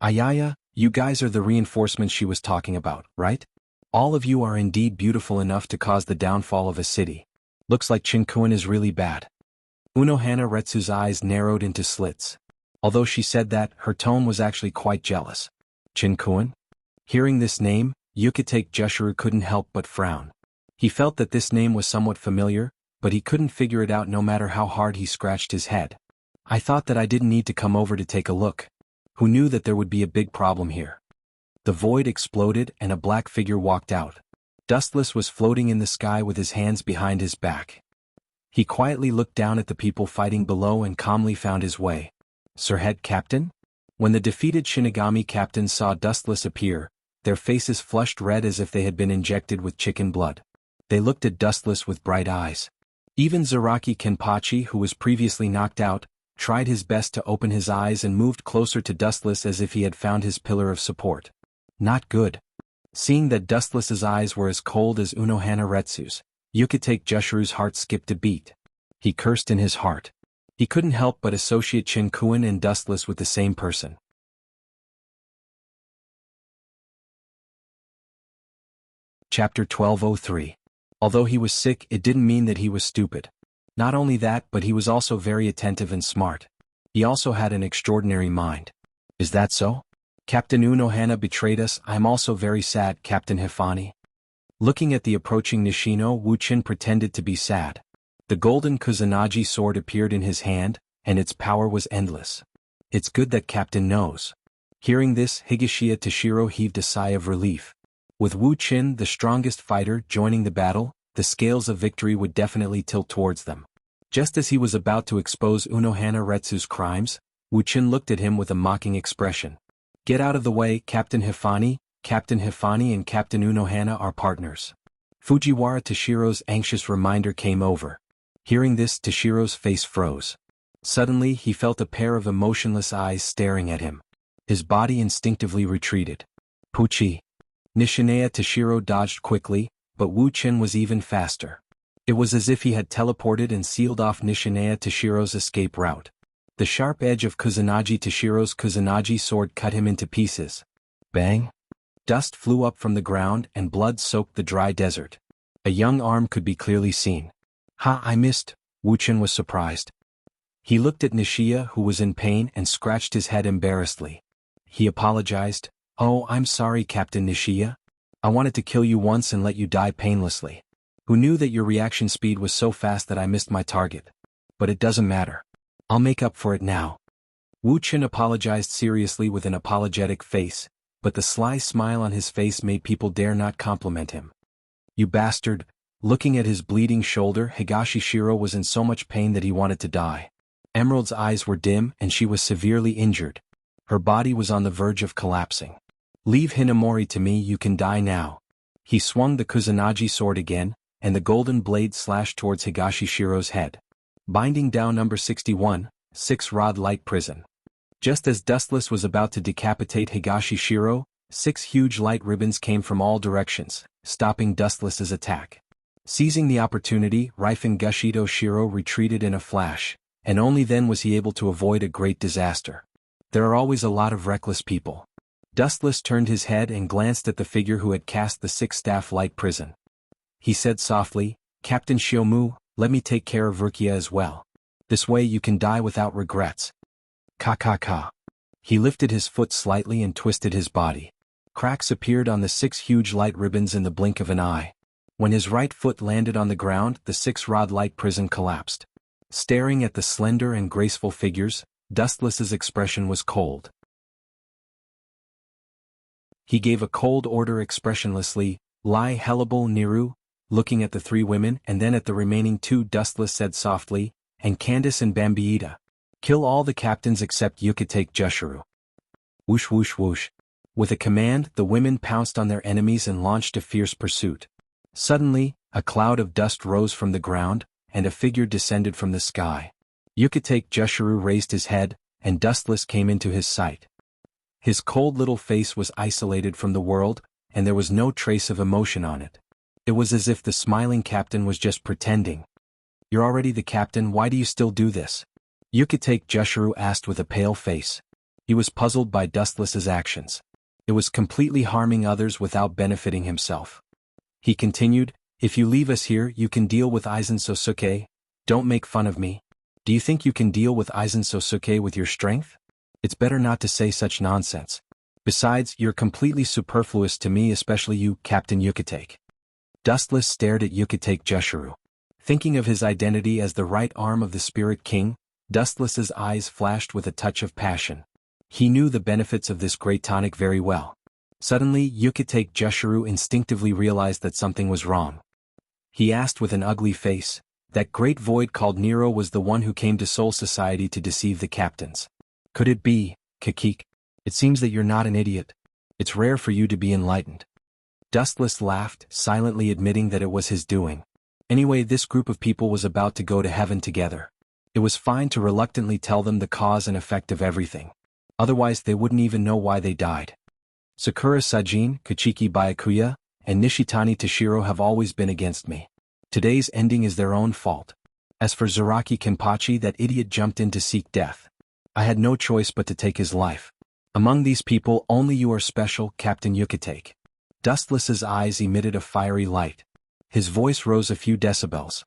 Ayaya, you guys are the reinforcements she was talking about, right? All of you are indeed beautiful enough to cause the downfall of a city. Looks like Chinkuin is really bad. Unohana Retsu's eyes narrowed into slits. Although she said that, her tone was actually quite jealous. Chinkuin? Hearing this name, Yukitake Jushiro couldn't help but frown. He felt that this name was somewhat familiar, but he couldn't figure it out no matter how hard he scratched his head. I thought that I didn't need to come over to take a look. Who knew that there would be a big problem here? The void exploded and a black figure walked out. Dustless was floating in the sky with his hands behind his back. He quietly looked down at the people fighting below and calmly found his way. Sir Head Captain? When the defeated Shinigami captains saw Dustless appear, their faces flushed red as if they had been injected with chicken blood. They looked at Dustless with bright eyes. Even Zaraki Kenpachi, who was previously knocked out, tried his best to open his eyes and moved closer to Dustless as if he had found his pillar of support. Not good. Seeing that Dustless's eyes were as cold as Unohana Retsu's, Yukitake Jushiro's heart skipped a beat. He cursed in his heart. He couldn't help but associate Chinkuin and Dustless with the same person. Chapter 1203. Although he was sick, it didn't mean that he was stupid. Not only that, but he was also very attentive and smart. He also had an extraordinary mind. Is that so? Captain Unohana betrayed us. I'm also very sad, Captain Hifani. Looking at the approaching Nishino, Wu-chin pretended to be sad. The golden Kusanagi sword appeared in his hand, and its power was endless. It's good that Captain knows. Hearing this, Higashiya Toshiro heaved a sigh of relief. With Wu-chin, the strongest fighter, joining the battle, the scales of victory would definitely tilt towards them. Just as he was about to expose Unohana Retsu's crimes, Wu-chin looked at him with a mocking expression. Get out of the way, Captain Hifani. Captain Hifani and Captain Unohana are partners. Fujiwara Toshiro's anxious reminder came over. Hearing this, Toshiro's face froze. Suddenly, he felt a pair of emotionless eyes staring at him. His body instinctively retreated. Puchi. Nishineya Toshiro dodged quickly, but Wu-chin was even faster. It was as if he had teleported and sealed off Nishineya Toshiro's escape route. The sharp edge of Kusanagi Toshiro's Kusanagi sword cut him into pieces. Bang! Dust flew up from the ground and blood soaked the dry desert. A young arm could be clearly seen. Ha, I missed. Wuxian was surprised. He looked at Nishia, who was in pain, and scratched his head embarrassedly. He apologized. Oh, I'm sorry, Captain Nishia. I wanted to kill you once and let you die painlessly. Who knew that your reaction speed was so fast that I missed my target? But it doesn't matter. I'll make up for it now. Wuxian apologized seriously with an apologetic face, but the sly smile on his face made people dare not compliment him. You bastard! Looking at his bleeding shoulder, Higashishiro was in so much pain that he wanted to die. Emerald's eyes were dim and she was severely injured. Her body was on the verge of collapsing. Leave Hinamori to me, you can die now. He swung the Kusanagi sword again, and the golden blade slashed towards Higashishiro's head. Binding down number 61, 6-rod light prison. Just as Dustless was about to decapitate Higashishiro, 6 huge light ribbons came from all directions, stopping Dustless's attack. Seizing the opportunity, Rifin Gushido Shiro retreated in a flash, and only then was he able to avoid a great disaster. There are always a lot of reckless people. Dustless turned his head and glanced at the figure who had cast the 6-staff light prison. He said softly, Captain Shiomu, let me take care of Wuxia as well. This way you can die without regrets. Ka. He lifted his foot slightly and twisted his body. Cracks appeared on the 6 huge light ribbons in the blink of an eye. When his right foot landed on the ground, the 6-rod light prison collapsed. Staring at the slender and graceful figures, Dustless's expression was cold. He gave a cold order expressionlessly, Lie Hellable Niru, looking at the 3 women and then at the remaining 2. Dustless said softly, and Candace and Bambiita. Kill all the captains except Yukitake Jushiro. Whoosh whoosh whoosh. With a command, the women pounced on their enemies and launched a fierce pursuit. Suddenly, a cloud of dust rose from the ground, and a figure descended from the sky. Yukitake Jushiro raised his head, and Dustless came into his sight. His cold little face was isolated from the world, and there was no trace of emotion on it. It was as if the smiling captain was just pretending. You're already the captain, why do you still do this? Yukitake Jushiro asked with a pale face. He was puzzled by Dustless's actions. It was completely harming others without benefiting himself. He continued, if you leave us here you can deal with Aizen Sosuke, don't make fun of me. Do you think you can deal with Aizen Sosuke with your strength? It's better not to say such nonsense. Besides, you're completely superfluous to me, especially you, Captain Yukitake. Dustless stared at Yukitake Jushiro. Thinking of his identity as the right arm of the Spirit King, Dustless's eyes flashed with a touch of passion. He knew the benefits of this great tonic very well. Suddenly, Yukitake Jushiro instinctively realized that something was wrong. He asked with an ugly face, that great void called Nero was the one who came to Soul Society to deceive the captains. Could it be, Kakik? It seems that you're not an idiot. It's rare for you to be enlightened. Dustless laughed, silently admitting that it was his doing. Anyway, this group of people was about to go to heaven together. It was fine to reluctantly tell them the cause and effect of everything. Otherwise they wouldn't even know why they died. Sakura Sajin, Kachiki Byakuya, and Nishitani Toshiro have always been against me. Today's ending is their own fault. As for Zaraki Kenpachi, that idiot jumped in to seek death. I had no choice but to take his life. Among these people only you are special, Captain Yukitake. Dustless's eyes emitted a fiery light. His voice rose a few decibels.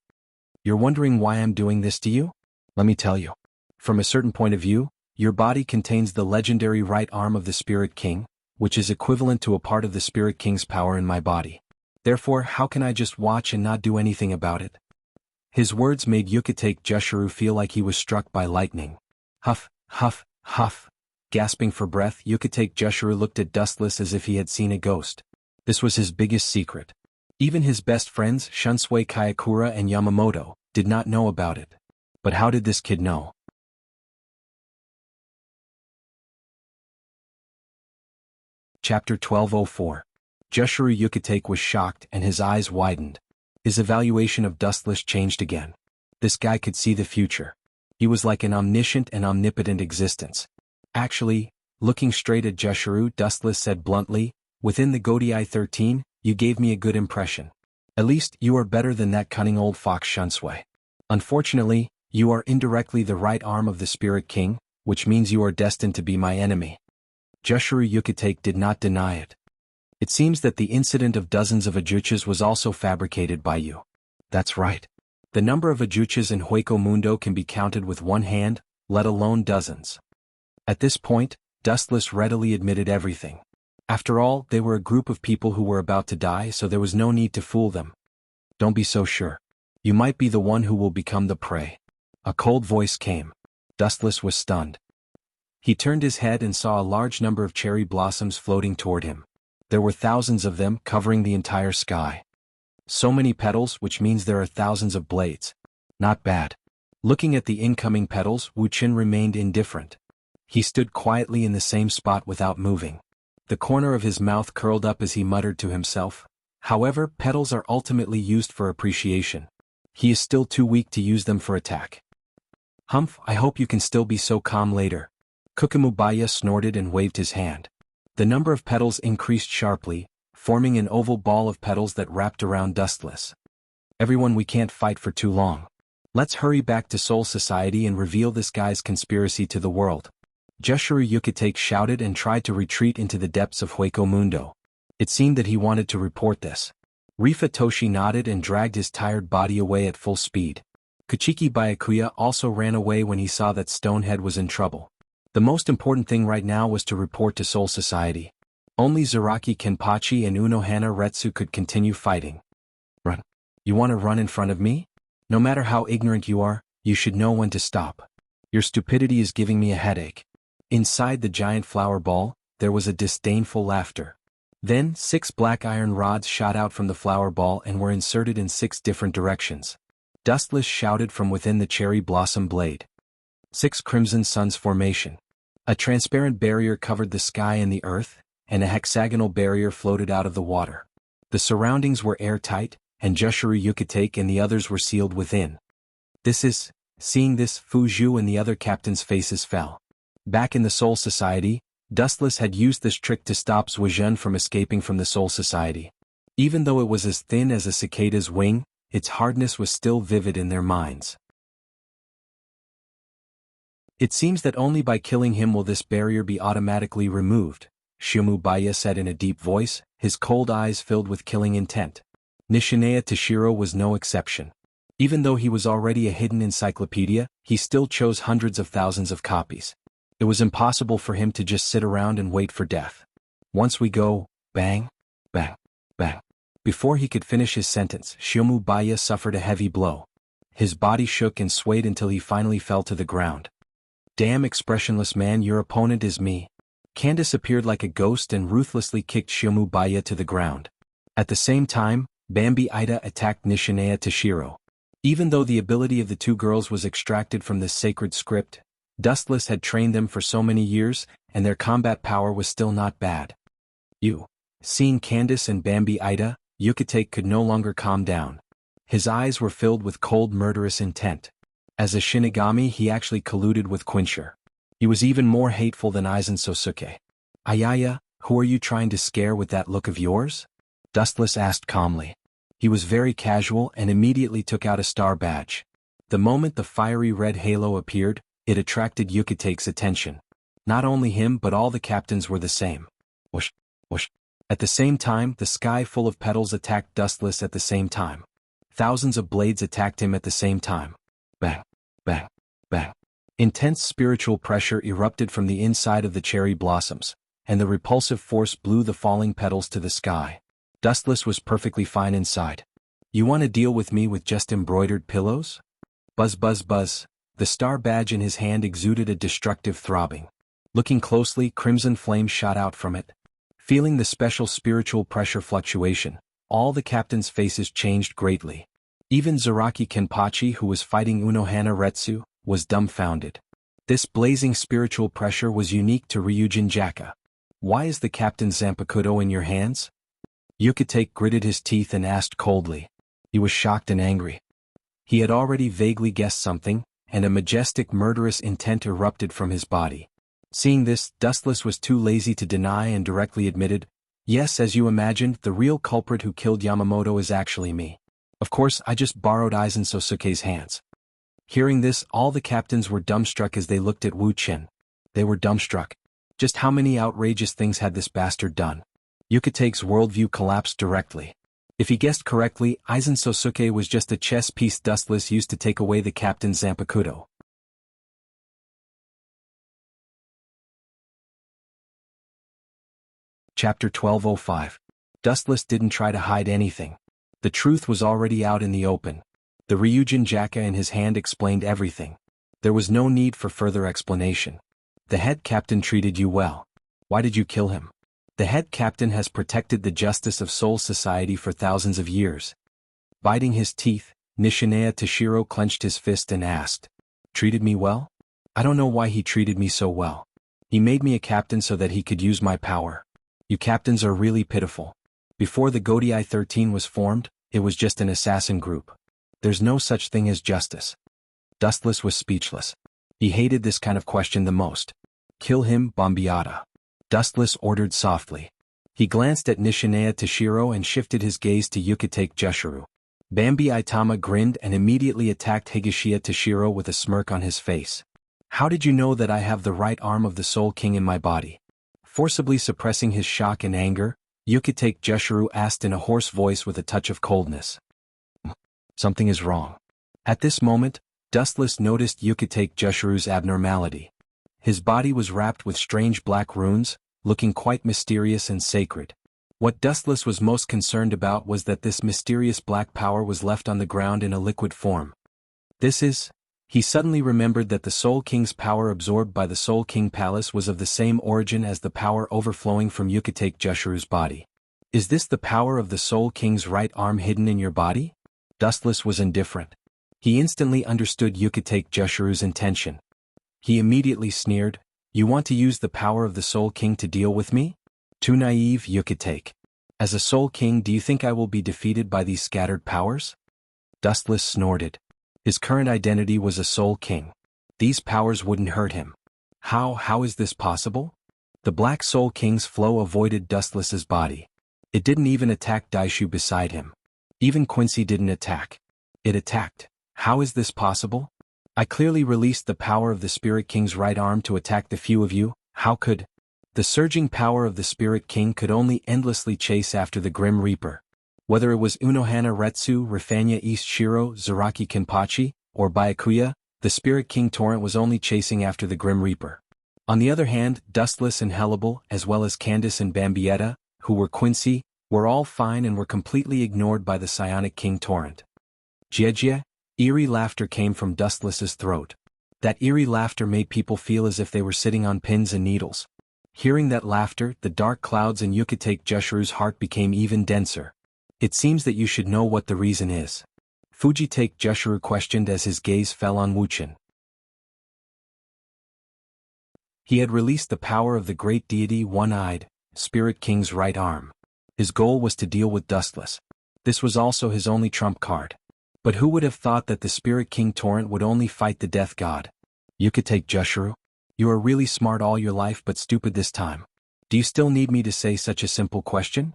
You're wondering why I'm doing this to you? Let me tell you. From a certain point of view, your body contains the legendary right arm of the Spirit King, which is equivalent to a part of the Spirit King's power in my body. Therefore, how can I just watch and not do anything about it? His words made Yukitake Jushiro feel like he was struck by lightning. Huff, huff, huff. Gasping for breath, Yukitake Jushiro looked at Dustless as if he had seen a ghost. This was his biggest secret. Even his best friends, Shunsui Kayakura and Yamamoto, did not know about it. But how did this kid know? Chapter 1204. Jushiro Yukitake was shocked and his eyes widened. His evaluation of Dustless changed again. This guy could see the future. He was like an omniscient and omnipotent existence. Actually, looking straight at Jushiro, Dustless said bluntly, within the Godii 13, you gave me a good impression. At least, you are better than that cunning old fox Shunsui. Unfortunately, you are indirectly the right arm of the Spirit King, which means you are destined to be my enemy. Jushiro Yukitake did not deny it. It seems that the incident of dozens of ajuchas was also fabricated by you. That's right. The number of ajuchas in Hueco Mundo can be counted with one hand, let alone dozens. At this point, Dustless readily admitted everything. After all, they were a group of people who were about to die, so there was no need to fool them. Don't be so sure. You might be the one who will become the prey. A cold voice came. Dustless was stunned. He turned his head and saw a large number of cherry blossoms floating toward him. There were thousands of them covering the entire sky. So many petals, which means there are thousands of blades. Not bad. Looking at the incoming petals, Wu Qin remained indifferent. He stood quietly in the same spot without moving. The corner of his mouth curled up as he muttered to himself. However, petals are ultimately used for appreciation. He is still too weak to use them for attack. Humph, I hope you can still be so calm later. Kukumubaya snorted and waved his hand. The number of petals increased sharply, forming an oval ball of petals that wrapped around Dustless. Everyone, we can't fight for too long. Let's hurry back to Soul Society and reveal this guy's conspiracy to the world. Jushiro Yukitake shouted and tried to retreat into the depths of Hueco Mundo. It seemed that he wanted to report this. Rifa Toshi nodded and dragged his tired body away at full speed. Kuchiki Byakuya also ran away when he saw that Stonehead was in trouble. The most important thing right now was to report to Soul Society. Only Zaraki Kenpachi and Unohana Retsu could continue fighting. Run. You want to run in front of me? No matter how ignorant you are, you should know when to stop. Your stupidity is giving me a headache. Inside the giant flower ball, there was a disdainful laughter. Then, 6 black iron rods shot out from the flower ball and were inserted in 6 different directions. Dustless shouted from within the cherry blossom blade. 6 crimson suns formation. A transparent barrier covered the sky and the earth, and a hexagonal barrier floated out of the water. The surroundings were airtight, and Jushiro Yukitake and the others were sealed within. Seeing this, Fuzhu and the other captains' faces fell. Back in the Soul Society, Dustless had used this trick to stop Zhuizhen from escaping from the Soul Society. Even though it was as thin as a cicada's wing, its hardness was still vivid in their minds. It seems that only by killing him will this barrier be automatically removed, Shimubaya said in a deep voice, his cold eyes filled with killing intent. Nishineya Toshiro was no exception. Even though he was already a hidden encyclopedia, he still chose hundreds of thousands of copies. It was impossible for him to just sit around and wait for death. Once we go, bang, bang, bang. Before he could finish his sentence, Shimubaya suffered a heavy blow. His body shook and swayed until he finally fell to the ground. Damn expressionless man, your opponent is me. Candace appeared like a ghost and ruthlessly kicked Shimubaya to the ground. At the same time, Bambi Ida attacked Nishineya Toshiro. Even though the ability of the 2 girls was extracted from this sacred script, Dustless had trained them for so many years, and their combat power was still not bad. Seeing Candace and Bambi Ida, Yukitake could no longer calm down. His eyes were filled with cold murderous intent. As a Shinigami, he actually colluded with Quincher. He was even more hateful than Aizen Sosuke. Ayaya, who are you trying to scare with that look of yours? Dustless asked calmly. He was very casual and immediately took out a star badge. The moment the fiery red halo appeared, it attracted Yukitake's attention. Not only him but all the captains were the same. Whoosh, whoosh. At the same time, the sky full of petals attacked Dustless at the same time. Thousands of blades attacked him at the same time. Bang, bang, bang. Intense spiritual pressure erupted from the inside of the cherry blossoms, and the repulsive force blew the falling petals to the sky. Dustless was perfectly fine inside. You want to deal with me with just embroidered pillows? Buzz buzz buzz. The star badge in his hand exuded a destructive throbbing. Looking closely, crimson flames shot out from it. Feeling the special spiritual pressure fluctuation, all the captains' faces changed greatly. Even Zaraki Kenpachi, who was fighting Unohana Retsu, was dumbfounded. This blazing spiritual pressure was unique to Ryujin Jaka. Why is the captain's Zanpakuto in your hands? Yukitake gritted his teeth and asked coldly. He was shocked and angry. He had already vaguely guessed something, and a majestic murderous intent erupted from his body. Seeing this, Dustless was too lazy to deny and directly admitted, yes, as you imagined, the real culprit who killed Yamamoto is actually me. Of course, I just borrowed Aizen Sosuke's hands. Hearing this, all the captains were dumbstruck as they looked at Wu Qin. They were dumbstruck. Just how many outrageous things had this bastard done? Yukate's worldview collapsed directly. If he guessed correctly, Aizen Sosuke was just a chess piece Dustless used to take away the captain's Zanpakuto. Chapter 1205. Dustless didn't try to hide anything. The truth was already out in the open. The Ryujin Jaka in his hand explained everything. There was no need for further explanation. The head captain treated you well. Why did you kill him? The head captain has protected the justice of Soul Society for thousands of years. Biting his teeth, Nishineya Toshiro clenched his fist and asked, "Treated me well? I don't know why he treated me so well. He made me a captain so that he could use my power. You captains are really pitiful. Before the Godii 13 was formed, it was just an assassin group. There's no such thing as justice." Dustless was speechless. He hated this kind of question the most. "Kill him, Bombiata," Dustless ordered softly. He glanced at Nishineya Toshiro and shifted his gaze to Yukitake Jushiro. Bambi Itama grinned and immediately attacked Higashiya Toshiro with a smirk on his face. "How did you know that I have the right arm of the Soul King in my body?" Forcibly suppressing his shock and anger, Yukitake Jushiro asked in a hoarse voice with a touch of coldness. Something is wrong. At this moment, Dustless noticed Yukitake Jushiro's abnormality. His body was wrapped with strange black runes, looking quite mysterious and sacred. What Dustless was most concerned about was that this mysterious black power was left on the ground in a liquid form. He suddenly remembered that the Soul King's power absorbed by the Soul King Palace was of the same origin as the power overflowing from Yukitake Jushiro's body. Is this the power of the Soul King's right arm hidden in your body? Dustless was indifferent. He instantly understood Yukitake Jushiro's intention. He immediately sneered, "You want to use the power of the Soul King to deal with me? Too naive, Yukitake. As a Soul King, do you think I will be defeated by these scattered powers?" Dustless snorted. His current identity was a Soul King. These powers wouldn't hurt him. How is this possible? The Black Soul King's flow avoided Dustless's body. It didn't even attack Daishu beside him. Even Quincy didn't attack. It attacked. How is this possible? I clearly released the power of the Spirit King's right arm to attack the few of you. How could? The surging power of the Spirit King could only endlessly chase after the Grim Reaper. Whether it was Unohana Retsu, Rifanya East Shiro, Zaraki Kenpachi, or Byakuya, the Spirit King Torrent was only chasing after the Grim Reaper. On the other hand, Dustless and Hellable, as well as Candace and Bambietta, who were Quincy, were all fine and were completely ignored by the Psionic King Torrent. Jiejie? Eerie laughter came from Dustless's throat. That eerie laughter made people feel as if they were sitting on pins and needles. Hearing that laughter, the dark clouds in Yukitake Jushiro's heart became even denser. "It seems that you should know what the reason is," Fujitake Jushiro questioned as his gaze fell on Wuchin. He had released the power of the great deity One-Eyed, Spirit King's right arm. His goal was to deal with Dustless. This was also his only trump card. But who would have thought that the Spirit King Torrent would only fight the Death God? Yukitake Jushiro? You are really smart all your life but stupid this time. Do you still need me to say such a simple question?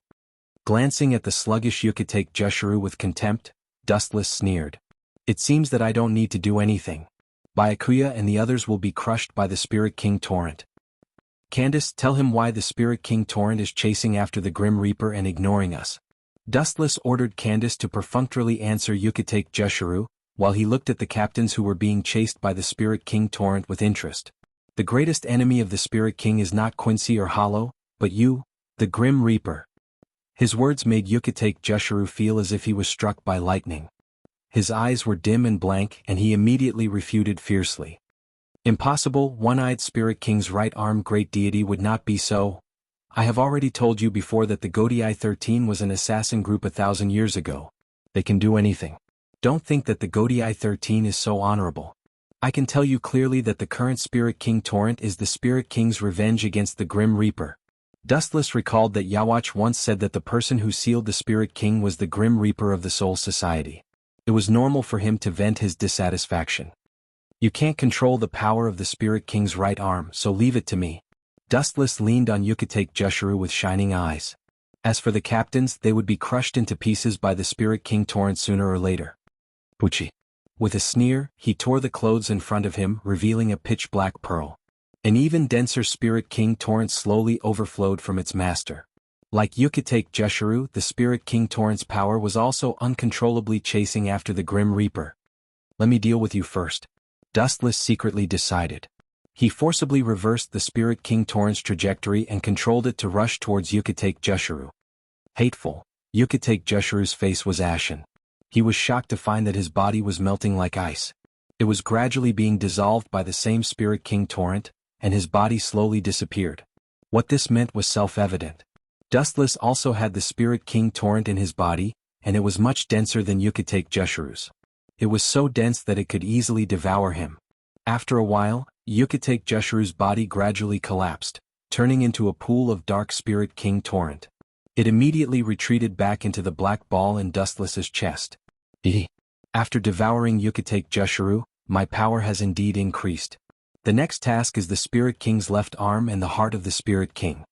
Glancing at the sluggish Yukitake Jushiro with contempt, Dustless sneered. "It seems that I don't need to do anything. Byakuya and the others will be crushed by the Spirit King Torrent. Candace, tell him why the Spirit King Torrent is chasing after the Grim Reaper and ignoring us." Dustless ordered Candace to perfunctorily answer Yukitake Jushiro, while he looked at the captains who were being chased by the Spirit King Torrent with interest. "The greatest enemy of the Spirit King is not Quincy or Hollow, but you, the Grim Reaper." His words made Yukitake Jushiro feel as if he was struck by lightning. His eyes were dim and blank and he immediately refuted fiercely. "Impossible, One-Eyed Spirit King's right arm great deity would not be so. I have already told you before that the Godii 13 was an assassin group 1,000 years ago. They can do anything. Don't think that the Godii 13 is so honorable. I can tell you clearly that the current Spirit King Torrent is the Spirit King's revenge against the Grim Reaper." Dustless recalled that Yawatch once said that the person who sealed the Spirit King was the Grim Reaper of the Soul Society. It was normal for him to vent his dissatisfaction. "You can't control the power of the Spirit King's right arm, so leave it to me." Dustless leaned on Yukitake Jushiro with shining eyes. As for the captains, they would be crushed into pieces by the Spirit King Torrent sooner or later. Pucci. With a sneer, he tore the clothes in front of him, revealing a pitch-black pearl. An even denser Spirit King torrent slowly overflowed from its master. Like Yukitake Jushuru, the Spirit King torrent's power was also uncontrollably chasing after the Grim Reaper. Let me deal with you first, Dustless secretly decided. He forcibly reversed the Spirit King torrent's trajectory and controlled it to rush towards Yukitake Jushuru. Hateful, Yukitake Jushuru's face was ashen. He was shocked to find that his body was melting like ice. It was gradually being dissolved by the same Spirit King torrent, and his body slowly disappeared. What this meant was self-evident. Dustless also had the Spirit King torrent in his body, and it was much denser than Yukitake Jushuru's. It was so dense that it could easily devour him. After a while, Yukitake Jushuru's body gradually collapsed, turning into a pool of dark Spirit King torrent. It immediately retreated back into the black ball in Dustless's chest. After devouring Yukitake Jushuru, my power has indeed increased. The next task is the Spirit King's left arm and the heart of the Spirit King.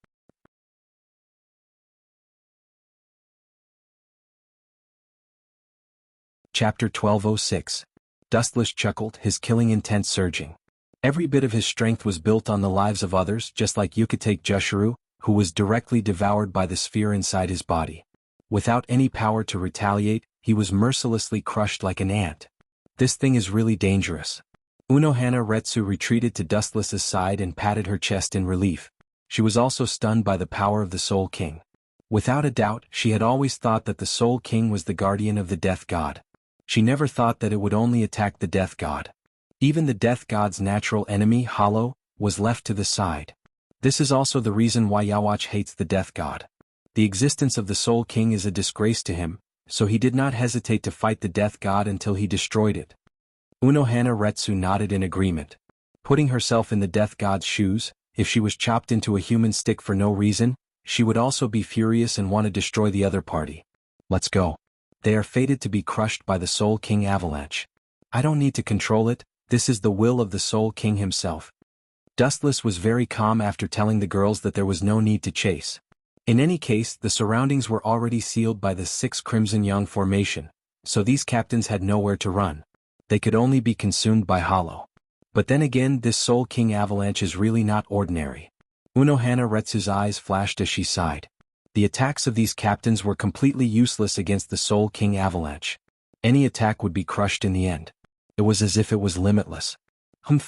Chapter 1206. Dustless chuckled, his killing intent surging. Every bit of his strength was built on the lives of others, just like Yukitake Jushuru, who was directly devoured by the sphere inside his body. Without any power to retaliate, he was mercilessly crushed like an ant. This thing is really dangerous. Unohana Retsu retreated to Dustless's side and patted her chest in relief. She was also stunned by the power of the Soul King. Without a doubt, she had always thought that the Soul King was the guardian of the Death God. She never thought that it would only attack the Death God. Even the Death God's natural enemy, Hollow, was left to the side. This is also the reason why Yawatch hates the Death God. The existence of the Soul King is a disgrace to him, so he did not hesitate to fight the Death God until he destroyed it. Unohana Retsu nodded in agreement. Putting herself in the Death God's shoes, if she was chopped into a human stick for no reason, she would also be furious and want to destroy the other party. Let's go. They are fated to be crushed by the Soul King avalanche. I don't need to control it, this is the will of the Soul King himself. Dustless was very calm after telling the girls that there was no need to chase. In any case, the surroundings were already sealed by the 6 Crimson Yang formation, so these captains had nowhere to run. They could only be consumed by Hollow. But then again, this Soul King avalanche is really not ordinary. Unohana Retsu's eyes flashed as she sighed. The attacks of these captains were completely useless against the Soul King avalanche. Any attack would be crushed in the end. It was as if it was limitless.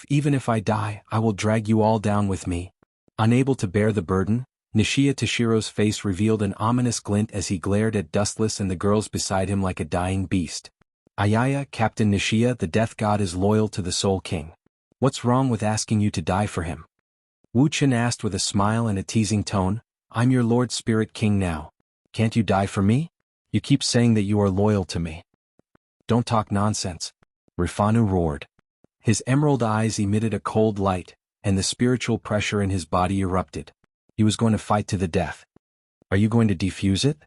Even if I die, I will drag you all down with me. Unable to bear the burden, Nishiya Toshiro's face revealed an ominous glint as he glared at Dustless and the girls beside him like a dying beast. Ayaya, Captain Nishiya, the Death God is loyal to the Soul King. What's wrong with asking you to die for him? Wuxia asked with a smile and a teasing tone. I'm your Lord Spirit King now. Can't you die for me? You keep saying that you are loyal to me. Don't talk nonsense. Rifanu roared. His emerald eyes emitted a cold light, and the spiritual pressure in his body erupted. He was going to fight to the death. Are you going to defuse it?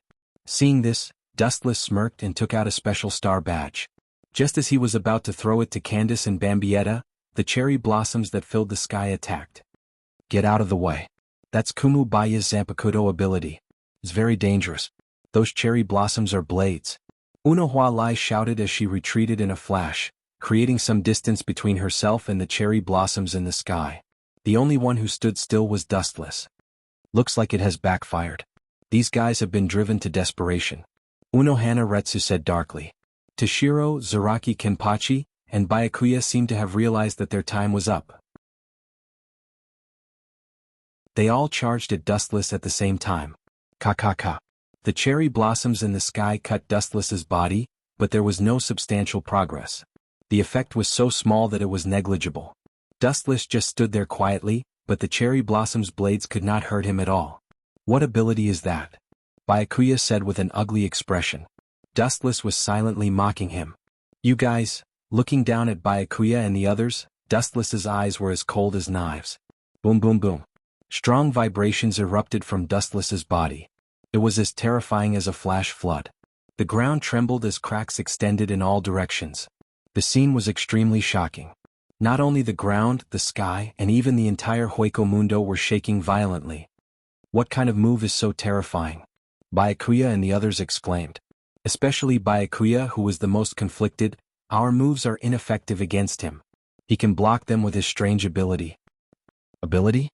Seeing this, Dustless smirked and took out a special star badge. Just as he was about to throw it to Candace and Bambietta, the cherry blossoms that filled the sky attacked. Get out of the way. That's Kumubaya's Zanpakuto ability. It's very dangerous. Those cherry blossoms are blades. Unohua Lai shouted as she retreated in a flash, creating some distance between herself and the cherry blossoms in the sky. The only one who stood still was Dustless. Looks like it has backfired. These guys have been driven to desperation. Unohana Retsu said darkly. Toshiro, Zaraki Kenpachi, and Byakuya seemed to have realized that their time was up. They all charged at Dustless at the same time. Ka. The cherry blossoms in the sky cut Dustless's body, but there was no substantial progress. The effect was so small that it was negligible. Dustless just stood there quietly, but the cherry blossom's blades could not hurt him at all. What ability is that? Byakuya said with an ugly expression. Dustless was silently mocking him. You guys, looking down at Byakuya and the others, Dustless's eyes were as cold as knives. Boom boom boom. Strong vibrations erupted from Dustless's body. It was as terrifying as a flash flood. The ground trembled as cracks extended in all directions. The scene was extremely shocking. Not only the ground, the sky, and even the entire Hueco Mundo were shaking violently. What kind of move is so terrifying? Byakuya and the others exclaimed. Especially Byakuya, who was the most conflicted. Our moves are ineffective against him. He can block them with his strange ability. Ability?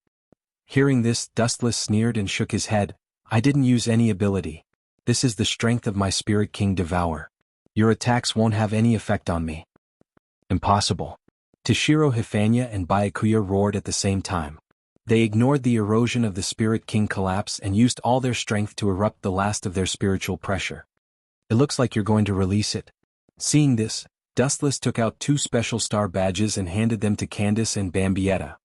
Hearing this, Dustless sneered and shook his head. I didn't use any ability. This is the strength of my Spirit King Devour. Your attacks won't have any effect on me. Impossible. Toshiro Hifanya and Byakuya roared at the same time. They ignored the erosion of the Spirit King collapse and used all their strength to erupt the last of their spiritual pressure. It looks like you're going to release it. Seeing this, Dustless took out 2 special star badges and handed them to Candace and Bambietta.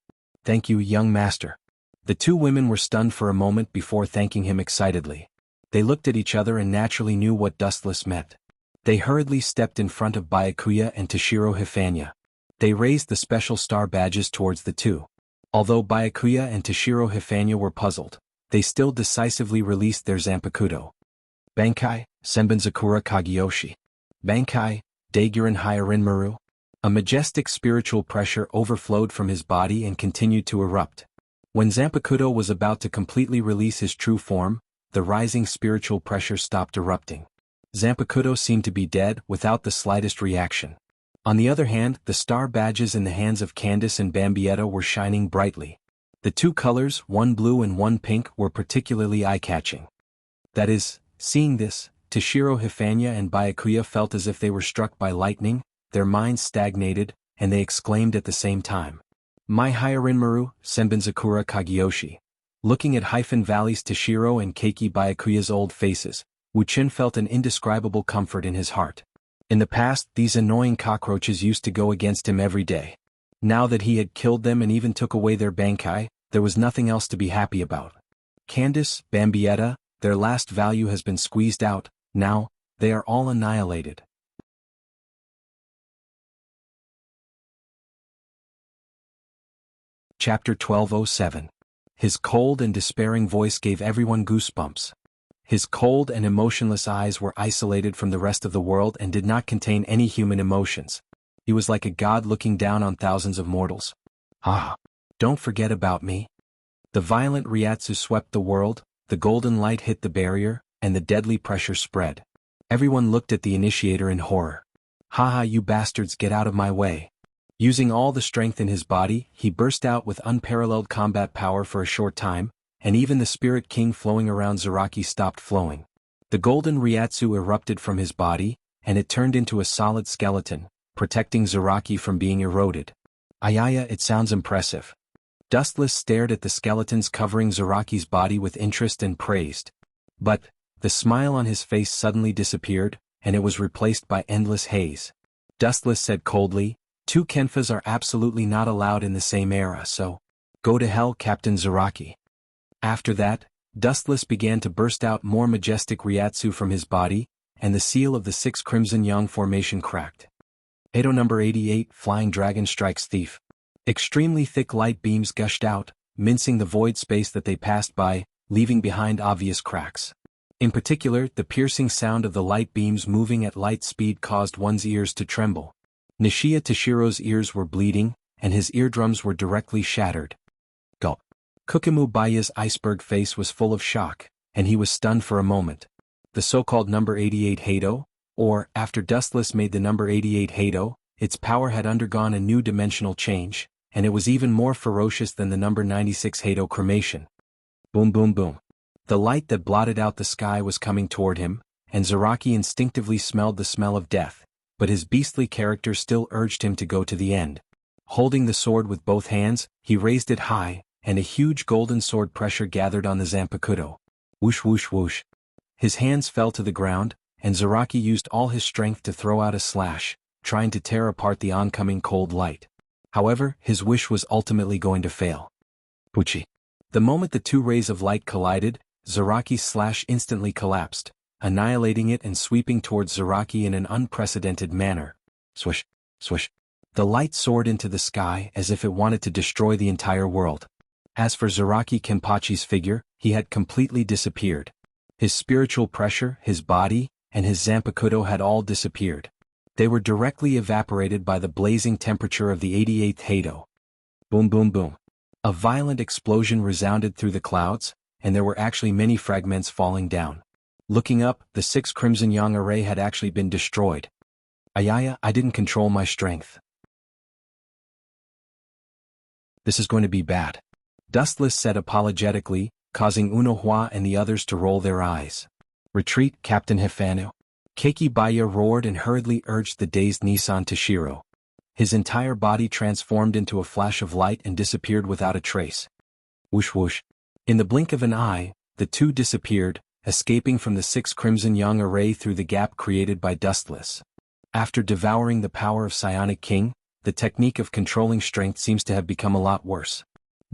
Thank you, young master. The 2 women were stunned for a moment before thanking him excitedly. They looked at each other and naturally knew what Dustless meant. They hurriedly stepped in front of Byakuya and Toshiro Hifanya. They raised the special star badges towards the 2. Although Byakuya and Toshiro Hifanya were puzzled, they still decisively released their Zanpakuto. Bankai, Senbenzakura Kageyoshi. Bankai, Daiguren Hyarinmaru. A majestic spiritual pressure overflowed from his body and continued to erupt. When Zanpakuto was about to completely release his true form, the rising spiritual pressure stopped erupting. Zanpakuto seemed to be dead without the slightest reaction. On the other hand, the star badges in the hands of Candace and Bambietta were shining brightly. The 2 colors, one blue and one pink, were particularly eye-catching. That is, seeing this, Toshiro Hifanya and Byakuya felt as if they were struck by lightning, their minds stagnated, and they exclaimed at the same time. My Hyarinmaru, Senbenzakura Kageyoshi. Looking at Hyphen Valley's Toshiro and Keiki Byakuya's old faces, Wuxia felt an indescribable comfort in his heart. In the past, these annoying cockroaches used to go against him every day. Now that he had killed them and even took away their Bankai, there was nothing else to be happy about. Candace, Bambietta, their last value has been squeezed out. Now, they are all annihilated. Chapter 1207. His cold and despairing voice gave everyone goosebumps. His cold and emotionless eyes were isolated from the rest of the world and did not contain any human emotions. He was like a god looking down on thousands of mortals. Ah! Don't forget about me. The violent Ryatsu swept the world, the golden light hit the barrier, and the deadly pressure spread. Everyone looked at the initiator in horror. Haha, you bastards, get out of my way. Using all the strength in his body, he burst out with unparalleled combat power for a short time, and even the Spirit King flowing around Zaraki stopped flowing. The golden Ryatsu erupted from his body, and it turned into a solid skeleton, protecting Zaraki from being eroded. Ayaya, it sounds impressive. Dustless stared at the skeletons covering Zaraki's body with interest and praised. But, the smile on his face suddenly disappeared, and it was replaced by endless haze. Dustless said coldly, 2 Kenfas are absolutely not allowed in the same era, so go to hell, Captain Zaraki. After that, Dustless began to burst out more majestic Ryatsu from his body, and the seal of the 6 Crimson Yang formation cracked. Edo number 88, Flying Dragon Strikes Thief. Extremely thick light beams gushed out, mincing the void space that they passed by, leaving behind obvious cracks. In particular, the piercing sound of the light beams moving at light speed caused one's ears to tremble. Nishia Toshiro's ears were bleeding, and his eardrums were directly shattered. Gulp. Kukimu Baya's iceberg face was full of shock, and he was stunned for a moment. The so-called number 88 Hado, or, after Dustless made the number 88 Hado, its power had undergone a new dimensional change, and it was even more ferocious than the number 96 Hado cremation. Boom boom boom. The light that blotted out the sky was coming toward him, and Zaraki instinctively smelled the smell of death, but his beastly character still urged him to go to the end. Holding the sword with both hands, he raised it high, and a huge golden sword pressure gathered on the Zanpakuto. Whoosh whoosh whoosh. His hands fell to the ground, and Zaraki used all his strength to throw out a slash, trying to tear apart the oncoming cold light. However, his wish was ultimately going to fail. Puchi. The moment the 2 rays of light collided, Zaraki's slash instantly collapsed, annihilating it and sweeping towards Zaraki in an unprecedented manner. Swish, swish. The light soared into the sky as if it wanted to destroy the entire world. As for Zaraki Kenpachi's figure, he had completely disappeared. His spiritual pressure, his body, and his Zanpakuto had all disappeared. They were directly evaporated by the blazing temperature of the 88th Hado. Boom boom boom. A violent explosion resounded through the clouds, and there were actually many fragments falling down. Looking up, the 6 Crimson Yang array had actually been destroyed. Ayaya, I didn't control my strength. This is going to be bad. Dustless said apologetically, causing Unohua and the others to roll their eyes. Retreat, Captain Hifano. Keiki Baya roared and hurriedly urged the dazed Nisan Toshiro. His entire body transformed into a flash of light and disappeared without a trace. Whoosh whoosh. In the blink of an eye, the two disappeared, escaping from the 6 Crimson Young array through the gap created by Dustless. After devouring the power of Psionic King, the technique of controlling strength seems to have become a lot worse.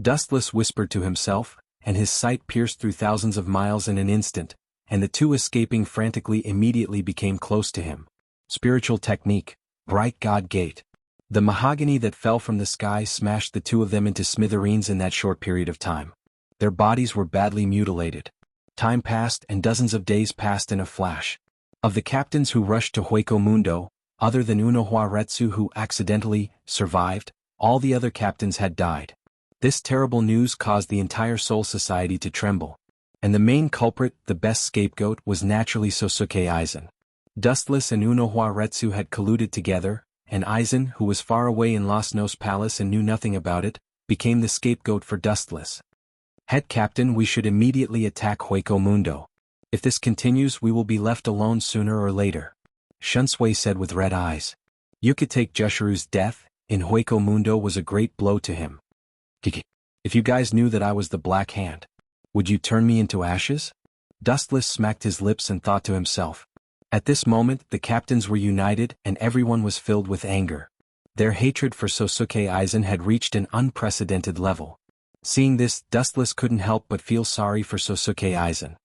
Dustless whispered to himself, and his sight pierced through thousands of miles in an instant, and the two escaping frantically immediately became close to him. Spiritual technique, bright God Gate. The mahogany that fell from the sky smashed the two of them into smithereens in that short period of time. Their bodies were badly mutilated. Time passed and dozens of days passed in a flash. Of the captains who rushed to Hueco Mundo, other than Unohua Retsu who accidentally survived, all the other captains had died. This terrible news caused the entire Soul Society to tremble. And the main culprit, the best scapegoat, was naturally Sosuke Aizen. Dustless and Unohua Retsu had colluded together, and Aizen, who was far away in Los Nos Palace and knew nothing about it, became the scapegoat for Dustless. Head Captain, we should immediately attack Hueco Mundo. If this continues we will be left alone sooner or later. Shunsui said with red eyes. Yukitake Jushiru's death in Hueco Mundo was a great blow to him. Kiki. If you guys knew that I was the Black Hand, would you turn me into ashes? Dustless smacked his lips and thought to himself. At this moment the captains were united and everyone was filled with anger. Their hatred for Sosuke Aizen had reached an unprecedented level. Seeing this, Dustless couldn't help but feel sorry for Sosuke Aizen.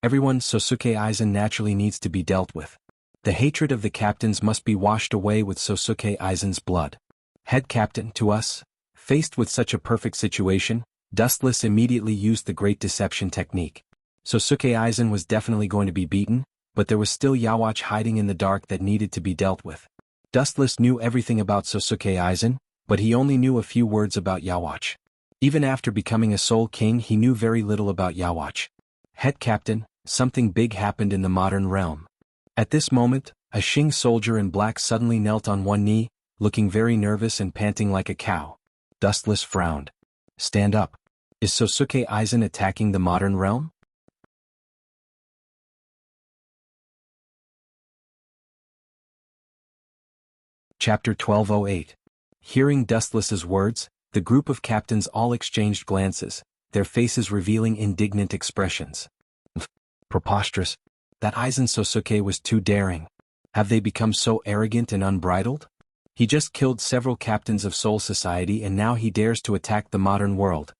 Sosuke Aizen naturally needs to be dealt with. The hatred of the captains must be washed away with Sosuke Aizen's blood. Head Captain, to us. Faced with such a perfect situation, Dustless immediately used the Great Deception technique. Sosuke Aizen was definitely going to be beaten, but there was still Yawatch hiding in the dark that needed to be dealt with. Dustless knew everything about Sosuke Aizen, but he only knew a few words about Yawatch. Even after becoming a Soul King he knew very little about Yawatch. Head Captain, something big happened in the modern realm. At this moment, a Xing soldier in black suddenly knelt on one knee, looking very nervous and panting like a cow. Dustless frowned. Stand up. Is Sosuke Aizen attacking the modern realm? Chapter 1208. Hearing Dustless's words, the group of captains all exchanged glances, their faces revealing indignant expressions. Preposterous. That Aizen Sosuke was too daring. Have they become so arrogant and unbridled? He just killed several captains of Soul Society and now he dares to attack the modern world.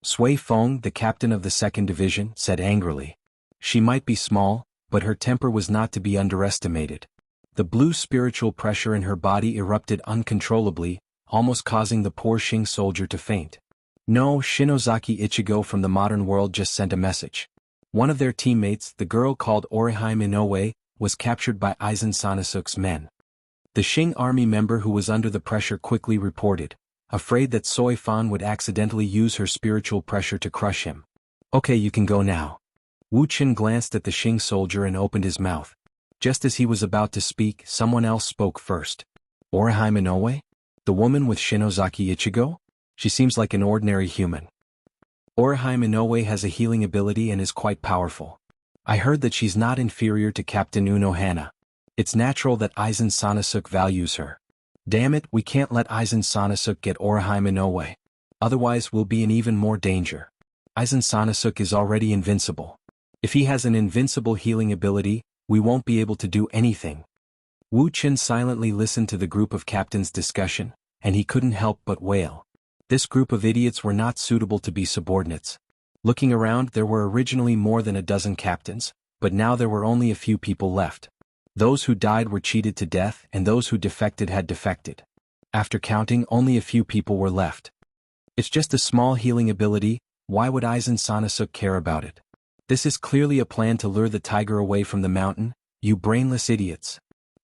Sui Feng, the captain of the 2nd Division, said angrily. She might be small, but her temper was not to be underestimated. The blue spiritual pressure in her body erupted uncontrollably, almost causing the poor Xing soldier to faint. No, Shinozaki Ichigo from the modern world just sent a message. One of their teammates, the girl called Orihime Inoue, was captured by Aizen Sanasuke's men. The Xing army member who was under the pressure quickly reported, afraid that Soi Fan would accidentally use her spiritual pressure to crush him. Okay, you can go now. Wu Qin glanced at the Xing soldier and opened his mouth. Just as he was about to speak, someone else spoke first. Orihime Inoue? The woman with Shinozaki Ichigo? She seems like an ordinary human. Orihime Inoue has a healing ability and is quite powerful. I heard that she's not inferior to Captain Unohana. It's natural that Aizen Sanasuke values her. Damn it, we can't let Aizen Sanasuke get Orihime Inoue. Otherwise we'll be in even more danger. Aizen Sanasuke is already invincible. If he has an invincible healing ability, we won't be able to do anything. Wu Qin silently listened to the group of captains' discussion, and he couldn't help but wail. This group of idiots were not suitable to be subordinates. Looking around, there were originally more than a dozen captains, but now there were only a few people left. Those who died were cheated to death and those who defected had defected. After counting, only a few people were left. It's just a small healing ability, why would Aizen Sanasuke care about it? This is clearly a plan to lure the tiger away from the mountain, you brainless idiots.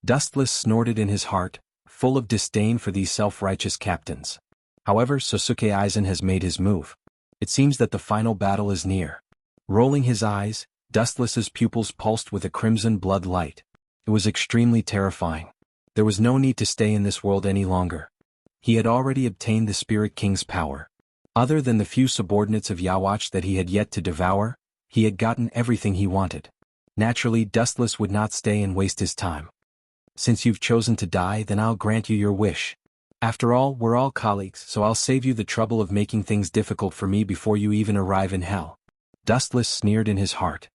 Dustless snorted in his heart, full of disdain for these self-righteous captains. However, Sosuke Aizen has made his move. It seems that the final battle is near. Rolling his eyes, Dustless's pupils pulsed with a crimson blood light. It was extremely terrifying. There was no need to stay in this world any longer. He had already obtained the Spirit King's power. Other than the few subordinates of Yawatch that he had yet to devour, he had gotten everything he wanted. Naturally, Dustless would not stay and waste his time. Since you've chosen to die, then I'll grant you your wish. After all, we're all colleagues, so I'll save you the trouble of making things difficult for me before you even arrive in hell. Dustless sneered in his heart.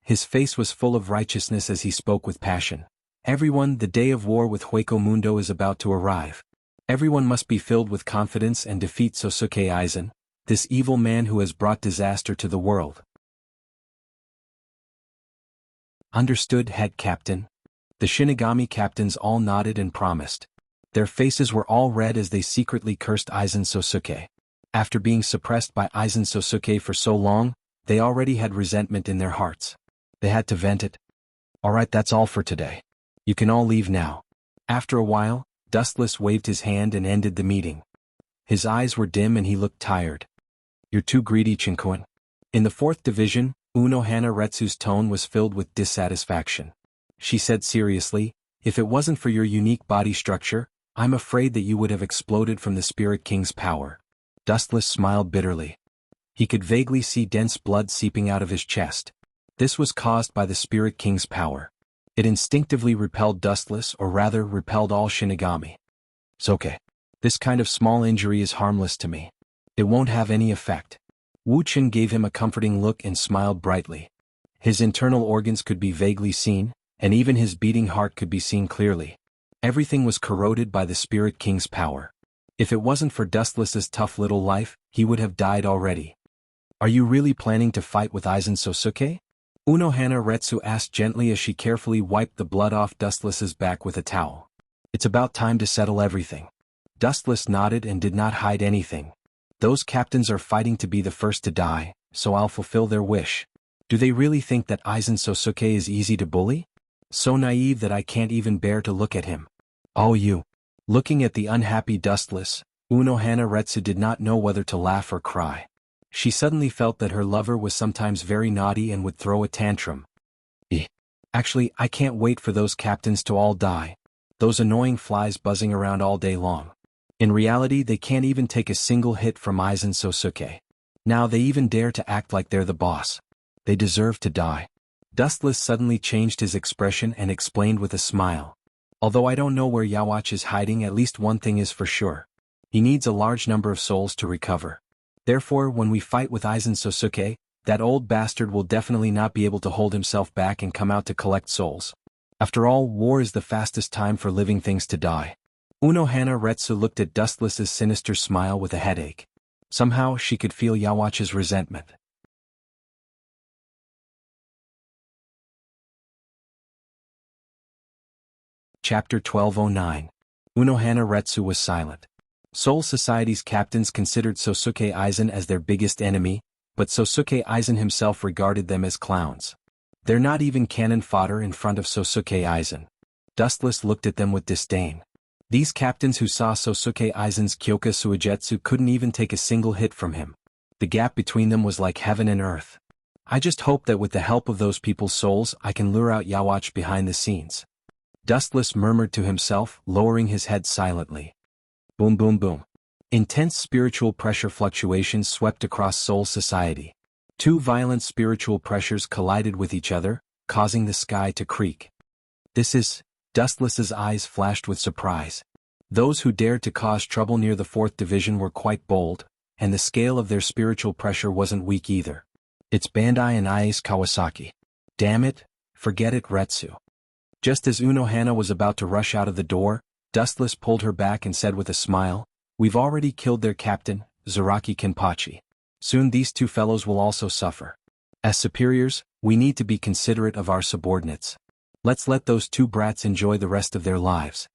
His face was full of righteousness as he spoke with passion. Everyone, the day of war with Hueco Mundo is about to arrive. Everyone must be filled with confidence and defeat Sosuke Aizen, this evil man who has brought disaster to the world. Understood, head captain. The Shinigami captains all nodded and promised. Their faces were all red as they secretly cursed Aizen Sosuke. After being suppressed by Aizen Sosuke for so long, they already had resentment in their hearts. They had to vent it. Alright, that's all for today. You can all leave now. After a while, Dustless waved his hand and ended the meeting. His eyes were dim and he looked tired. You're too greedy, Chinkuen. In the 4th Division, Unohana Retsu's tone was filled with dissatisfaction. She said seriously, if it wasn't for your unique body structure, I'm afraid that you would have exploded from the Spirit King's power. Dustless smiled bitterly. He could vaguely see dense blood seeping out of his chest. This was caused by the Spirit King's power. It instinctively repelled Dustless, or rather repelled all Shinigami. It's okay. This kind of small injury is harmless to me. It won't have any effect. Wu Chen gave him a comforting look and smiled brightly. His internal organs could be vaguely seen, and even his beating heart could be seen clearly. Everything was corroded by the Spirit King's power. If it wasn't for Dustless's tough little life, he would have died already. Are you really planning to fight with Aizen Sosuke? Unohana Retsu asked gently as she carefully wiped the blood off Dustless's back with a towel. It's about time to settle everything. Dustless nodded and did not hide anything. Those captains are fighting to be the first to die, so I'll fulfill their wish. Do they really think that Aizen Sosuke is easy to bully? So naive that I can't even bear to look at him. Oh, you. Looking at the unhappy Dustless, Unohana Retsu did not know whether to laugh or cry. She suddenly felt that her lover was sometimes very naughty and would throw a tantrum. Actually, I can't wait for those captains to all die. Those annoying flies buzzing around all day long. In reality, they can't even take a single hit from Aizen Sosuke. Now they even dare to act like they're the boss. They deserve to die. Dustless suddenly changed his expression and explained with a smile. Although I don't know where Yawatch is hiding, at least one thing is for sure. He needs a large number of souls to recover. Therefore, when we fight with Aizen Sosuke, that old bastard will definitely not be able to hold himself back and come out to collect souls. After all, war is the fastest time for living things to die. Unohana Retsu looked at Dustless's sinister smile with a headache. Somehow, she could feel Yawatch's resentment. Chapter 1209. Unohana Retsu was silent. Soul Society's captains considered Sosuke Aizen as their biggest enemy, but Sosuke Aizen himself regarded them as clowns. They're not even cannon fodder in front of Sosuke Aizen. Dustless looked at them with disdain. These captains who saw Sosuke Aizen's Kyoka Suigetsu couldn't even take a single hit from him. The gap between them was like heaven and earth. I just hope that with the help of those people's souls I can lure out Yawatch behind the scenes. Dustless murmured to himself, lowering his head silently. Boom boom boom. Intense spiritual pressure fluctuations swept across Soul Society. Two violent spiritual pressures collided with each other, causing the sky to creak. Dustless's eyes flashed with surprise. Those who dared to cause trouble near the 4th Division were quite bold, and the scale of their spiritual pressure wasn't weak either. It's Bandai and Ace Kawasaki. Damn it, forget it, Retsu. Just as Unohana was about to rush out of the door, Dustless pulled her back and said with a smile, "We've already killed their captain, Zaraki Kenpachi. Soon these two fellows will also suffer. As superiors, we need to be considerate of our subordinates. Let's let those two brats enjoy the rest of their lives."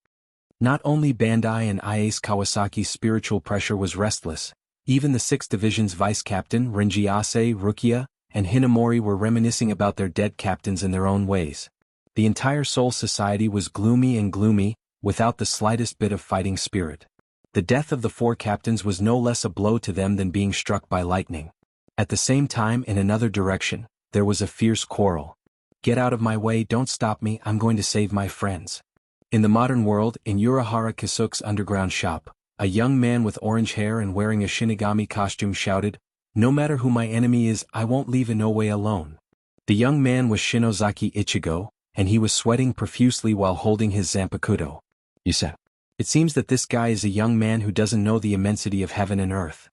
Not only Bandai and Ace Kawasaki's spiritual pressure was restless, even the 6th Division's vice-captain Rinjiase, Rukia, and Hinamori were reminiscing about their dead captains in their own ways. The entire Soul Society was gloomy, without the slightest bit of fighting spirit. The death of the 4 captains was no less a blow to them than being struck by lightning. At the same time, in another direction, there was a fierce quarrel. "Get out of my way, don't stop me, I'm going to save my friends." In the modern world, in Urahara Kisuke's underground shop, A young man with orange hair and wearing a Shinigami costume shouted, "No matter who my enemy is, I won't leave Inoue alone." The young man was Shinozaki Ichigo, and he was sweating profusely while holding his Zanpakuto. You said. It seems that this guy is a young man who doesn't know the immensity of heaven and earth.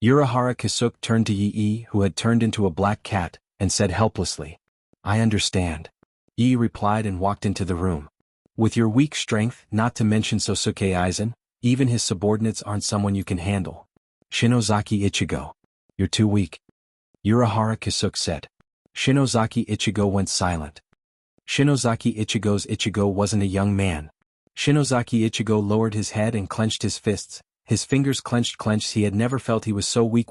Urahara Kisuke turned to Yi, who had turned into a black cat, and said helplessly, "I understand." Yi replied and walked into the room. "With your weak strength, not to mention Sosuke Aizen, even his subordinates aren't someone you can handle. Shinozaki Ichigo. You're too weak." Urahara Kisuke said. Shinozaki Ichigo went silent. Shinozaki Ichigo's Ichigo wasn't a young man. Shinozaki Ichigo lowered his head and clenched his fists, his fingers clenched. He had never felt he was so weak.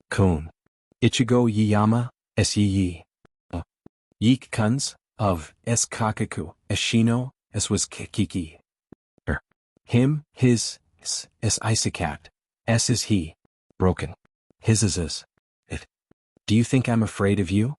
Kun. Ichigo Yiyama, S. Yi. Yik Kunz, of, S. Kakaku, S. Shino, S. was Kiki. Him, his, S. Isakat. S is he. Broken. His is it. Do you think I'm afraid of you?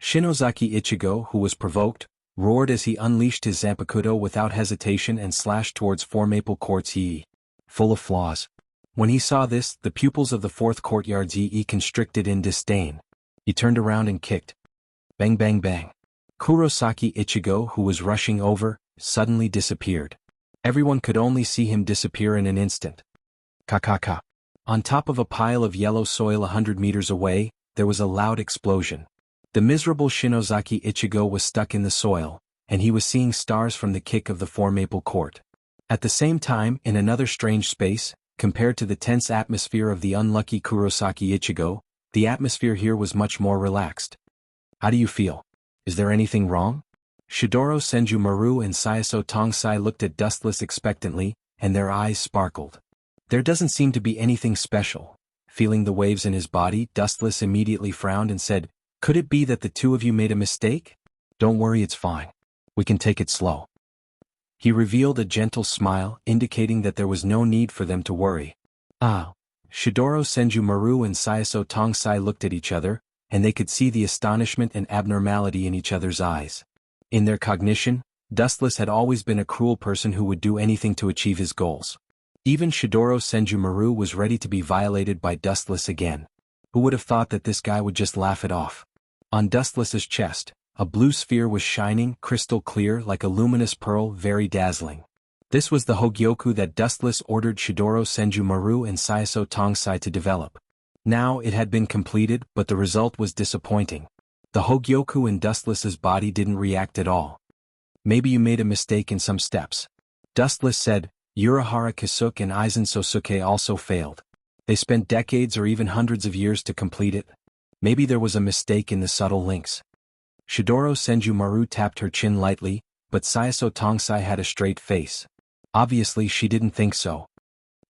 Shinozaki Ichigo, who was provoked, roared as he unleashed his Zanpakuto without hesitation and slashed towards 4 Maple Court's Yi. Full of flaws. When he saw this, the pupils of the 4th courtyard's Yi constricted in disdain. He turned around and kicked. Bang bang bang. Kurosaki Ichigo, who was rushing over, suddenly disappeared. Everyone could only see him disappear in an instant. Ka. On top of a pile of yellow soil 100 meters away, there was a loud explosion. The miserable Shinozaki Ichigo was stuck in the soil, and he was seeing stars from the kick of the 4 Maple Court. At the same time, in another strange space, compared to the tense atmosphere of the unlucky Kurosaki Ichigo, the atmosphere here was much more relaxed. How do you feel? Is there anything wrong? Shidoro Senjumaru and Sayaso Tongsai looked at Dustless expectantly, and their eyes sparkled. There doesn't seem to be anything special. Feeling the waves in his body, Dustless immediately frowned and said, "Could it be that the two of you made a mistake? Don't worry, it's fine. We can take it slow." He revealed a gentle smile, indicating that there was no need for them to worry. Shidoro Senjumaru and Sayaso Tongsai looked at each other, and they could see the astonishment and abnormality in each other's eyes. In their cognition, Dustless had always been a cruel person who would do anything to achieve his goals. Even Shidoro Senjumaru was ready to be violated by Dustless again. Who would have thought that this guy would just laugh it off? On Dustless's chest, a blue sphere was shining, crystal clear like a luminous pearl, very dazzling. This was the Hogyoku that Dustless ordered Shidoro Senjumaru and Sayaso Tongsai to develop. Now it had been completed, but the result was disappointing. The Hogyoku in Dustless's body didn't react at all. "Maybe you made a mistake in some steps," Dustless said. Urahara Kisuke and Aizen Sosuke also failed. They spent decades or even hundreds of years to complete it. Maybe there was a mistake in the subtle links. Shidoro Senjumaru tapped her chin lightly, but Sayaso Tongsai had a straight face. Obviously she didn't think so.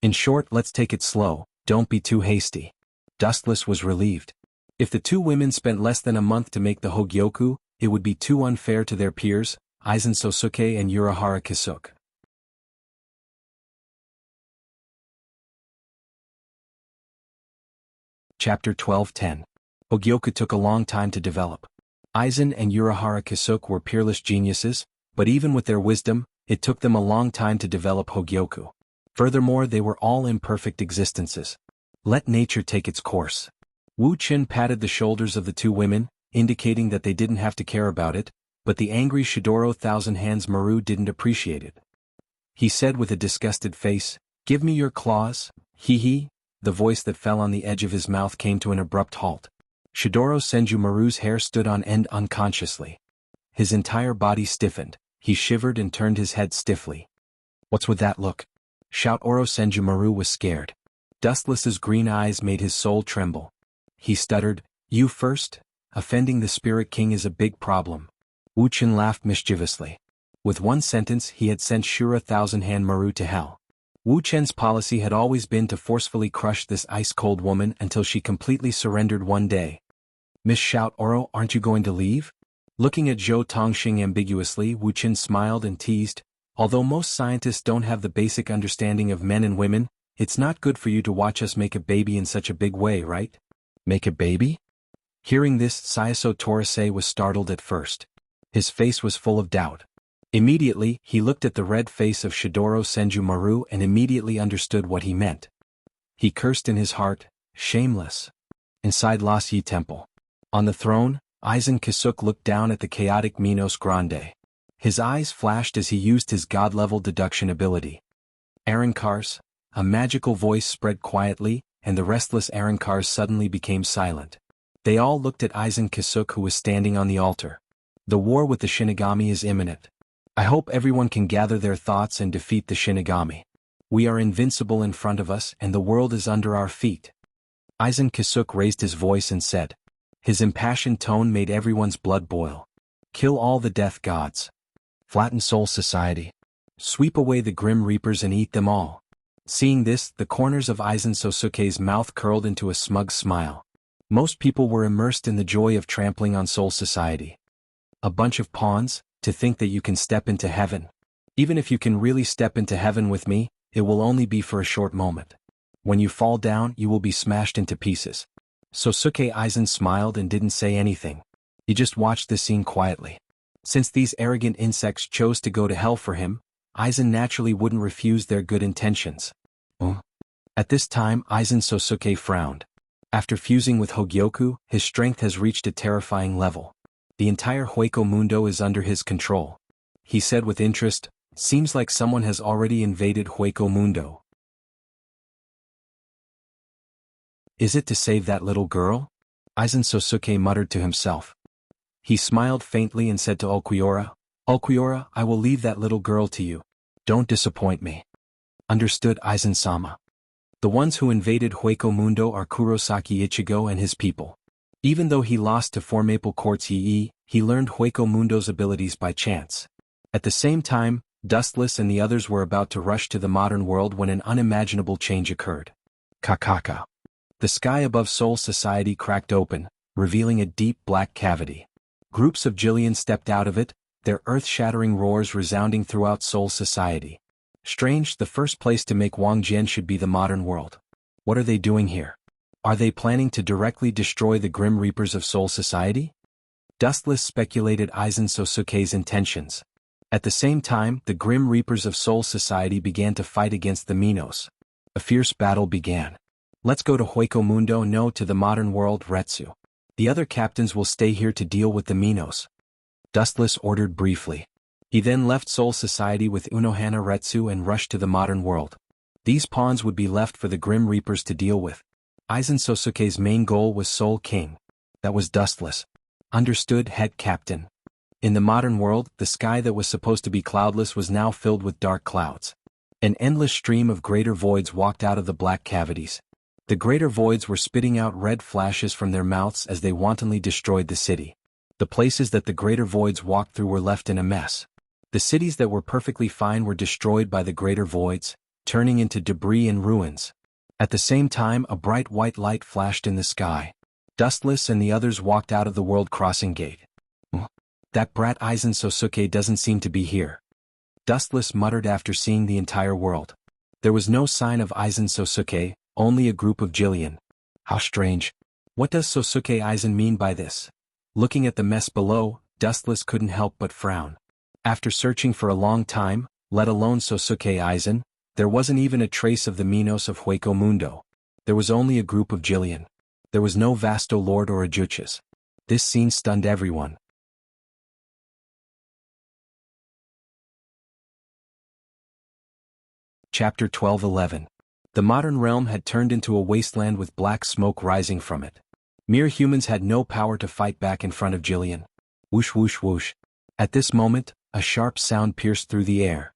"In short, let's take it slow, don't be too hasty." Dustless was relieved. If the two women spent less than a month to make the Hogyoku, it would be too unfair to their peers, Aizen Sosuke and Urahara Kisuke. Chapter 12:10. Hogyoku took a long time to develop. Aizen and Urahara Kisuke were peerless geniuses, but even with their wisdom, it took them a long time to develop Hogyoku. Furthermore, they were all imperfect existences. Let nature take its course. Wu Qin patted the shoulders of the two women, indicating that they didn't have to care about it, but the angry Shidoro Thousand Hands Maru didn't appreciate it. He said with a disgusted face, "Give me your claws, hee." The voice that fell on the edge of his mouth came to an abrupt halt. Shidoro Senjumaru's hair stood on end unconsciously. His entire body stiffened, he shivered and turned his head stiffly. "What's with that look?" Oro Senjumaru was scared. Dustless's green eyes made his soul tremble. He stuttered, "You first? Offending the Spirit King is a big problem." Wu Qin laughed mischievously. With one sentence he had sent Shura Thousand Hand Maru to hell. Wu Chen's policy had always been to forcefully crush this ice-cold woman until she completely surrendered one day. "Miss Oro, aren't you going to leave?" Looking at Zhou Tongxing ambiguously, Wu Chen smiled and teased, "Although most scientists don't have the basic understanding of men and women, it's not good for you to watch us make a baby in such a big way, right?" "Make a baby?" Hearing this, Sayaso Torisei was startled at first. His face was full of doubt. Immediately, he looked at the red face of Shidoro Senju and immediately understood what he meant. He cursed in his heart, shameless. Inside Las Yi Temple. On the throne, Aizen Kisuk looked down at the chaotic Minos Grande. His eyes flashed as he used his god-level deduction ability. Arankars, a magical voice spread quietly, and the restless Arankars suddenly became silent. They all looked at Aizen Kisuk, who was standing on the altar. The war with the Shinigami is imminent. I hope everyone can gather their thoughts and defeat the Shinigami. We are invincible in front of us and the world is under our feet. Aizen Kisuk raised his voice and said. His impassioned tone made everyone's blood boil. Kill all the death gods. Flatten Soul Society. Sweep away the Grim Reapers and eat them all. Seeing this, the corners of Aizen Sosuke's mouth curled into a smug smile. Most people were immersed in the joy of trampling on Soul Society. A bunch of pawns, to think that you can step into heaven. Even if you can really step into heaven with me, it will only be for a short moment. When you fall down, you will be smashed into pieces. Sosuke Aizen smiled and didn't say anything. He just watched the scene quietly. Since these arrogant insects chose to go to hell for him, Aizen naturally wouldn't refuse their good intentions. At this time, Aizen Sosuke frowned. After fusing with Hogyoku, his strength has reached a terrifying level. The entire Hueco Mundo is under his control. He said with interest, seems like someone has already invaded Hueco Mundo. Is it to save that little girl? Aizen Sosuke muttered to himself. He smiled faintly and said to Ulquiorra, Ulquiorra, I will leave that little girl to you. Don't disappoint me. Understood, Aizen-sama. The ones who invaded Hueco Mundo are Kurosaki Ichigo and his people. Even though he lost to Four Maple Court's Yi, he learned Hueco Mundo's abilities by chance. At the same time, Dustless and the others were about to rush to the modern world when an unimaginable change occurred. Kakaka. The sky above Soul Society cracked open, revealing a deep black cavity. Groups of Jillian stepped out of it, their earth-shattering roars resounding throughout Soul Society. Strange, the first place to make Wang Jian should be the modern world. What are they doing here? Are they planning to directly destroy the Grim Reapers of Soul Society? Dustless speculated Aizen Sosuke's intentions. At the same time, the Grim Reapers of Soul Society began to fight against the Minos. A fierce battle began. Let's go to Hueco Mundo, no, to the modern world, Retsu. The other captains will stay here to deal with the Minos. Dustless ordered briefly. He then left Soul Society with Unohana Retsu and rushed to the modern world. These pawns would be left for the Grim Reapers to deal with. Aizen Sosuke's main goal was Soul King. That was Dustless. Understood, head captain. In the modern world, the sky that was supposed to be cloudless was now filled with dark clouds. An endless stream of greater voids walked out of the black cavities. The greater voids were spitting out red flashes from their mouths as they wantonly destroyed the city. The places that the greater voids walked through were left in a mess. The cities that were perfectly fine were destroyed by the greater voids, turning into debris and ruins. At the same time, a bright white light flashed in the sky. Dustless and the others walked out of the world crossing gate. That brat Aizen Sosuke doesn't seem to be here. Dustless muttered after seeing the entire world. There was no sign of Aizen Sosuke, only a group of Jillian. How strange. What does Sosuke Aizen mean by this? Looking at the mess below, Dustless couldn't help but frown. After searching for a long time, let alone Sosuke Aizen, there wasn't even a trace of the Minos of Hueco Mundo. There was only a group of Jillian. There was no Vasto Lord or Ajuchas. This scene stunned everyone. Chapter 12:11. The modern realm had turned into a wasteland with black smoke rising from it. Mere humans had no power to fight back in front of Jillian. Whoosh whoosh whoosh. At this moment, a sharp sound pierced through the air.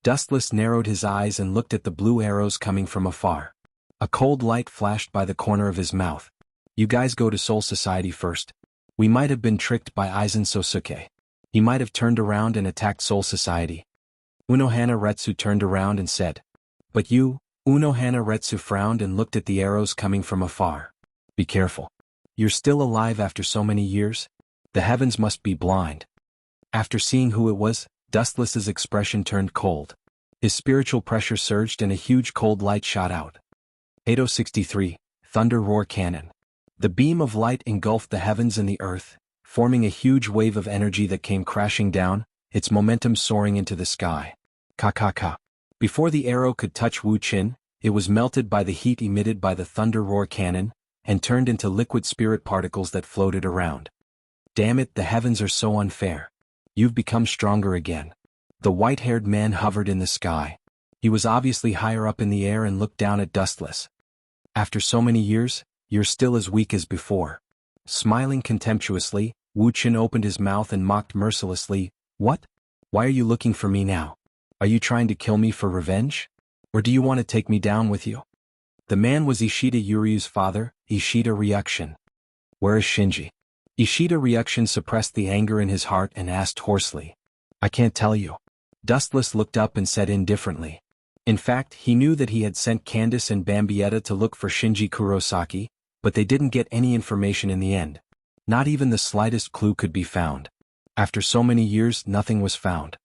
Dustless narrowed his eyes and looked at the blue arrows coming from afar. A cold light flashed by the corner of his mouth. You guys go to Soul Society first. We might have been tricked by Aizen Sosuke. He might have turned around and attacked Soul Society. Unohana Retsu turned around and said. But you, Unohana Retsu frowned and looked at the arrows coming from afar. Be careful. You're still alive after so many years? The heavens must be blind. After seeing who it was, Dustless's expression turned cold. His spiritual pressure surged and a huge cold light shot out. 863, Thunder Roar Cannon. The beam of light engulfed the heavens and the earth, forming a huge wave of energy that came crashing down, its momentum soaring into the sky. Ka. Before the arrow could touch Wu Qin, it was melted by the heat emitted by the thunder roar cannon, and turned into liquid spirit particles that floated around. Damn it, the heavens are so unfair. You've become stronger again. The white-haired man hovered in the sky. He was obviously higher up in the air and looked down at Dustless. After so many years, you're still as weak as before. Smiling contemptuously, Wu Qin opened his mouth and mocked mercilessly, "What? Why are you looking for me now? Are you trying to kill me for revenge? Or do you want to take me down with you?" The man was Ishida Yuryu's father, Ishida Ryukshin. "Where is Shinji?" Ishida Ryukshin suppressed the anger in his heart and asked hoarsely. "I can't tell you." Dustless looked up and said indifferently. In fact, he knew that he had sent Candace and Bambietta to look for Shinji Kurosaki, but they didn't get any information in the end. Not even the slightest clue could be found. After so many years, nothing was found.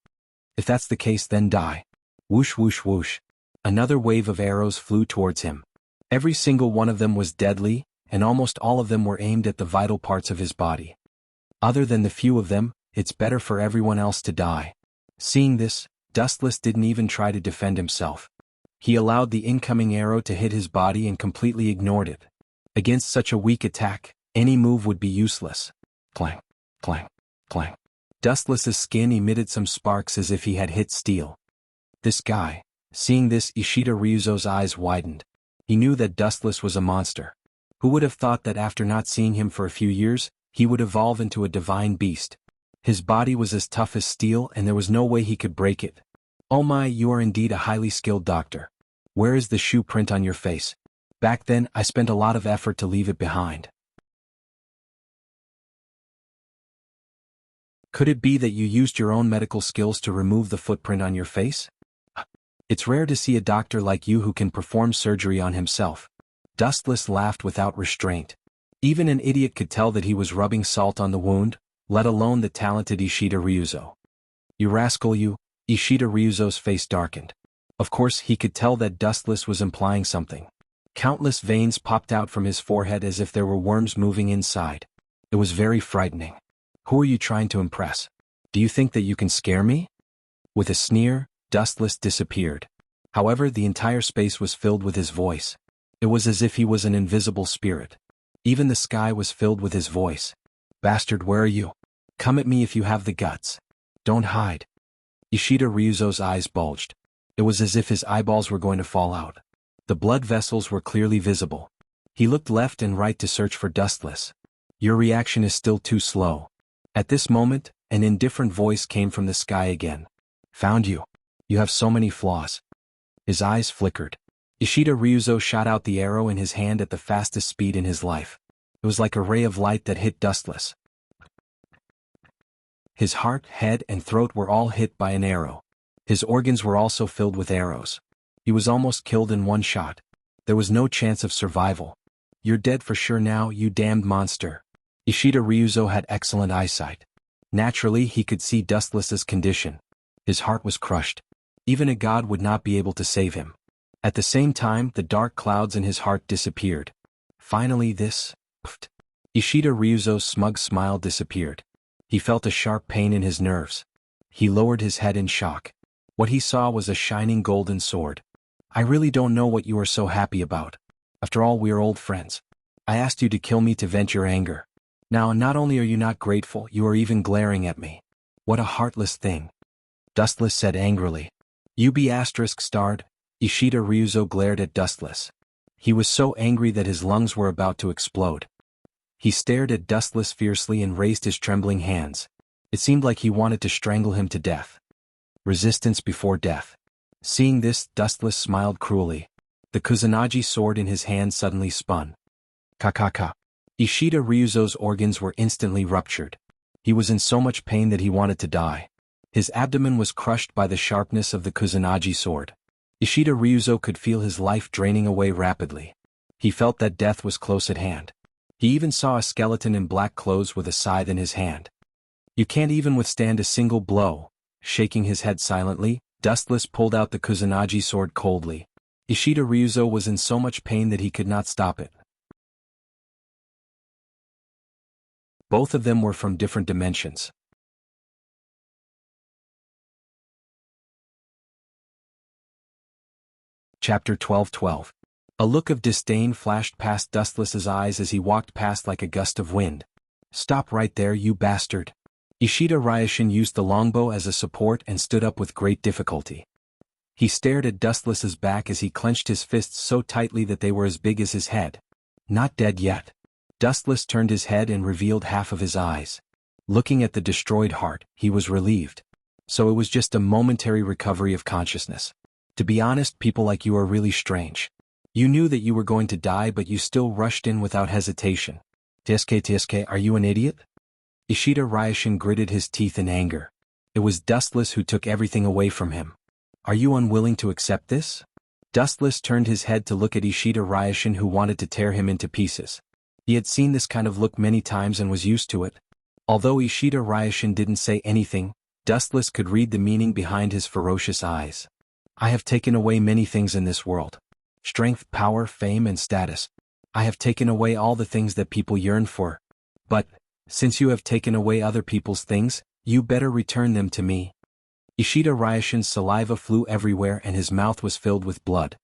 If that's the case, then die. Whoosh whoosh whoosh. Another wave of arrows flew towards him. Every single one of them was deadly, and almost all of them were aimed at the vital parts of his body. Other than the few of them, it's better for everyone else to die. Seeing this, Dustless didn't even try to defend himself. He allowed the incoming arrow to hit his body and completely ignored it. Against such a weak attack, any move would be useless. Clang, clang, clang. Dustless's skin emitted some sparks as if he had hit steel. This guy. Seeing this, Ishida Ryuzo's eyes widened. He knew that Dustless was a monster. Who would have thought that after not seeing him for a few years, he would evolve into a divine beast? His body was as tough as steel and there was no way he could break it. "Oh my, you are indeed a highly skilled doctor. Where is the shoe print on your face? Back then, I spent a lot of effort to leave it behind." "Could it be that you used your own medical skills to remove the footprint on your face? It's rare to see a doctor like you who can perform surgery on himself." Dustless laughed without restraint. Even an idiot could tell that he was rubbing salt on the wound, let alone the talented Ishida Ryuzo. "You rascal you." Ishida Ryuzo's face darkened. Of course, he could tell that Dustless was implying something. Countless veins popped out from his forehead as if there were worms moving inside. It was very frightening. "Who are you trying to impress? Do you think that you can scare me?" With a sneer, Dustless disappeared. However, the entire space was filled with his voice. It was as if he was an invisible spirit. Even the sky was filled with his voice. "Bastard, where are you? Come at me if you have the guts. Don't hide." Ishida Ryuzo's eyes bulged. It was as if his eyeballs were going to fall out. The blood vessels were clearly visible. He looked left and right to search for Dustless. "Your reaction is still too slow." At this moment, an indifferent voice came from the sky again. "Found you. You have so many flaws." His eyes flickered. Ishida Ryuzo shot out the arrow in his hand at the fastest speed in his life. It was like a ray of light that hit Dustless. His heart, head, and throat were all hit by an arrow. His organs were also filled with arrows. He was almost killed in one shot. There was no chance of survival. "You're dead for sure now, you damned monster." Ishida Ryuzo had excellent eyesight. Naturally, he could see Dustless's condition. His heart was crushed. Even a god would not be able to save him. At the same time, the dark clouds in his heart disappeared. Finally Ishida Ryuzo's smug smile disappeared. He felt a sharp pain in his nerves. He lowered his head in shock. What he saw was a shining golden sword. "I really don't know what you are so happy about. After all, we are old friends. I asked you to kill me to vent your anger. Now, not only are you not grateful, you are even glaring at me. What a heartless thing." Dustless said angrily. "You be *****. Ishida Ryuzo glared at Dustless. He was so angry that his lungs were about to explode. He stared at Dustless fiercely and raised his trembling hands. It seemed like he wanted to strangle him to death. Resistance before death. Seeing this, Dustless smiled cruelly. The Kusanagi sword in his hand suddenly spun. Ka. Ishida Ryuzo's organs were instantly ruptured. He was in so much pain that he wanted to die. His abdomen was crushed by the sharpness of the Kusanagi sword. Ishida Ryuzo could feel his life draining away rapidly. He felt that death was close at hand. He even saw a skeleton in black clothes with a scythe in his hand. "You can't even withstand a single blow." Shaking his head silently, Dustless pulled out the Kusanagi sword coldly. Ishida Ryuzo was in so much pain that he could not stop it. Both of them were from different dimensions. Chapter 12:12. A look of disdain flashed past Dustless's eyes as he walked past like a gust of wind. "Stop right there, you bastard." Ishida Ryushin used the longbow as a support and stood up with great difficulty. He stared at Dustless's back as he clenched his fists so tightly that they were as big as his head. "Not dead yet." Dustless turned his head and revealed half of his eyes. Looking at the destroyed heart, he was relieved. So it was just a momentary recovery of consciousness. "To be honest, people like you are really strange. You knew that you were going to die, but you still rushed in without hesitation. Tsk, are you an idiot?" Ishida Ryushin gritted his teeth in anger. It was Dustless who took everything away from him. "Are you unwilling to accept this?" Dustless turned his head to look at Ishida Ryushin, who wanted to tear him into pieces. He had seen this kind of look many times and was used to it. Although Ishida Ryushin didn't say anything, Dustless could read the meaning behind his ferocious eyes. "I have taken away many things in this world. Strength, power, fame, and status. I have taken away all the things that people yearn for. But, since you have taken away other people's things, you better return them to me." Ishida Ryushin's saliva flew everywhere and his mouth was filled with blood.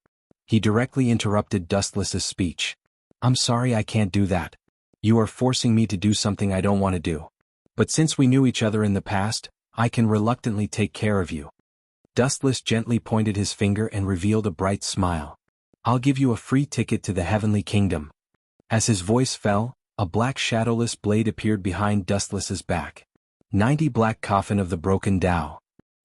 He directly interrupted Dustless's speech. "I'm sorry, I can't do that. You are forcing me to do something I don't want to do. But since we knew each other in the past, I can reluctantly take care of you." Dustless gently pointed his finger and revealed a bright smile. "I'll give you a free ticket to the Heavenly Kingdom." As his voice fell, a black shadowless blade appeared behind Dustless's back. 90 Black Coffin of the Broken Tao.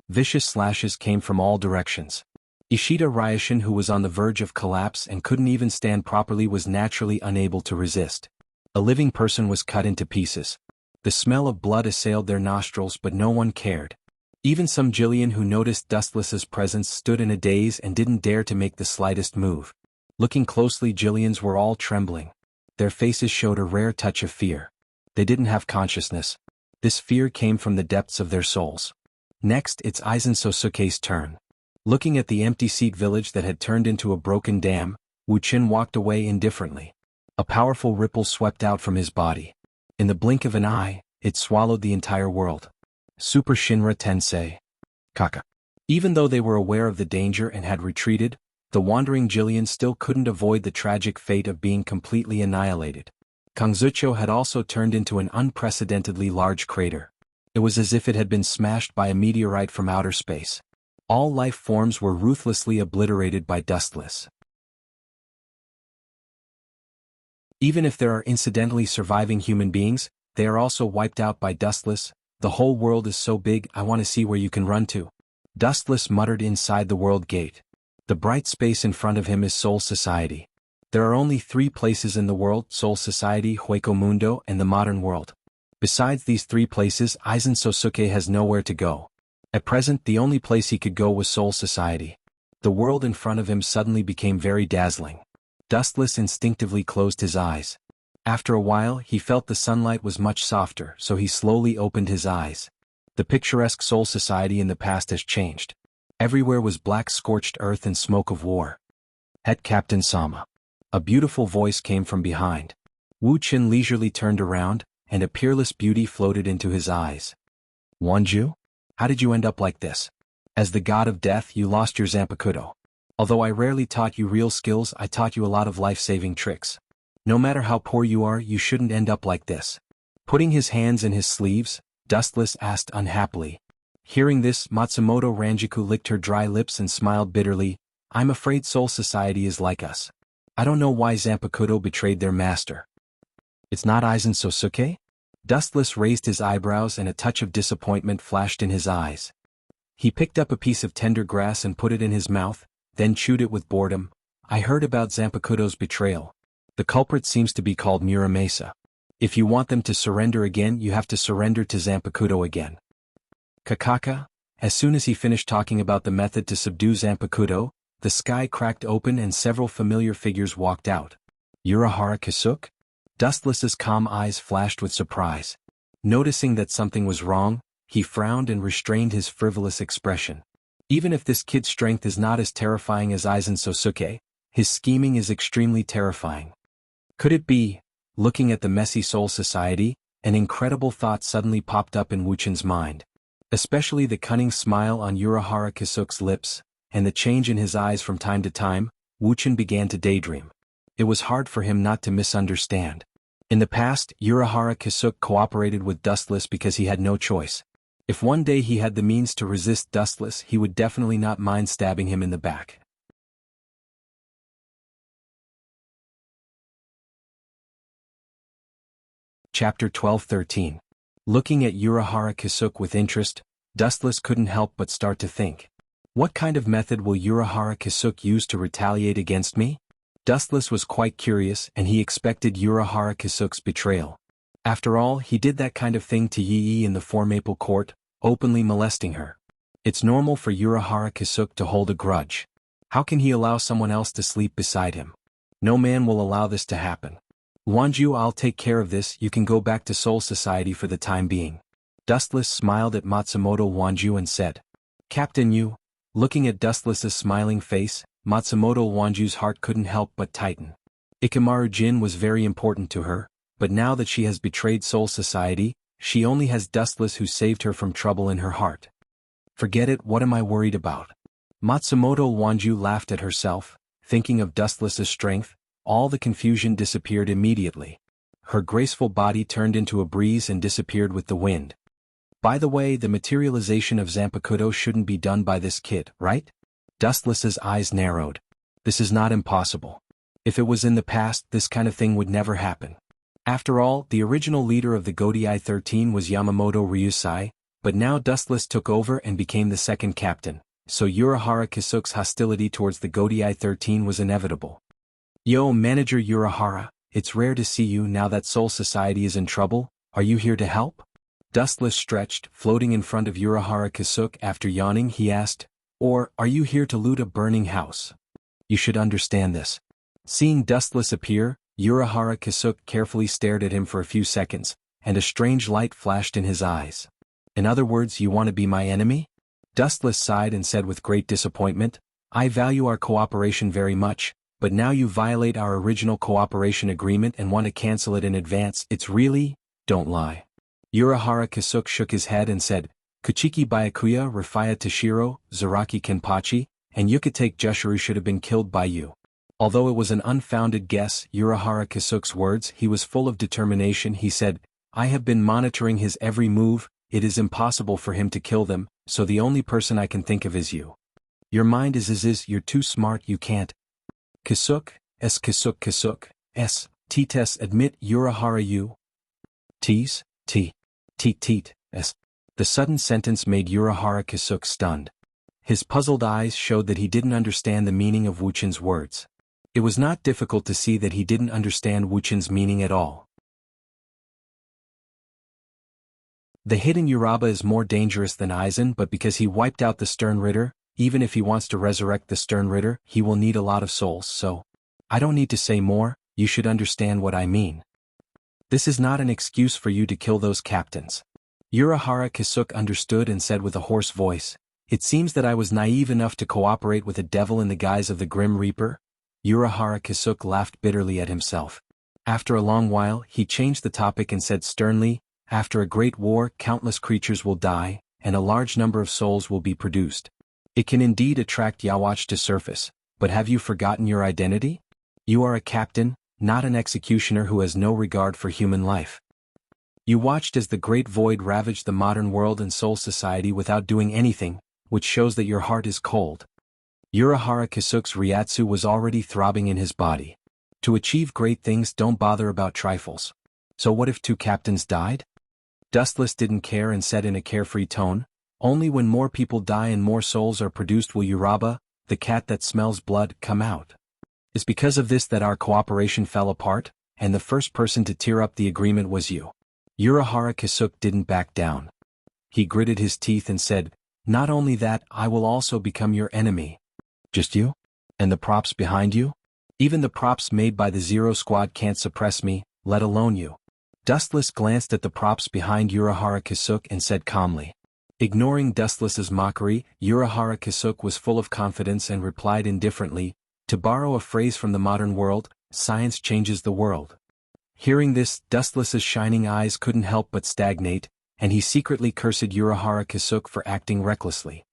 Vicious slashes came from all directions. Ishida Ryushin, who was on the verge of collapse and couldn't even stand properly, was naturally unable to resist. A living person was cut into pieces. The smell of blood assailed their nostrils, but no one cared. Even some Jillian who noticed Dustless's presence stood in a daze and didn't dare to make the slightest move. Looking closely, Jillians were all trembling. Their faces showed a rare touch of fear. They didn't have consciousness. This fear came from the depths of their souls. Next, it's Aizen Sosuke's turn. Looking at the empty seat village that had turned into a broken dam, Wuxia walked away indifferently. A powerful ripple swept out from his body. In the blink of an eye, it swallowed the entire world. Super Shinra Tensei. Kaka. Even though they were aware of the danger and had retreated, the wandering Jillian still couldn't avoid the tragic fate of being completely annihilated. Kangzucho had also turned into an unprecedentedly large crater. It was as if it had been smashed by a meteorite from outer space. All life forms were ruthlessly obliterated by Dustless. Even if there are incidentally surviving human beings, they are also wiped out by Dustless. "The whole world is so big, I want to see where you can run to," Dustless muttered inside the world gate. The bright space in front of him is Soul Society. There are only 3 places in the world: Soul Society, Hueco Mundo, and the modern world. Besides these 3 places, Aizen Sosuke has nowhere to go. At present, the only place he could go was Soul Society. The world in front of him suddenly became very dazzling. Dustless instinctively closed his eyes. After a while, he felt the sunlight was much softer, so he slowly opened his eyes. The picturesque Soul Society in the past has changed. Everywhere was black scorched earth and smoke of war. "Het Captain Sama." A beautiful voice came from behind. Wuxia leisurely turned around, and a peerless beauty floated into his eyes. "Wanju? How did you end up like this? As the god of death, you lost your Zanpakuto. Although I rarely taught you real skills, I taught you a lot of life-saving tricks. No matter how poor you are, you shouldn't end up like this." Putting his hands in his sleeves, Dustless asked unhappily. Hearing this, Matsumoto Ranjiku licked her dry lips and smiled bitterly. "I'm afraid Soul Society is like us. I don't know why Zanpakuto betrayed their master." "It's not Aizen Sosuke?" Dustless raised his eyebrows and a touch of disappointment flashed in his eyes. He picked up a piece of tender grass and put it in his mouth, then chewed it with boredom. "I heard about Zanpakuto's betrayal. The culprit seems to be called Muramasa. If you want them to surrender again, you have to surrender to Zanpakuto again." Kakaka. As soon as he finished talking about the method to subdue Zanpakuto, the sky cracked open and several familiar figures walked out. "Urahara Kisuke?" Dustless's calm eyes flashed with surprise. Noticing that something was wrong, he frowned and restrained his frivolous expression. Even if this kid's strength is not as terrifying as Aizen Sosuke, his scheming is extremely terrifying. Could it be? Looking at the messy Soul Society, an incredible thought suddenly popped up in Wuchin's mind. Especially the cunning smile on Urahara Kisuke's lips, and the change in his eyes from time to time, Wuchen began to daydream. It was hard for him not to misunderstand. In the past, Urahara Kisuk cooperated with Dustless because he had no choice. If one day he had the means to resist Dustless, he would definitely not mind stabbing him in the back. Chapter 12-13. Looking at Urahara Kisuk with interest, Dustless couldn't help but start to think. What kind of method will Urahara Kisuk use to retaliate against me? Dustless was quite curious, and he expected Urahara Kisuk's betrayal. After all, he did that kind of thing to Yi in the Four Maple Court, openly molesting her. It's normal for Urahara Kisuk to hold a grudge. How can he allow someone else to sleep beside him? No man will allow this to happen. Wanju, I'll take care of this, you can go back to Soul Society for the time being. Dustless smiled at Matsumoto Wanju and said, Captain Yu. Looking at Dustless's smiling face, Matsumoto Wanju's heart couldn't help but tighten. Ikamaru Jin was very important to her, but now that she has betrayed Soul Society, she only has Dustless who saved her from trouble in her heart. Forget it, what am I worried about? Matsumoto Wanju laughed at herself, thinking of Dustless's strength. All the confusion disappeared immediately. Her graceful body turned into a breeze and disappeared with the wind. By the way, the materialization of Zanpakuto shouldn't be done by this kid, right? Dustless's eyes narrowed. This is not impossible. If it was in the past, this kind of thing would never happen. After all, the original leader of the Godai 13 was Yamamoto Ryusai, but now Dustless took over and became the second captain, so Urahara Kisuk's hostility towards the Godai 13 was inevitable. Yo, Manager Urahara, it's rare to see you now that Soul Society is in trouble. Are you here to help? Dustless stretched, floating in front of Urahara Kisuk. After yawning, he asked, Or, are you here to loot a burning house? You should understand this. Seeing Dustless appear, Urahara Kisuk carefully stared at him for a few seconds, and a strange light flashed in his eyes. In other words, you want to be my enemy? Dustless sighed and said with great disappointment, I value our cooperation very much, but now you violate our original cooperation agreement and want to cancel it in advance. It's really, don't lie. Urahara Kisuk shook his head and said, Kuchiki Byakuya, Rafaya Toshiro, Zaraki Kenpachi, and Yukitake Jushiro should have been killed by you. Although it was an unfounded guess, Urahara Kisuk's words, he was full of determination. He said, I have been monitoring his every move, it is impossible for him to kill them, so the only person I can think of is you. Your mind is you're too smart, you can't. Kisuk, Teet, admit Urahara you. Tees, Teet, s. The sudden sentence made Urahara Kisuk stunned. His puzzled eyes showed that he didn't understand the meaning of Wuchen's words. It was not difficult to see that he didn't understand Wuchen's meaning at all. The hidden Uraba is more dangerous than Aizen, but because he wiped out the Stern Ritter, even if he wants to resurrect the Stern Ritter, he will need a lot of souls, so I don't need to say more, you should understand what I mean. This is not an excuse for you to kill those captains. Urahara Kisuk understood and said with a hoarse voice, It seems that I was naive enough to cooperate with a devil in the guise of the Grim Reaper. Urahara Kisuk laughed bitterly at himself. After a long while, he changed the topic and said sternly, After a great war, countless creatures will die, and a large number of souls will be produced. It can indeed attract Yawatch to surface, but have you forgotten your identity? You are a captain, not an executioner who has no regard for human life. You watched as the Great Void ravaged the modern world and Soul Society without doing anything, which shows that your heart is cold. Urahara Kisuk's Ryatsu was already throbbing in his body. To achieve great things, don't bother about trifles. So what if 2 captains died? Dustless didn't care and said in a carefree tone, Only when more people die and more souls are produced will Uraba, the cat that smells blood, come out. It's because of this that our cooperation fell apart, and the first person to tear up the agreement was you. Urahara Kisuk didn't back down. He gritted his teeth and said, Not only that, I will also become your enemy. Just you? And the props behind you? Even the props made by the Zero Squad can't suppress me, let alone you. Dustless glanced at the props behind Urahara Kisuk and said calmly. Ignoring Dustless's mockery, Urahara Kisuk was full of confidence and replied indifferently, To borrow a phrase from the modern world, science changes the world. Hearing this, Dustless's shining eyes couldn't help but stagnate, and he secretly cursed Urahara Kisuk for acting recklessly.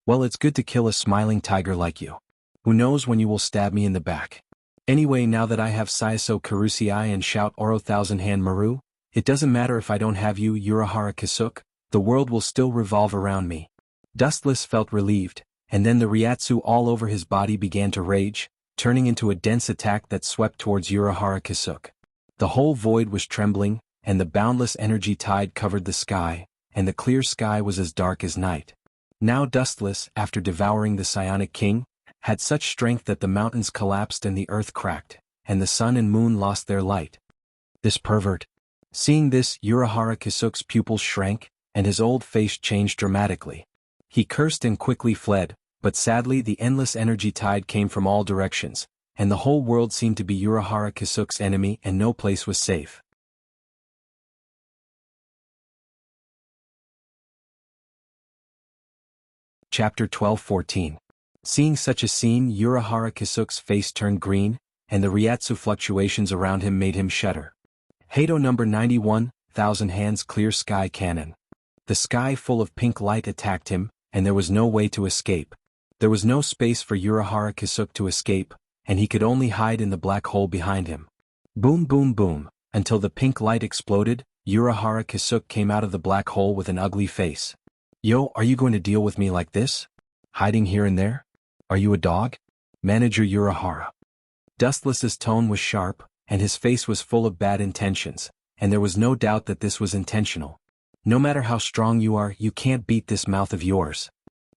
Well, it's good to kill a smiling tiger like you. Who knows when you will stab me in the back. Anyway, now that I have Saiso Karusei and shout Oro Thousand Hand Maru, it doesn't matter if I don't have you, Urahara Kisuke, the world will still revolve around me. Dustless felt relieved, and then the Ryatsu all over his body began to rage, turning into a dense attack that swept towards Urahara Kisuke. The whole void was trembling, and the boundless energy tide covered the sky, and the clear sky was as dark as night. Now Dustless, after devouring the Psionic King, had such strength that the mountains collapsed and the earth cracked, and the sun and moon lost their light. This pervert. Seeing this, Urahara Kisuke's pupils shrank, and his old face changed dramatically. He cursed and quickly fled, but sadly the endless energy tide came from all directions, and the whole world seemed to be Urahara Kisuke's enemy and no place was safe. Chapter 12-14. Seeing such a scene, Urahara Kisuke's face turned green, and the Ryatsu fluctuations around him made him shudder. Hado number 91, Thousand Hands Clear Sky Cannon. The sky full of pink light attacked him, and there was no way to escape. There was no space for Urahara Kisuke to escape, and he could only hide in the black hole behind him. Boom boom boom, until the pink light exploded, Urahara Kisuke came out of the black hole with an ugly face. Yo, are you going to deal with me like this? Hiding here and there? Are you a dog? Manager Urahara. Dustless's tone was sharp, and his face was full of bad intentions, and there was no doubt that this was intentional. No matter how strong you are, you can't beat this mouth of yours.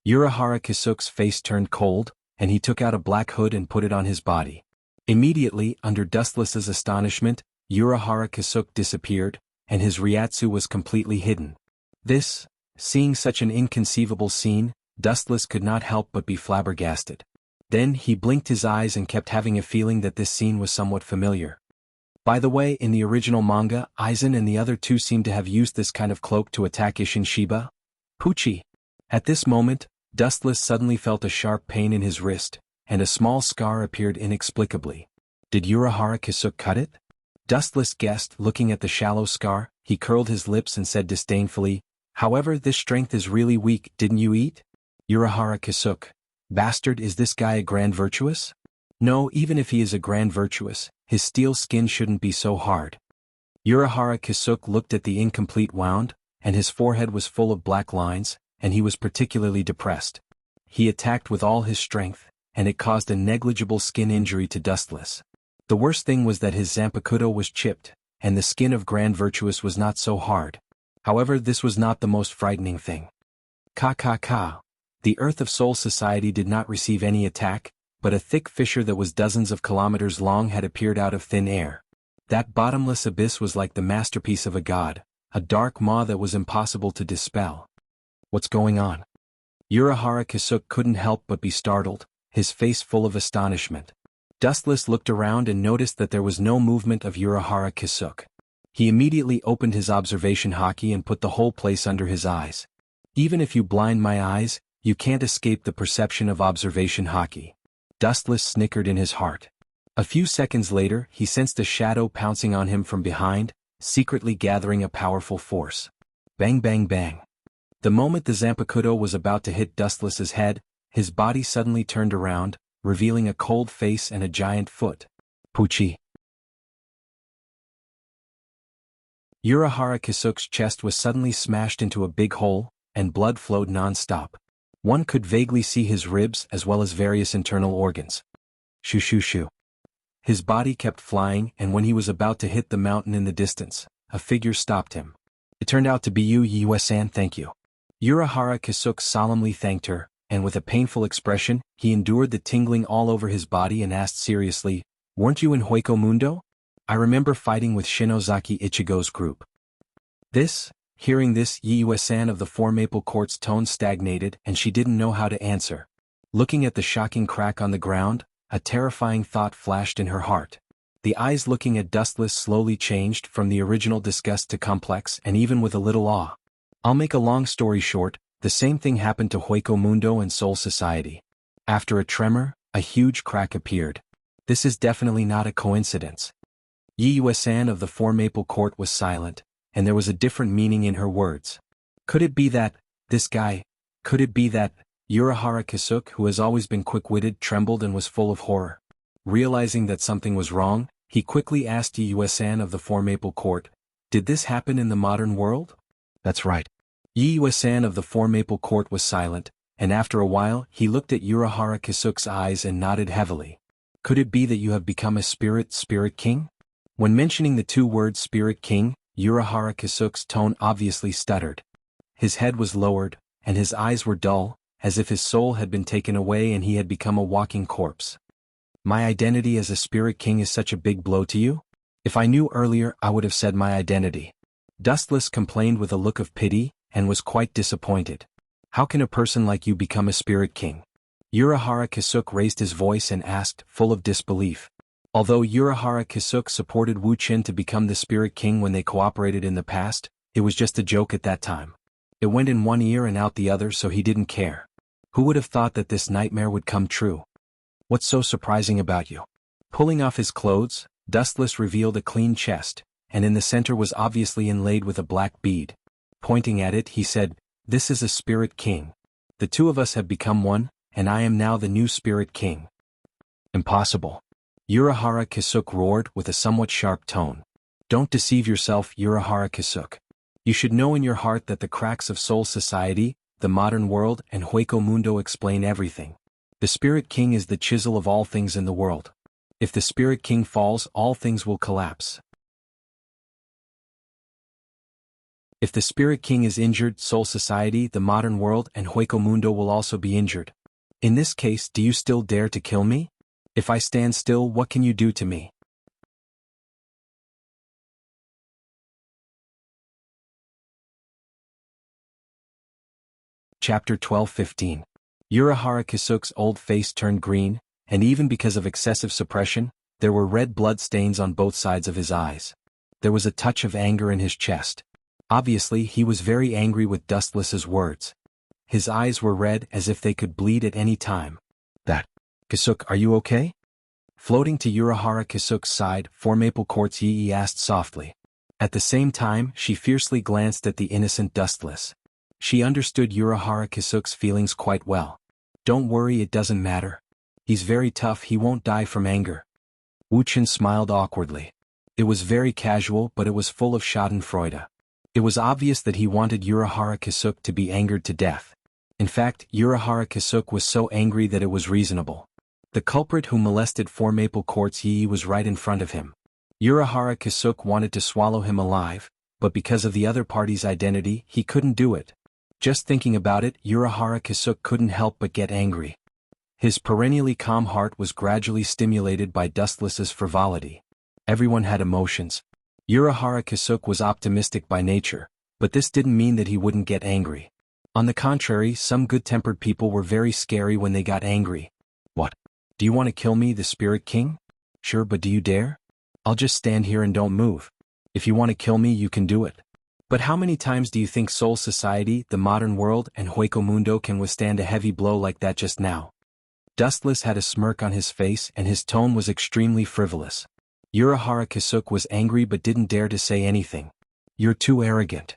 Urahara Kisuke's face turned cold, and he took out a black hood and put it on his body. Immediately, under Dustless's astonishment, Urahara Kisuke disappeared, and his Ryatsu was completely hidden. Seeing such an inconceivable scene, Dustless could not help but be flabbergasted. Then he blinked his eyes and kept having a feeling that this scene was somewhat familiar. By the way, in the original manga, Aizen and the other two seem to have used this kind of cloak to attack Isshin Shiba. Pucci. At this moment, Dustless suddenly felt a sharp pain in his wrist, and a small scar appeared inexplicably. Did Urahara Kisuke cut it? Dustless guessed, looking at the shallow scar. He curled his lips and said disdainfully, "However, this strength is really weak, didn't you eat?" Urahara Kisuke. Bastard, is this guy a grand virtuous? No, even if he is a grand virtuous, his steel skin shouldn't be so hard. Urahara Kisuke looked at the incomplete wound, and his forehead was full of black lines, and he was particularly depressed. He attacked with all his strength, and it caused a negligible skin injury to Dustless. The worst thing was that his Zanpakuto was chipped, and the skin of grand virtuous was not so hard. However, this was not the most frightening thing. The Earth of Soul Society did not receive any attack, but a thick fissure that was dozens of kilometers long had appeared out of thin air. That bottomless abyss was like the masterpiece of a god, a dark maw that was impossible to dispel. What's going on? Urahara Kisuke couldn't help but be startled, his face full of astonishment. Dustless looked around and noticed that there was no movement of Urahara Kisuke. He immediately opened his observation haki and put the whole place under his eyes. Even if you blind my eyes, you can't escape the perception of observation haki. Dustless snickered in his heart. A few seconds later, he sensed a shadow pouncing on him from behind, secretly gathering a powerful force. Bang bang bang. The moment the Zanpakuto was about to hit Dustless's head, his body suddenly turned around, revealing a cold face and a giant foot. Pucci. Urahara Kisuke's chest was suddenly smashed into a big hole, and blood flowed non-stop. One could vaguely see his ribs as well as various internal organs. Shoo shoo shoo. His body kept flying, and when he was about to hit the mountain in the distance, a figure stopped him. It turned out to be you, Yue-san, thank you. Urahara Kisuke solemnly thanked her, and with a painful expression, he endured the tingling all over his body and asked seriously, "Weren't you in Hueco Mundo? I remember fighting with Shinozaki Ichigo's group." Hearing this, Yue-san of the Four Maple Court's tone stagnated and she didn't know how to answer. Looking at the shocking crack on the ground, a terrifying thought flashed in her heart. The eyes looking at Dustless slowly changed from the original disgust to complex and even with a little awe. I'll make a long story short, the same thing happened to Hueco Mundo and Soul Society. After a tremor, a huge crack appeared. This is definitely not a coincidence. Yue-san of the Four Maple Court was silent, and there was a different meaning in her words. Could it be that Urahara Kisuk, who has always been quick-witted, trembled and was full of horror. Realizing that something was wrong, he quickly asked Yi-Yue-san of the Four Maple Court, "Did this happen in the modern world?" "That's right." Yi-Yue-san of the Four Maple Court was silent, and after a while he looked at Urahara Kisuk's eyes and nodded heavily. "Could it be that you have become a spirit king?" When mentioning the two words Spirit King, Urahara Kisuk's tone obviously stuttered. His head was lowered, and his eyes were dull, as if his soul had been taken away and he had become a walking corpse. "My identity as a Spirit King is such a big blow to you? If I knew earlier I would have said my identity." Dustless complained with a look of pity, and was quite disappointed. "How can a person like you become a Spirit King?" Urahara Kisuk raised his voice and asked, full of disbelief. Although Urahara Kisuk supported Wu Qin to become the Spirit King when they cooperated in the past, it was just a joke at that time. It went in one ear and out the other, so he didn't care. Who would have thought that this nightmare would come true? "What's so surprising about you?" Pulling off his clothes, Dustless revealed a clean chest, and in the center was obviously inlaid with a black bead. Pointing at it, he said, "This is a Spirit King. The two of us have become one, and I am now the new Spirit King." "Impossible." Urahara Kisuk roared with a somewhat sharp tone. "Don't deceive yourself, Urahara Kisuk. You should know in your heart that the cracks of Soul Society, the modern world, and Hueco Mundo explain everything. The Spirit King is the chisel of all things in the world. If the Spirit King falls, all things will collapse. If the Spirit King is injured, Soul Society, the modern world, and Hueco Mundo will also be injured. In this case, do you still dare to kill me? If I stand still, what can you do to me?" Chapter 12-15. Urahara Kisuk's old face turned green, and even because of excessive suppression, there were red blood stains on both sides of his eyes. There was a touch of anger in his chest. Obviously, he was very angry with Dustless's words. His eyes were red as if they could bleed at any time. Kisuk, are you okay?" Floating to Urahara Kisuk's side, Four Maple Court's Yi asked softly. At the same time, she fiercely glanced at the innocent Dustless. She understood Urahara Kisuk's feelings quite well. "Don't worry, it doesn't matter. He's very tough, he won't die from anger." Wu Qin smiled awkwardly. It was very casual, but it was full of schadenfreude. It was obvious that he wanted Urahara Kisuk to be angered to death. In fact, Urahara Kisuk was so angry that it was reasonable. The culprit who molested Four Maple Court's Yi was right in front of him. Urahara Kisuk wanted to swallow him alive, but because of the other party's identity, he couldn't do it. Just thinking about it, Urahara Kisuk couldn't help but get angry. His perennially calm heart was gradually stimulated by Dustless's frivolity. Everyone had emotions. Urahara Kisuk was optimistic by nature, but this didn't mean that he wouldn't get angry. On the contrary, some good-tempered people were very scary when they got angry. "What? Do you want to kill me, the Spirit King?" "Sure, but do you dare?" "I'll just stand here and don't move. If you want to kill me, you can do it. But how many times do you think Soul Society, the modern world, and Hueco Mundo can withstand a heavy blow like that just now?" Dustless had a smirk on his face and his tone was extremely frivolous. Urahara Kisuk was angry but didn't dare to say anything. "You're too arrogant."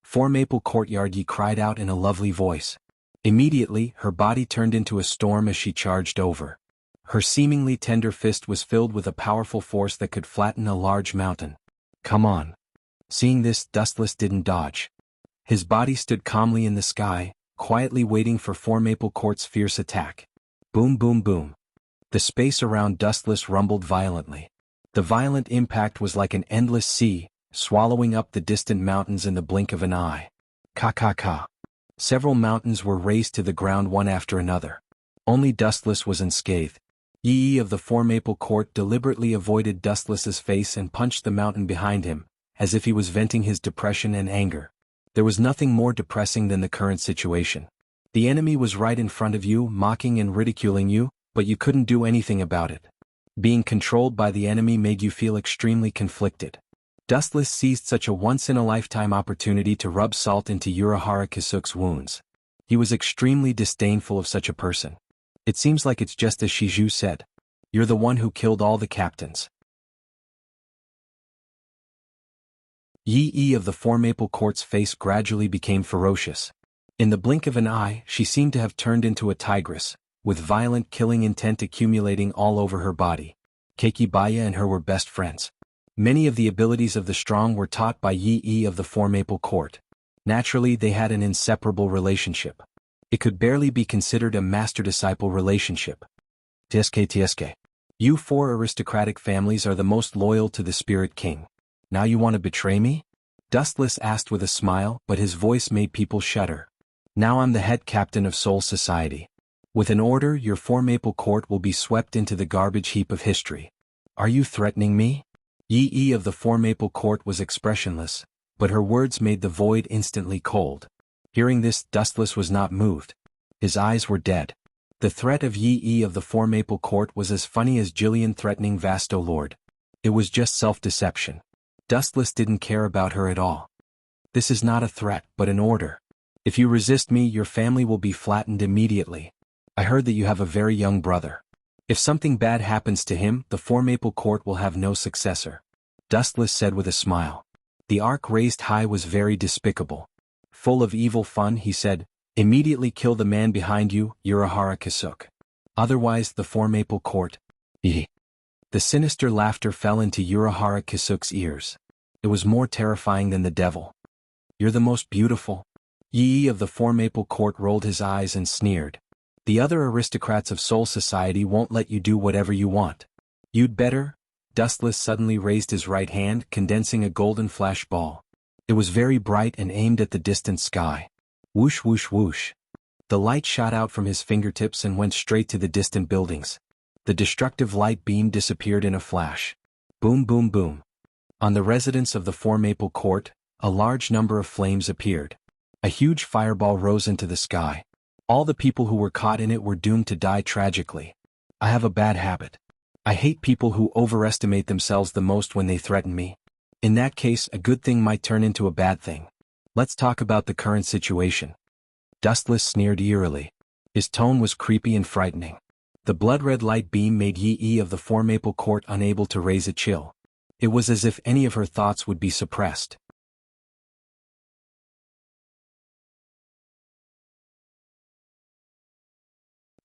Four Maple Courtyard Yi cried out in a lovely voice. Immediately, her body turned into a storm as she charged over. Her seemingly tender fist was filled with a powerful force that could flatten a large mountain. "Come on." Seeing this, Dustless didn't dodge. His body stood calmly in the sky, quietly waiting for Four Maple Court's fierce attack. Boom boom boom. The space around Dustless rumbled violently. The violent impact was like an endless sea, swallowing up the distant mountains in the blink of an eye. Ka. Several mountains were razed to the ground one after another. Only Dustless was unscathed. Yi of the Four Maple Court deliberately avoided Dustless's face and punched the mountain behind him, as if he was venting his depression and anger. There was nothing more depressing than the current situation. The enemy was right in front of you, mocking and ridiculing you, but you couldn't do anything about it. Being controlled by the enemy made you feel extremely conflicted. Dustless seized such a once-in-a-lifetime opportunity to rub salt into Urahara Kisuk's wounds. He was extremely disdainful of such a person. "It seems like it's just as Shiju said. You're the one who killed all the captains." Yi of the Four Maple Court's face gradually became ferocious. In the blink of an eye, she seemed to have turned into a tigress, with violent killing intent accumulating all over her body. Keikibaya and her were best friends. Many of the abilities of the strong were taught by Yi of the Four Maple Court. Naturally, they had an inseparable relationship. It could barely be considered a master-disciple relationship. TSK. You four aristocratic families are the most loyal to the Spirit King. Now you want to betray me? Dustless asked with a smile, but his voice made people shudder. Now I'm the head captain of Soul Society. With an order, your Four Maple Court will be swept into the garbage heap of history. Are you threatening me? Yi of the Four Maple Court was expressionless, but her words made the void instantly cold. Hearing this, Dustless was not moved. His eyes were dead. The threat of Yi of the Four Maple Court was as funny as Jillian threatening Vasto Lord. It was just self-deception. Dustless didn't care about her at all. This is not a threat, but an order. If you resist me, your family will be flattened immediately. I heard that you have a very young brother. If something bad happens to him, the Four Maple Court will have no successor. Dustless said with a smile. The arc raised high was very despicable. Full of evil fun, he said, immediately kill the man behind you, Urahara Kisuk. Otherwise, the Four Maple Court. The sinister laughter fell into Urahara Kisuk's ears. It was more terrifying than the devil. You're the most beautiful. Yi of the Four Maple Court rolled his eyes and sneered. The other aristocrats of Soul Society won't let you do whatever you want. You'd better. Dustless suddenly raised his right hand, condensing a golden flash ball. It was very bright and aimed at the distant sky. Whoosh whoosh whoosh. The light shot out from his fingertips and went straight to the distant buildings. The destructive light beam disappeared in a flash. Boom boom boom. On the residence of the Four Maple Court, a large number of flames appeared. A huge fireball rose into the sky. All the people who were caught in it were doomed to die tragically. I have a bad habit. I hate people who overestimate themselves the most when they threaten me. In that case, a good thing might turn into a bad thing. Let's talk about the current situation. Dustless sneered eerily. His tone was creepy and frightening. The blood-red light beam made Yi of the Four Maple Court unable to raise a chill. It was as if any of her thoughts would be suppressed.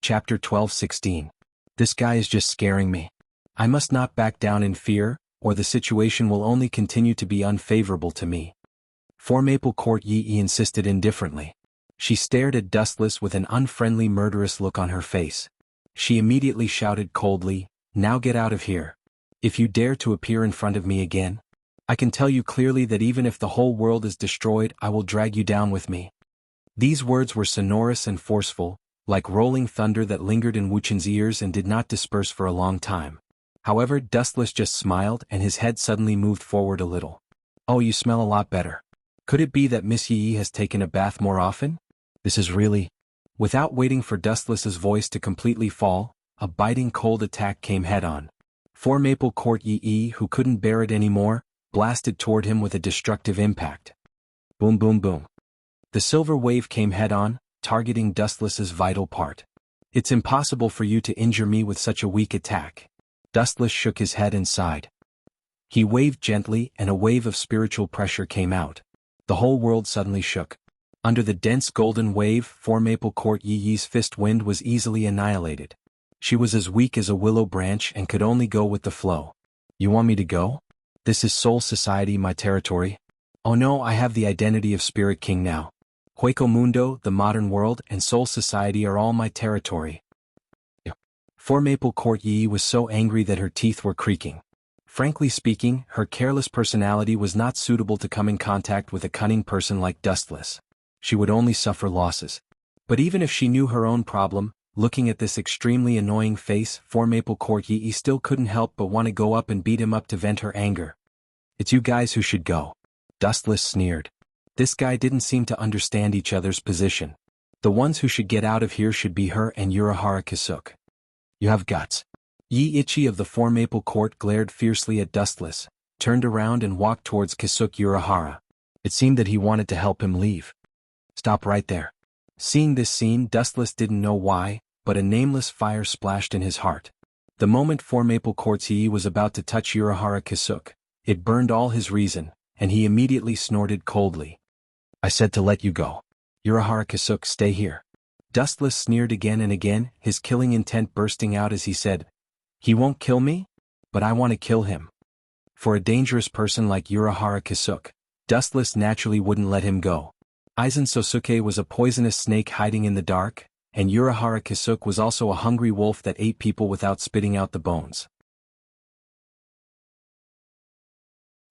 Chapter 12:16. This guy is just scaring me. I must not back down in fear, or the situation will only continue to be unfavorable to me. Four Maple Court Yi insisted indifferently. She stared at Dustless with an unfriendly murderous look on her face. She immediately shouted coldly, now get out of here. If you dare to appear in front of me again, I can tell you clearly that even if the whole world is destroyed, I will drag you down with me. These words were sonorous and forceful, like rolling thunder that lingered in Wuchen's ears and did not disperse for a long time. However, Dustless just smiled and his head suddenly moved forward a little. Oh, you smell a lot better. Could it be that Miss Yi has taken a bath more often? This is really... Without waiting for Dustless's voice to completely fall, a biting cold attack came head-on. Four Maple Court Yi, who couldn't bear it anymore, blasted toward him with a destructive impact. Boom boom boom. The silver wave came head-on, targeting Dustless's vital part. It's impossible for you to injure me with such a weak attack. Dustless shook his head and sighed. He waved gently and a wave of spiritual pressure came out. The whole world suddenly shook. Under the dense golden wave, Four Maple Court Yi's fist wind was easily annihilated. She was as weak as a willow branch and could only go with the flow. You want me to go? This is Soul Society, my territory. Oh no, I have the identity of Spirit King now. Hueco Mundo, the modern world, and Soul Society are all my territory. Four Maple Court Yi was so angry that her teeth were creaking. Frankly speaking, her careless personality was not suitable to come in contact with a cunning person like Dustless. She would only suffer losses. But even if she knew her own problem, looking at this extremely annoying face, Four Maple Court Yi still couldn't help but want to go up and beat him up to vent her anger. It's you guys who should go. Dustless sneered. This guy didn't seem to understand each other's position. The ones who should get out of here should be her and Urahara Kisuk. You have guts. Yi Ichi of the Four Maple Court glared fiercely at Dustless, turned around and walked towards Kisuk Urahara. It seemed that he wanted to help him leave. Stop right there. Seeing this scene, Dustless didn't know why, but a nameless fire splashed in his heart. The moment Four Maple Court's Yi was about to touch Urahara Kisuk, it burned all his reason, and he immediately snorted coldly. I said to let you go. Urahara Kasuk, stay here. Dustless sneered again and again, his killing intent bursting out as he said, he won't kill me? But I want to kill him. For a dangerous person like Urahara Kasuk, Dustless naturally wouldn't let him go. Aizen Sosuke was a poisonous snake hiding in the dark, and Urahara Kasuk was also a hungry wolf that ate people without spitting out the bones.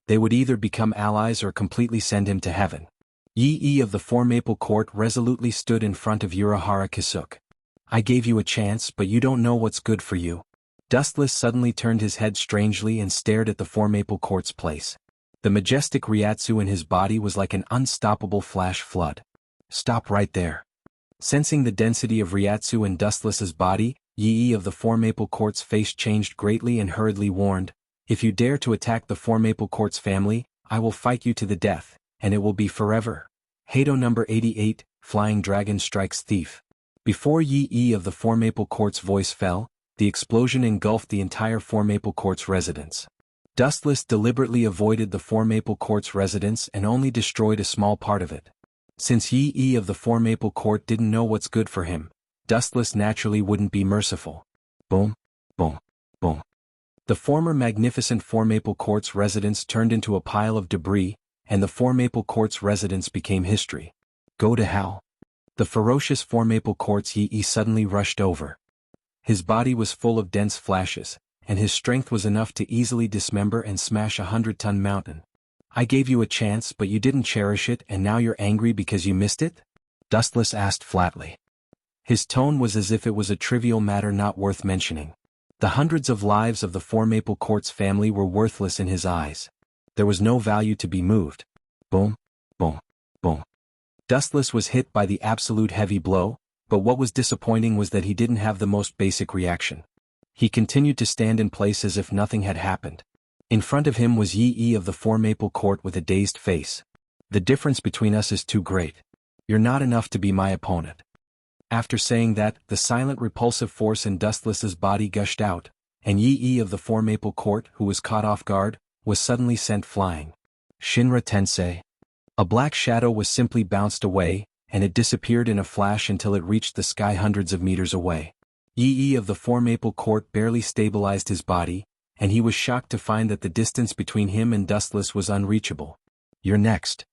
They would either become allies or completely send him to heaven. Yi of the Four Maple Court resolutely stood in front of Urahara Kasuk. I gave you a chance, but you don't know what's good for you. Dustless suddenly turned his head strangely and stared at the Four Maple Court's place. The majestic Ryatsu in his body was like an unstoppable flash flood. Stop right there. Sensing the density of Ryatsu in Dustless's body, Yi of the Four Maple Court's face changed greatly and hurriedly warned, if you dare to attack the Four Maple Court's family, I will fight you to the death, and it will be forever. Hado number 88, Flying Dragon Strikes Thief. Before Yi of the Four Maple Court's voice fell, the explosion engulfed the entire Four Maple Court's residence. Dustless deliberately avoided the Four Maple Court's residence and only destroyed a small part of it. Since Yi of the Four Maple Court didn't know what's good for him, Dustless naturally wouldn't be merciful. Boom, boom, boom. The former magnificent Four Maple Court's residence turned into a pile of debris, and the Four Maple Court's residence became history. Go to hell. The ferocious Four Maple Court's Yi suddenly rushed over. His body was full of dense flashes, and his strength was enough to easily dismember and smash a 100-ton mountain. I gave you a chance, but you didn't cherish it, and now you're angry because you missed it? Dustless asked flatly. His tone was as if it was a trivial matter not worth mentioning. The hundreds of lives of the Four Maple Court's family were worthless in his eyes. There was no value to be moved. Boom, boom, boom. Dustless was hit by the absolute heavy blow, but what was disappointing was that he didn't have the most basic reaction. He continued to stand in place as if nothing had happened. In front of him was Yi of the Four Maple Court with a dazed face. The difference between us is too great. You're not enough to be my opponent. After saying that, the silent repulsive force in Dustless's body gushed out, and Yi of the Four Maple Court, who was caught off guard, was suddenly sent flying. Shinra Tensei. A black shadow was simply bounced away, and it disappeared in a flash until it reached the sky hundreds of meters away. Yi of the Four Maple Court barely stabilized his body, and he was shocked to find that the distance between him and Dustless was unreachable. You're next.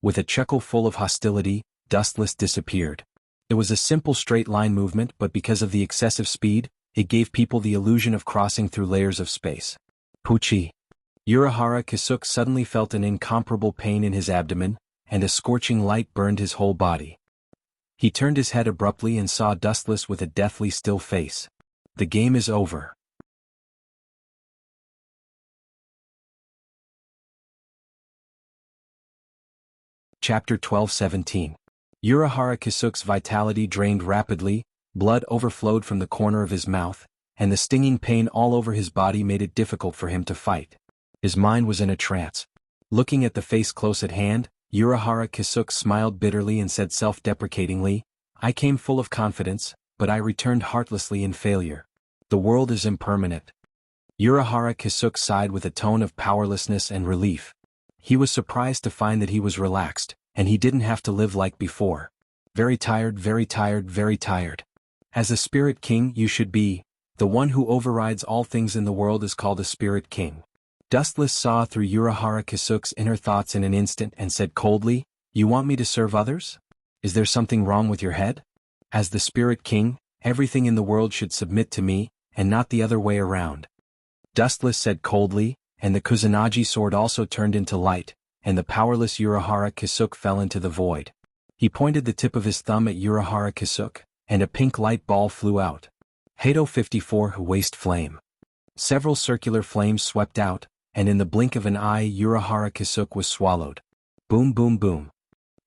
With a chuckle full of hostility, Dustless disappeared. It was a simple straight-line movement, but because of the excessive speed, it gave people the illusion of crossing through layers of space. Puchi. Urahara Kasuk suddenly felt an incomparable pain in his abdomen, and a scorching light burned his whole body. He turned his head abruptly and saw Dustless with a deathly still face. The game is over. Chapter 12-17. Urahara Kasuk's vitality drained rapidly, blood overflowed from the corner of his mouth, and the stinging pain all over his body made it difficult for him to fight. His mind was in a trance. Looking at the face close at hand, Urahara Kasuk smiled bitterly and said self-deprecatingly, I came full of confidence, but I returned heartlessly in failure. The world is impermanent. Urahara Kasuk sighed with a tone of powerlessness and relief. He was surprised to find that he was relaxed, and he didn't have to live like before. Very tired, very tired, very tired. As a spirit king you should be. The one who overrides all things in the world is called a spirit king. Dustless saw through Urahara Kasuk's inner thoughts in an instant and said coldly, You want me to serve others? Is there something wrong with your head? As the spirit king, everything in the world should submit to me, and not the other way around. Dustless said coldly, and the Kusanagi sword also turned into light, and the powerless Urahara Kasuk fell into the void. He pointed the tip of his thumb at Urahara Kasuk, and a pink light ball flew out. Hado 54 Waste Flame. Several circular flames swept out, and in the blink of an eye Urahara Kasuk was swallowed. Boom boom boom.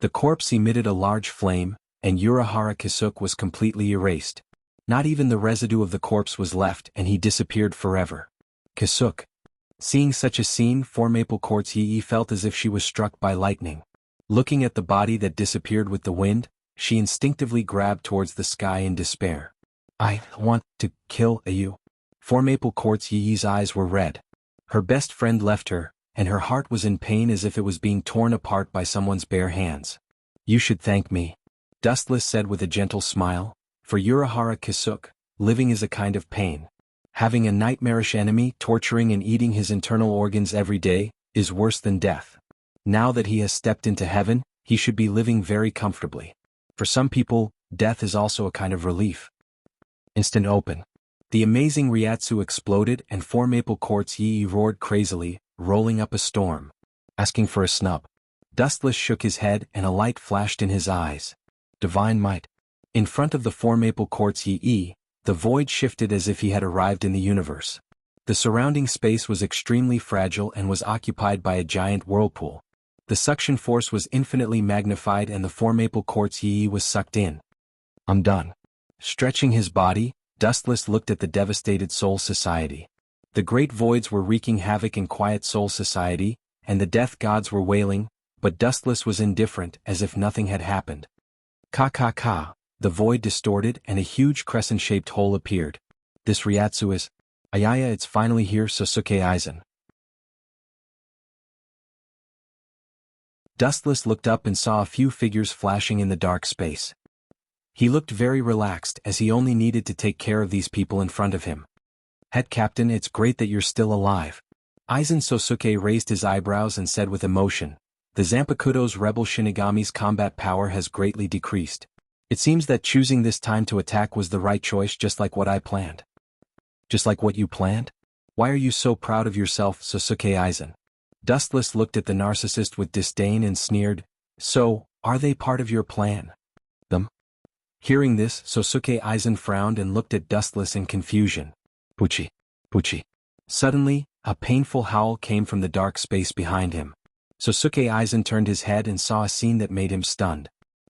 The corpse emitted a large flame, and Urahara Kasuk was completely erased. Not even the residue of the corpse was left, and he disappeared forever. Kasuk. Seeing such a scene, Four Maple Court's Yi felt as if she was struck by lightning. Looking at the body that disappeared with the wind, she instinctively grabbed towards the sky in despair. I want to kill you. Four Maple Court's Yi's eyes were red. Her best friend left her, and her heart was in pain as if it was being torn apart by someone's bare hands. You should thank me. Dustless said with a gentle smile, for Urahara Kisuk, living is a kind of pain. Having a nightmarish enemy torturing and eating his internal organs every day is worse than death. Now that he has stepped into heaven, he should be living very comfortably. For some people, death is also a kind of relief. Instant open. The amazing Ryatsu exploded and 4 maple quartz Yi roared crazily, rolling up a storm. Asking for a snub. Dustless shook his head and a light flashed in his eyes. Divine might. In front of the 4 maple quartz Yi, the void shifted as if he had arrived in the universe. The surrounding space was extremely fragile and was occupied by a giant whirlpool. The suction force was infinitely magnified and the 4 maple quartz Yi was sucked in. I'm done. Stretching his body, Dustless looked at the devastated Soul Society. The great voids were wreaking havoc in quiet Soul Society, and the death gods were wailing, but Dustless was indifferent as if nothing had happened. Ka. The void distorted and a huge crescent-shaped hole appeared. This Ryatsu is... Ayaya, it's finally here, Sosuke Aizen. Dustless looked up and saw a few figures flashing in the dark space. He looked very relaxed as he only needed to take care of these people in front of him. Head Captain, it's great that you're still alive. Aizen Sosuke raised his eyebrows and said with emotion, the Zanpakuto's rebel Shinigami's combat power has greatly decreased. It seems that choosing this time to attack was the right choice, just like what I planned. Just like what you planned? Why are you so proud of yourself, Sosuke Aizen? Dustless looked at the narcissist with disdain and sneered, so, are they part of your plan? Them? Hearing this, Sosuke Aizen frowned and looked at Dustless in confusion. Puchi. Suddenly, a painful howl came from the dark space behind him. Sosuke Aizen turned his head and saw a scene that made him stunned.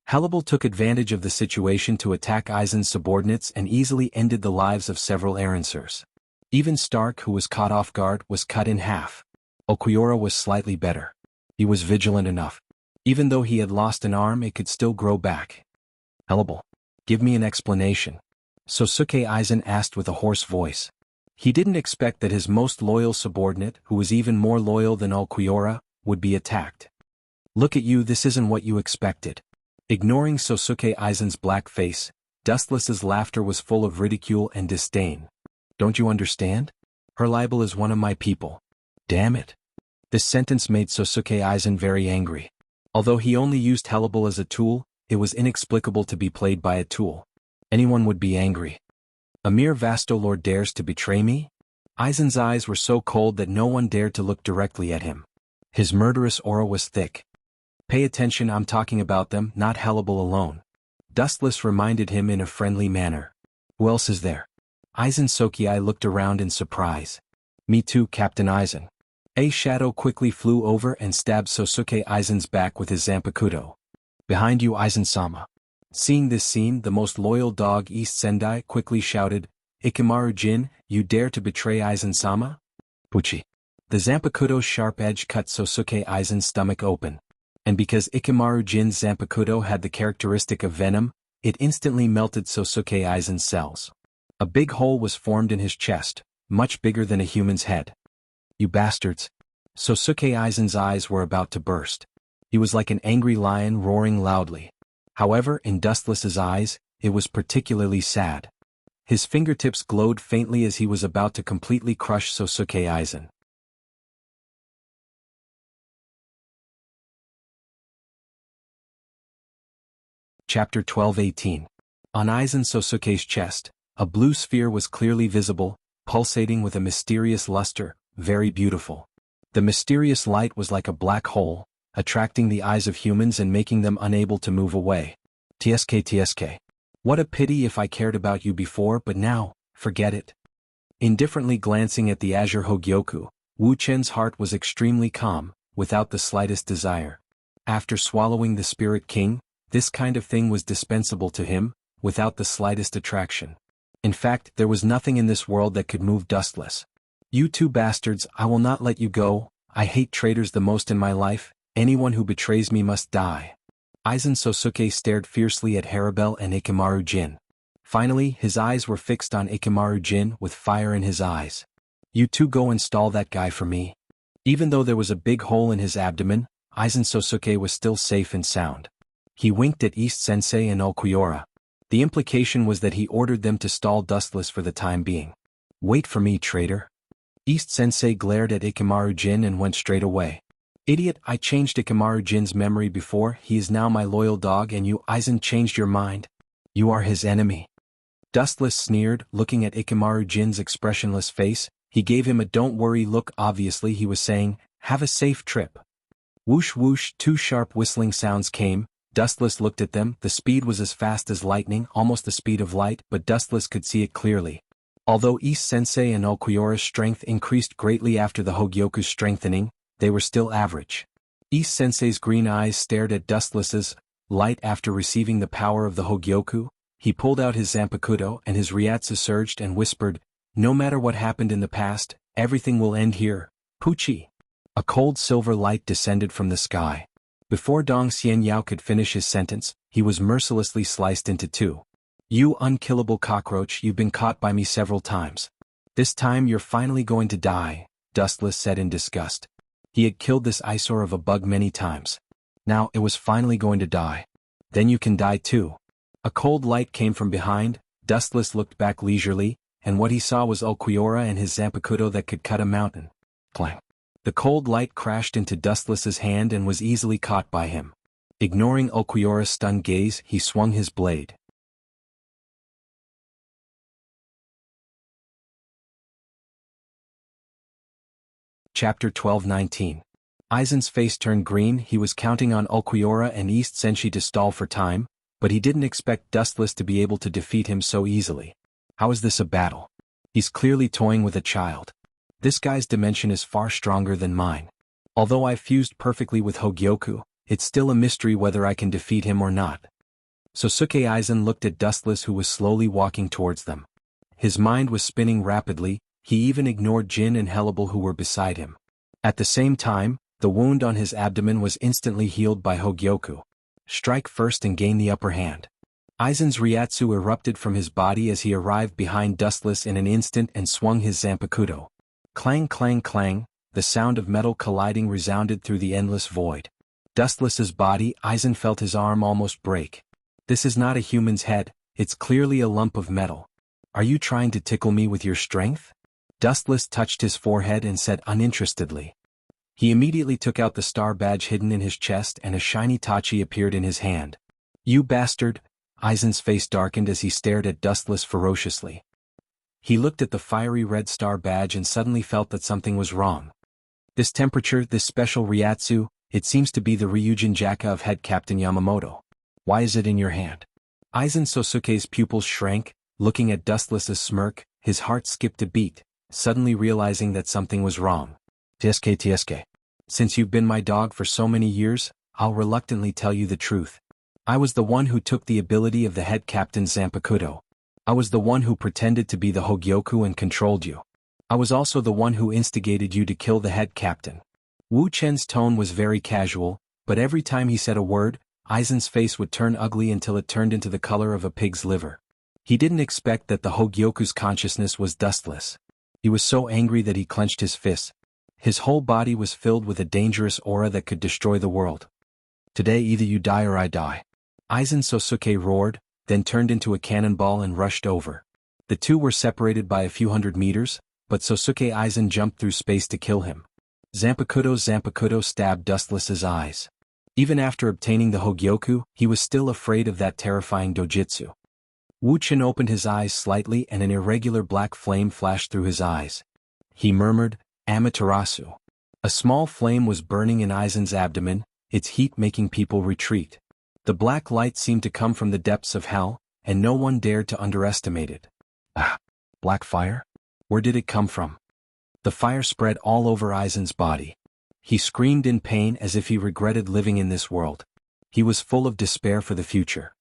Hannibal took advantage of the situation to attack Aizen's subordinates and easily ended the lives of several Arancers. Even Stark, who was caught off guard, was cut in half. Okuiora was slightly better. He was vigilant enough. Even though he had lost an arm, it could still grow back. Hannibal, give me an explanation. Sosuke Aizen asked with a hoarse voice. He didn't expect that his most loyal subordinate, who was even more loyal than Okuiora, would be attacked. Look at you, this isn't what you expected. Ignoring Sosuke Aizen's black face, Dustless's laughter was full of ridicule and disdain. Don't you understand? Her libel is one of my people. Damn it. This sentence made Sosuke Aizen very angry. Although he only used Hannibal as a tool, it was inexplicable to be played by a tool. Anyone would be angry. A mere Vastolord dares to betray me? Aizen's eyes were so cold that no one dared to look directly at him. His murderous aura was thick. Pay attention, I'm talking about them, not Hannibal alone. Dustless reminded him in a friendly manner. Who else is there? Aizen Soki looked around in surprise. Me too, Captain Aizen. A shadow quickly flew over and stabbed Sosuke Aizen's back with his Zanpakuto. Behind you, Aizen-sama. Seeing this scene, the most loyal dog East Sendai quickly shouted, Ikemaru Jin, you dare to betray Aizen-sama? Puchi. The Zanpakuto's sharp edge cut Sosuke Aizen's stomach open. And because Ikemaru Jin's Zanpakuto had the characteristic of venom, it instantly melted Sosuke Aizen's cells. A big hole was formed in his chest, much bigger than a human's head. You bastards. Sosuke Aizen's eyes were about to burst. He was like an angry lion roaring loudly. However, in Dustless's eyes, it was particularly sad. His fingertips glowed faintly as he was about to completely crush Sosuke Aizen. Chapter 12:18. On Aizen Sosuke's chest, a blue sphere was clearly visible, pulsating with a mysterious luster, very beautiful. The mysterious light was like a black hole, attracting the eyes of humans and making them unable to move away. TSK. What a pity if I cared about you before, but now, forget it. Indifferently glancing at the azure Hogyoku, Wu Chen's heart was extremely calm, without the slightest desire. After swallowing the Spirit King, this kind of thing was dispensable to him, without the slightest attraction. In fact, there was nothing in this world that could move Dustless. You two bastards, I will not let you go. I hate traitors the most in my life. Anyone who betrays me must die. Aizen Sosuke stared fiercely at Haribel and Ikemaru Jin. Finally, his eyes were fixed on Ikemaru Jin with fire in his eyes. You two go install that guy for me. Even though there was a big hole in his abdomen, Aizen Sosuke was still safe and sound. He winked at East Sensei and Ulquiorra. The implication was that he ordered them to stall Dustless for the time being. Wait for me, traitor. East Sensei glared at Ikamaru Jin and went straight away. Idiot, I changed Ikamaru Jin's memory before, he is now my loyal dog and you, Aizen, changed your mind. You are his enemy. Dustless sneered, looking at Ikamaru Jin's expressionless face. He gave him a don't worry look. Obviously he was saying, have a safe trip. Whoosh whoosh, two sharp whistling sounds came. Dustless looked at them. The speed was as fast as lightning, almost the speed of light, but Dustless could see it clearly. Although East Sensei and Ulquiorra's strength increased greatly after the Hogyoku's strengthening, they were still average. East Sensei's green eyes stared at Dustless's light after receiving the power of the Hogyoku. He pulled out his Zanpakuto and his Ryatsu surged and whispered, no matter what happened in the past, everything will end here, Puchi. A cold silver light descended from the sky. Before Dong Xianyao could finish his sentence, he was mercilessly sliced into two. You unkillable cockroach, you've been caught by me several times. This time you're finally going to die, Dustless said in disgust. He had killed this eyesore of a bug many times. Now it was finally going to die. Then you can die too. A cold light came from behind. Dustless looked back leisurely, and what he saw was Ulquiorra and his Zanpakuto that could cut a mountain. Clang. The cold light crashed into Dustless's hand and was easily caught by him. Ignoring Ulquiorra's stunned gaze, he swung his blade. Chapter 12:19. Aizen's face turned green. He was counting on Ulquiorra and East Sensei to stall for time, but he didn't expect Dustless to be able to defeat him so easily. How is this a battle? He's clearly toying with a child. This guy's dimension is far stronger than mine. Although I fused perfectly with Hogyoku, it's still a mystery whether I can defeat him or not. Sosuke Aizen looked at Dustless, who was slowly walking towards them. His mind was spinning rapidly. He even ignored Jin and Hellable, who were beside him. At the same time, the wound on his abdomen was instantly healed by Hogyoku. Strike first and gain the upper hand. Aizen's Ryatsu erupted from his body as he arrived behind Dustless in an instant and swung his Zanpakuto. Clang clang clang, the sound of metal colliding resounded through the endless void. Dustless's body, Aizen felt his arm almost break. This is not a human's head, it's clearly a lump of metal. Are you trying to tickle me with your strength? Dustless touched his forehead and said uninterestedly. He immediately took out the star badge hidden in his chest and a shiny tachi appeared in his hand. You bastard! Aizen's face darkened as he stared at Dustless ferociously. He looked at the fiery red star badge and suddenly felt that something was wrong. This temperature, this special Ryatsu, it seems to be the Ryujin Jaka of Head Captain Yamamoto. Why is it in your hand? Aizen Sosuke's pupils shrank, looking at Dustless's smirk, his heart skipped a beat, suddenly realizing that something was wrong. TSK. Since you've been my dog for so many years, I'll reluctantly tell you the truth. I was the one who took the ability of the head captain's Zanpakuto. I was the one who pretended to be the Hogyoku and controlled you. I was also the one who instigated you to kill the head captain. Wu Chen's tone was very casual, but every time he said a word, Aizen's face would turn ugly until it turned into the color of a pig's liver. He didn't expect that the Hogyoku's consciousness was Dustless. He was so angry that he clenched his fists. His whole body was filled with a dangerous aura that could destroy the world. Today either you die or I die. Aizen Sosuke roared, then turned into a cannonball and rushed over. The two were separated by a few hundred meters, but Sosuke Aizen jumped through space to kill him. Zanpakuto stabbed Dustless's eyes. Even after obtaining the Hogyoku, he was still afraid of that terrifying dojutsu. Wu Chen opened his eyes slightly and an irregular black flame flashed through his eyes. He murmured, Amaterasu. A small flame was burning in Aizen's abdomen, its heat making people retreat. The black light seemed to come from the depths of hell, and no one dared to underestimate it. Ah! Black fire? Where did it come from? The fire spread all over Aizen's body. He screamed in pain as if he regretted living in this world. He was full of despair for the future.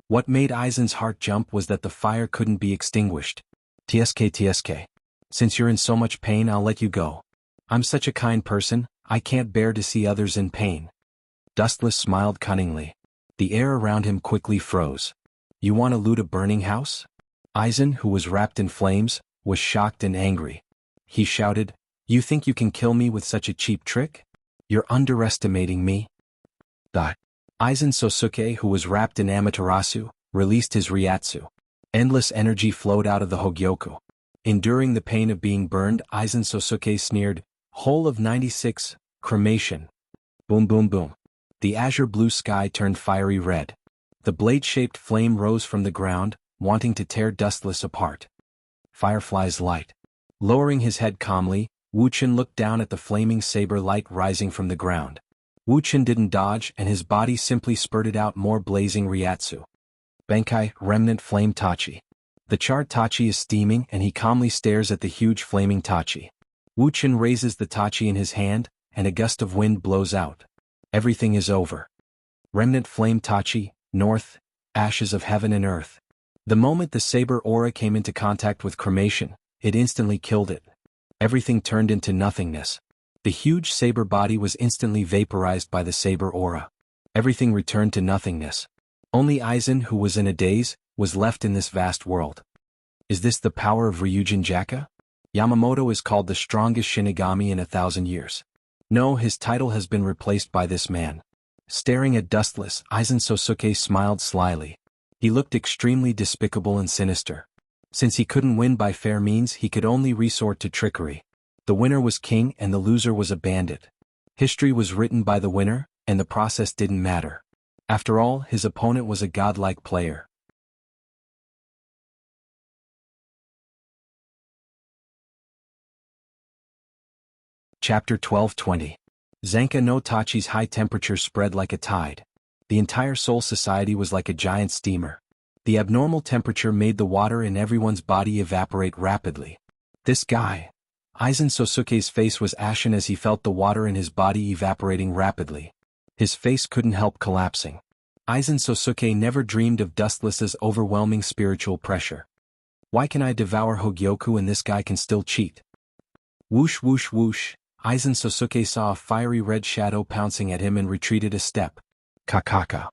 What made Aizen's heart jump was that the fire couldn't be extinguished. TSK. Since you're in so much pain, I'll let you go. I'm such a kind person, I can't bear to see others in pain. Dustless smiled cunningly. The air around him quickly froze. You want to loot a burning house? Aizen, who was wrapped in flames, was shocked and angry. He shouted, You think you can kill me with such a cheap trick? You're underestimating me? Aizen Sosuke, who was wrapped in Amaterasu, released his Ryatsu. Endless energy flowed out of the Hogyoku. Enduring the pain of being burned, Aizen Sosuke sneered, "Whole of 96, cremation." Boom boom boom. The azure blue sky turned fiery red. The blade-shaped flame rose from the ground, wanting to tear Dustless apart. Firefly's light. Lowering his head calmly, Wuchen looked down at the flaming saber light rising from the ground. Wuchen didn't dodge, and his body simply spurted out more blazing Ryatsu. Benkai, remnant flame Tachi. The charred Tachi is steaming, and he calmly stares at the huge flaming Tachi. Wuchen raises the Tachi in his hand, and a gust of wind blows out. Everything is over. Remnant flame Tachi, north, ashes of heaven and earth. The moment the saber aura came into contact with cremation, it instantly killed it. Everything turned into nothingness. The huge saber body was instantly vaporized by the saber aura. Everything returned to nothingness. Only Aizen, who was in a daze, was left in this vast world. Is this the power of Ryujin Jaka? Yamamoto is called the strongest Shinigami in 1,000 years. No, his title has been replaced by this man. Staring at Dustless, Aizen Sosuke smiled slyly. He looked extremely despicable and sinister. Since he couldn't win by fair means, he could only resort to trickery. The winner was king and the loser was a bandit. History was written by the winner, and the process didn't matter. After all, his opponent was a godlike player. Chapter 12:20. Zanka no Tachi's high temperature spread like a tide. The entire Soul Society was like a giant steamer. The abnormal temperature made the water in everyone's body evaporate rapidly. This guy. Aizen Sosuke's face was ashen as he felt the water in his body evaporating rapidly. His face couldn't help collapsing. Aizen Sosuke never dreamed of Dustless's overwhelming spiritual pressure. Why can I devour Hogyoku and this guy can still cheat? Whoosh whoosh whoosh. Aizen Sosuke saw a fiery red shadow pouncing at him and retreated a step. Kakaka.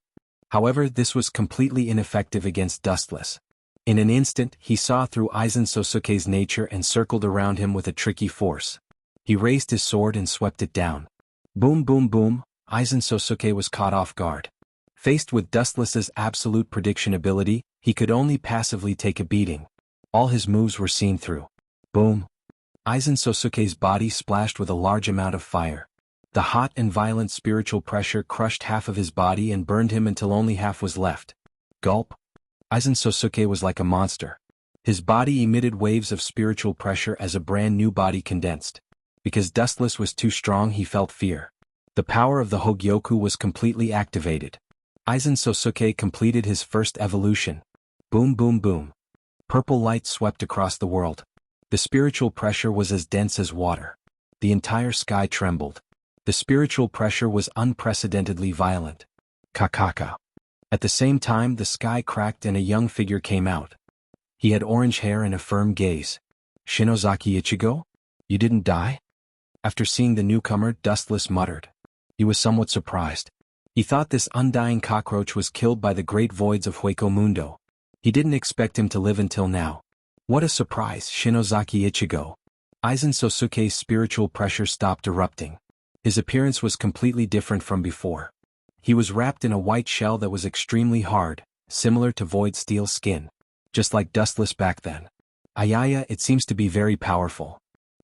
However, this was completely ineffective against Dustless. In an instant, he saw through Aizen Sosuke's nature and circled around him with a tricky force. He raised his sword and swept it down. Boom boom boom, Aizen Sosuke was caught off guard. Faced with Dustless's absolute prediction ability, he could only passively take a beating. All his moves were seen through. Boom. Aizen Sosuke's body splashed with a large amount of fire. The hot and violent spiritual pressure crushed half of his body and burned him until only half was left. Gulp. Aizen Sosuke was like a monster. His body emitted waves of spiritual pressure as a brand new body condensed. Because Dustless was too strong, he felt fear. The power of the Hogyoku was completely activated. Aizen Sosuke completed his first evolution. Boom boom boom. Purple light swept across the world. The spiritual pressure was as dense as water. The entire sky trembled. The spiritual pressure was unprecedentedly violent. Kakaka. At the same time, the sky cracked and a young figure came out. He had orange hair and a firm gaze. Shinozaki Ichigo? You didn't die? After seeing the newcomer, Dustless muttered. He was somewhat surprised. He thought this undying cockroach was killed by the great voids of Hueco Mundo. He didn't expect him to live until now. What a surprise, Shinozaki Ichigo. Aizen Sosuke's spiritual pressure stopped erupting. His appearance was completely different from before. He was wrapped in a white shell that was extremely hard, similar to void steel skin. Just like Dustless back then. Ayaya, it seems to be very powerful.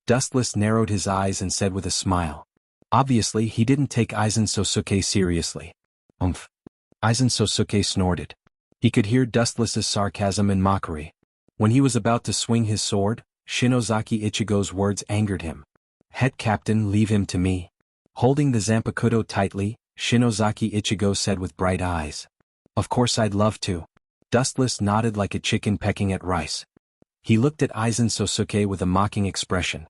Dustless narrowed his eyes and said with a smile. Obviously, he didn't take Aizen Sosuke seriously. Aizen Sosuke snorted. He could hear Dustless's sarcasm and mockery. When he was about to swing his sword, Shinozaki Ichigo's words angered him. Head captain, leave him to me. Holding the Zanpakuto tightly, Shinozaki Ichigo said with bright eyes. Of course I'd love to. Dustless nodded like a chicken pecking at rice. He looked at Aizen Sosuke with a mocking expression.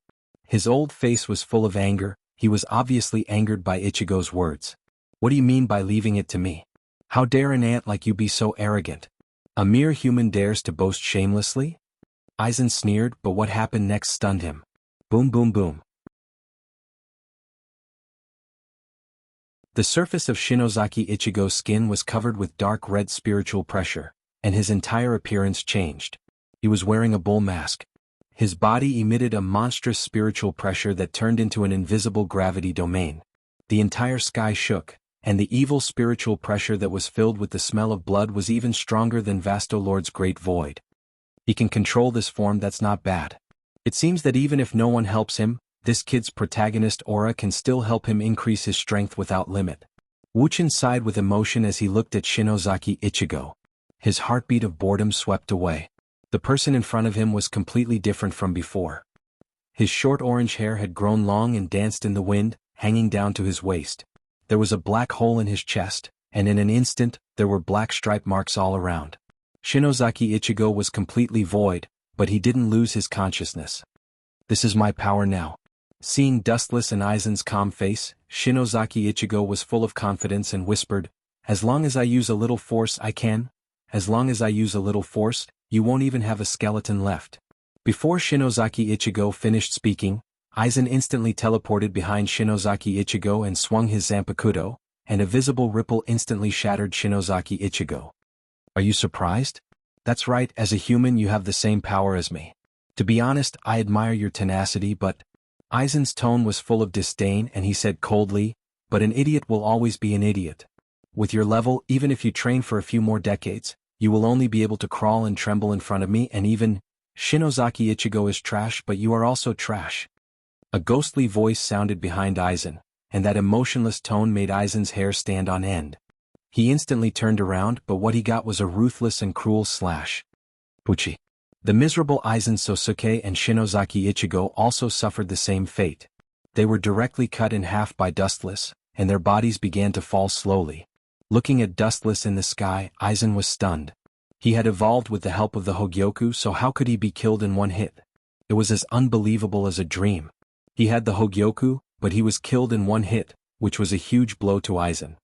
His old face was full of anger. He was obviously angered by Ichigo's words. What do you mean by leaving it to me? How dare an ant like you be so arrogant? A mere human dares to boast shamelessly? Aizen sneered, but what happened next stunned him. Boom boom boom. The surface of Shinozaki Ichigo's skin was covered with dark red spiritual pressure, and his entire appearance changed. He was wearing a bull mask. His body emitted a monstrous spiritual pressure that turned into an invisible gravity domain. The entire sky shook, and the evil spiritual pressure that was filled with the smell of blood was even stronger than Vastolord's great void. He can control this form, that's not bad. It seems that even if no one helps him, this kid's protagonist aura can still help him increase his strength without limit. Wuchen sighed with emotion as he looked at Shinozaki Ichigo. His heartbeat of boredom swept away. The person in front of him was completely different from before. His short orange hair had grown long and danced in the wind, hanging down to his waist. There was a black hole in his chest, and in an instant, there were black stripe marks all around. Shinozaki Ichigo was completely void, but he didn't lose his consciousness. This is my power now. Seeing Dustless and Aizen's calm face, Shinozaki Ichigo was full of confidence and whispered, "As long as I use a little force I can. As long as I use a little force, you won't even have a skeleton left." Before Shinozaki Ichigo finished speaking, Aizen instantly teleported behind Shinozaki Ichigo and swung his Zanpakuto, and a visible ripple instantly shattered Shinozaki Ichigo. Are you surprised? That's right, as a human you have the same power as me. To be honest, I admire your tenacity, but... Aizen's tone was full of disdain and he said coldly, "But an idiot will always be an idiot. With your level, even if you train for a few more decades, you will only be able to crawl and tremble in front of me, and even... Shinozaki Ichigo is trash, but you are also trash." A ghostly voice sounded behind Aizen, and that emotionless tone made Aizen's hair stand on end. He instantly turned around, but what he got was a ruthless and cruel slash. Puchi. The miserable Aizen Sosuke and Shinozaki Ichigo also suffered the same fate. They were directly cut in half by Dustless, and their bodies began to fall slowly. Looking at Dustless in the sky, Aizen was stunned. He had evolved with the help of the Hogyoku, so how could he be killed in one hit? It was as unbelievable as a dream. He had the Hogyoku, but he was killed in one hit, which was a huge blow to Aizen.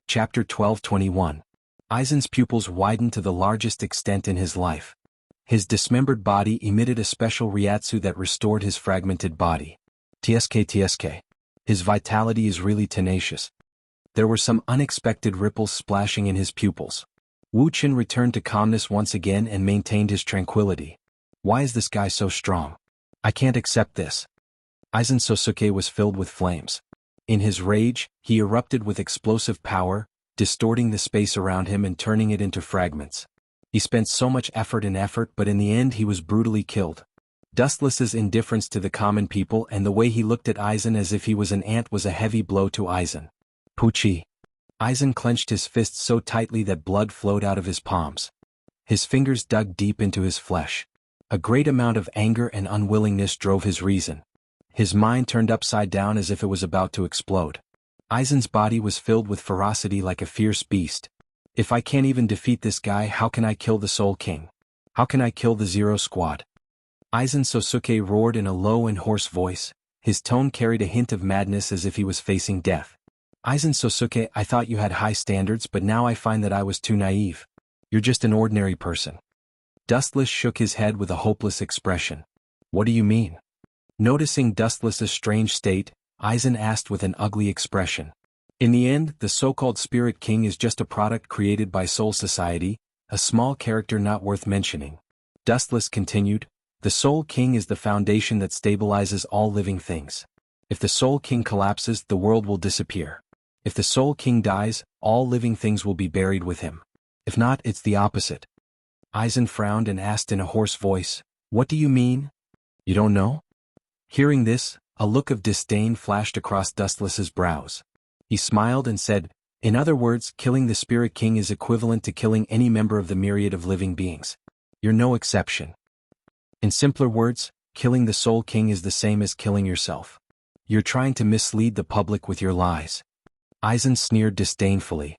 Chapter 12:21. Aizen's pupils widened to the largest extent in his life. His dismembered body emitted a special ryatsu that restored his fragmented body. TSK. His vitality is really tenacious. There were some unexpected ripples splashing in his pupils. Wuchen returned to calmness once again and maintained his tranquility. Why is this guy so strong? I can't accept this. Aizen Sosuke was filled with flames. In his rage, he erupted with explosive power, distorting the space around him and turning it into fragments. He spent so much effort, but in the end he was brutally killed. Dustless's indifference to the common people and the way he looked at Aizen as if he was an ant was a heavy blow to Aizen. Puchi. Aizen clenched his fists so tightly that blood flowed out of his palms. His fingers dug deep into his flesh. A great amount of anger and unwillingness drove his reason. His mind turned upside down as if it was about to explode. Aizen's body was filled with ferocity like a fierce beast. If I can't even defeat this guy, how can I kill the Soul King? How can I kill the Zero Squad? Aizen Sosuke roared in a low and hoarse voice. His tone carried a hint of madness as if he was facing death. Aizen Sosuke, I thought you had high standards, but now I find that I was too naive. You're just an ordinary person. Dustless shook his head with a hopeless expression. What do you mean? Noticing Dustless's strange state, Aizen asked with an ugly expression. In the end, the so-called Spirit King is just a product created by Soul Society, a small character not worth mentioning. Dustless continued, the Soul King is the foundation that stabilizes all living things. If the Soul King collapses, the world will disappear. If the Soul King dies, all living things will be buried with him. If not, it's the opposite. Aizen frowned and asked in a hoarse voice, what do you mean? You don't know? Hearing this, a look of disdain flashed across Dustless's brows. He smiled and said, in other words, killing the Spirit King is equivalent to killing any member of the myriad of living beings. You're no exception. In simpler words, killing the Soul King is the same as killing yourself. You're trying to mislead the public with your lies. Aizen sneered disdainfully.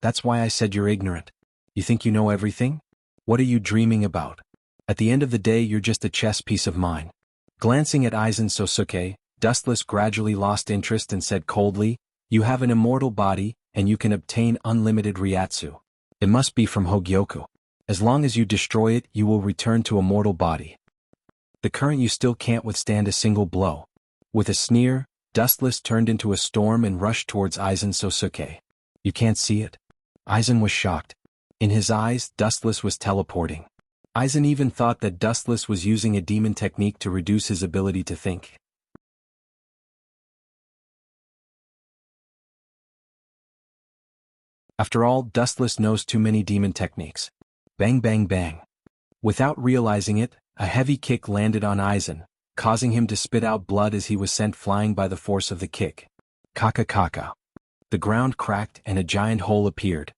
That's why I said you're ignorant. You think you know everything? What are you dreaming about? At the end of the day, you're just a chess piece of mine. Glancing at Aizen Sosuke, Dustless gradually lost interest and said coldly, you have an immortal body, and you can obtain unlimited ryatsu. It must be from Hogyoku. As long as you destroy it, you will return to a mortal body. The current you still can't withstand a single blow. With a sneer, Dustless turned into a storm and rushed towards Aizen Sosuke. You can't see it? Aizen was shocked. In his eyes, Dustless was teleporting. Aizen even thought that Dustless was using a demon technique to reduce his ability to think. After all, Dustless knows too many demon techniques. Bang bang bang. Without realizing it, a heavy kick landed on Aizen, causing him to spit out blood as he was sent flying by the force of the kick. Kaka kaka. The ground cracked and a giant hole appeared.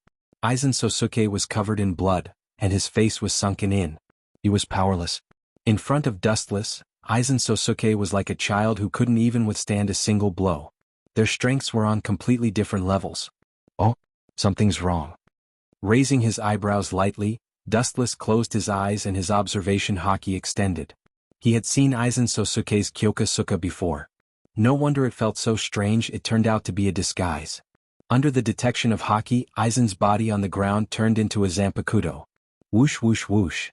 Aizen Sosuke was covered in blood, and his face was sunken in. He was powerless. In front of Dustless, Aizen Sosuke was like a child who couldn't even withstand a single blow. Their strengths were on completely different levels. Oh, something's wrong. Raising his eyebrows lightly, Dustless closed his eyes and his observation haki extended. He had seen Aizen Sosuke's Kyoka Suka before. No wonder it felt so strange. It turned out to be a disguise. Under the detection of haki, Aizen's body on the ground turned into a Zanpakuto. Whoosh whoosh whoosh.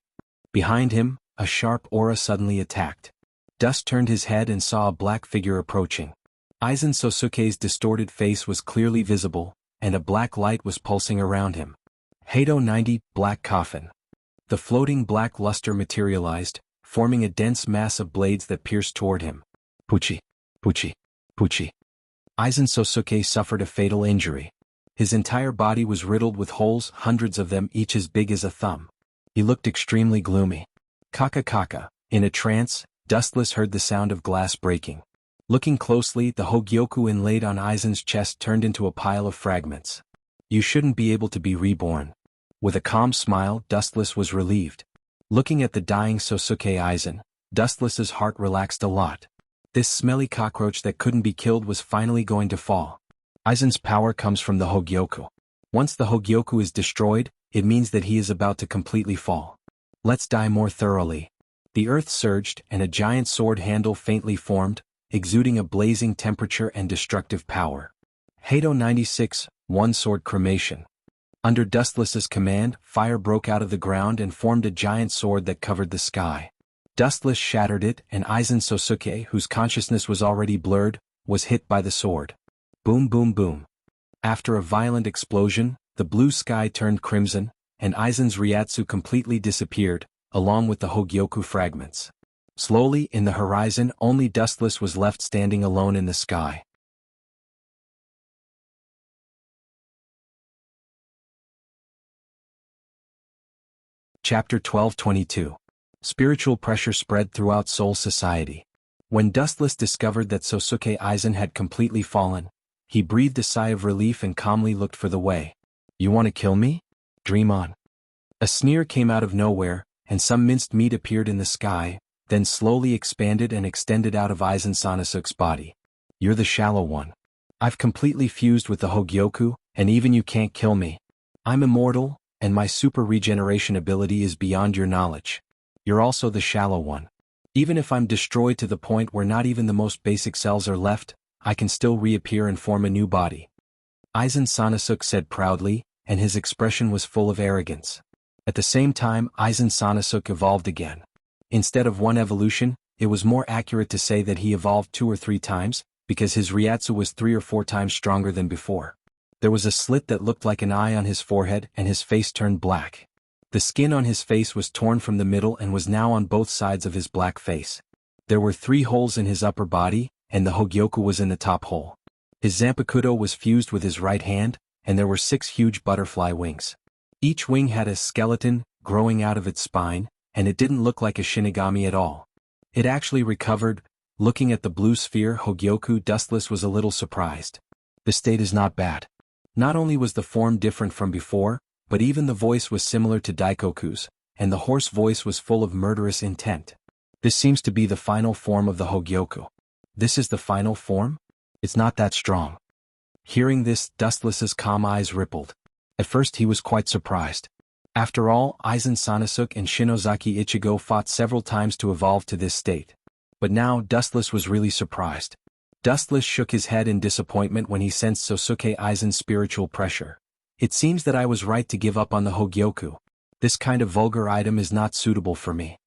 Behind him, a sharp aura suddenly attacked. Dust turned his head and saw a black figure approaching. Aizen Sosuke's distorted face was clearly visible, and a black light was pulsing around him. Hado 90, Black Coffin. The floating black luster materialized, forming a dense mass of blades that pierced toward him. Puchi, puchi, puchi. Aizen Sosuke suffered a fatal injury. His entire body was riddled with holes, hundreds of them each as big as a thumb. He looked extremely gloomy. Kaka kaka. In a trance, Dustless heard the sound of glass breaking. Looking closely, the Hogyoku inlaid on Aizen's chest turned into a pile of fragments. You shouldn't be able to be reborn. With a calm smile, Dustless was relieved. Looking at the dying Sosuke Aizen, Dustless's heart relaxed a lot. This smelly cockroach that couldn't be killed was finally going to fall. Aizen's power comes from the Hogyoku. Once the Hogyoku is destroyed, it means that he is about to completely fall. Let's die more thoroughly. The earth surged and a giant sword handle faintly formed, exuding a blazing temperature and destructive power. Hado 96, One Sword Cremation. Under Dustless's command, fire broke out of the ground and formed a giant sword that covered the sky. Dustless shattered it, and Aizen Sosuke, whose consciousness was already blurred, was hit by the sword. Boom boom boom. After a violent explosion, the blue sky turned crimson, and Aizen's Ryatsu completely disappeared, along with the Hogyoku fragments. Slowly, in the horizon, only Dustless was left standing alone in the sky. Chapter 1222. Spiritual pressure spread throughout Soul Society. When Dustless discovered that Sosuke Aizen had completely fallen, he breathed a sigh of relief and calmly looked for the way. You want to kill me? Dream on. A sneer came out of nowhere, and some minced meat appeared in the sky, then slowly expanded and extended out of Aizen Sanasuke's body. You're the shallow one. I've completely fused with the Hogyoku, and even you can't kill me. I'm immortal, and my super regeneration ability is beyond your knowledge. You're also the shallow one. Even if I'm destroyed to the point where not even the most basic cells are left, I can still reappear and form a new body. Aizen Sanasuke said proudly, and his expression was full of arrogance. At the same time, Aizen Sanasuke evolved again. Instead of one evolution, it was more accurate to say that he evolved 2 or 3 times, because his Ryatsu was 3 or 4 times stronger than before. There was a slit that looked like an eye on his forehead and his face turned black. The skin on his face was torn from the middle and was now on both sides of his black face. There were 3 holes in his upper body, and the Hogyoku was in the top hole. His Zanpakuto was fused with his right hand, and there were 6 huge butterfly wings. Each wing had a skeleton growing out of its spine, and it didn't look like a Shinigami at all. It actually recovered. Looking at the blue sphere Hogyoku, Dustless was a little surprised. The state is not bad. Not only was the form different from before, but even the voice was similar to Daikoku's, and the hoarse voice was full of murderous intent. This seems to be the final form of the Hogyoku. This is the final form? It's not that strong. Hearing this, Dustless's calm eyes rippled. At first he was quite surprised. After all, Aizen Sanasuke and Shinozaki Ichigo fought several times to evolve to this state. But now, Dustless was really surprised. Dustless shook his head in disappointment when he sensed Sosuke Aizen's spiritual pressure. It seems that I was right to give up on the Hogyoku. This kind of vulgar item is not suitable for me.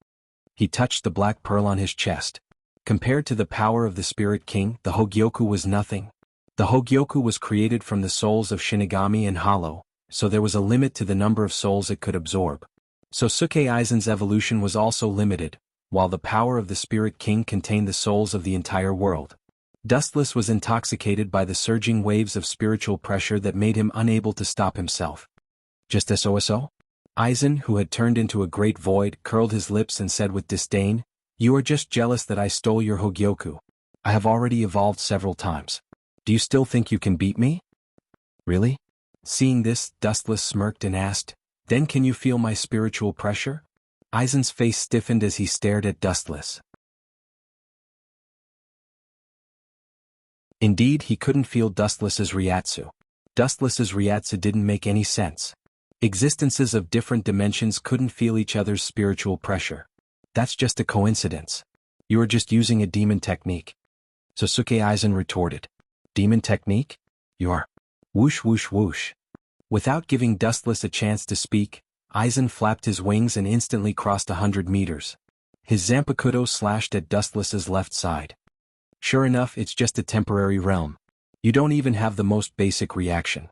He touched the black pearl on his chest. Compared to the power of the Spirit King, the Hogyoku was nothing. The Hogyoku was created from the souls of Shinigami and Hollow, so there was a limit to the number of souls it could absorb. Sosuke Aizen's evolution was also limited, while the power of the Spirit King contained the souls of the entire world. Dustless was intoxicated by the surging waves of spiritual pressure that made him unable to stop himself. Just SOSO? Aizen, who had turned into a great void, curled his lips and said with disdain, "You are just jealous that I stole your Hogyoku. I have already evolved several times. Do you still think you can beat me?" "Really?" Seeing this, Dustless smirked and asked, "Then can you feel my spiritual pressure?" Aizen's face stiffened as he stared at Dustless. Indeed, he couldn't feel Dustless's Ryatsu. Dustless's Ryatsu didn't make any sense. Existences of different dimensions couldn't feel each other's spiritual pressure. That's just a coincidence. You are just using a demon technique. Sosuke Aizen retorted. Demon technique? You are. Whoosh whoosh whoosh. Without giving Dustless a chance to speak, Aizen flapped his wings and instantly crossed 100 meters. His Zanpakuto slashed at Dustless's left side. Sure enough, it's just a temporary realm. You don't even have the most basic reaction.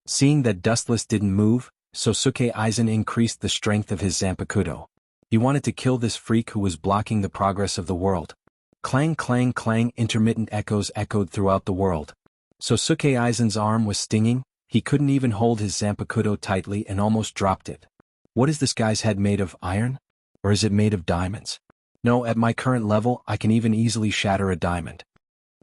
Seeing that Dustless didn't move, Sosuke Aizen increased the strength of his Zanpakuto. He wanted to kill this freak who was blocking the progress of the world. Clang clang clang, intermittent echoes echoed throughout the world. Sosuke Aizen's arm was stinging, he couldn't even hold his Zanpakuto tightly and almost dropped it. What is this guy's head made of, iron? Or is it made of diamonds? No, at my current level, I can even easily shatter a diamond.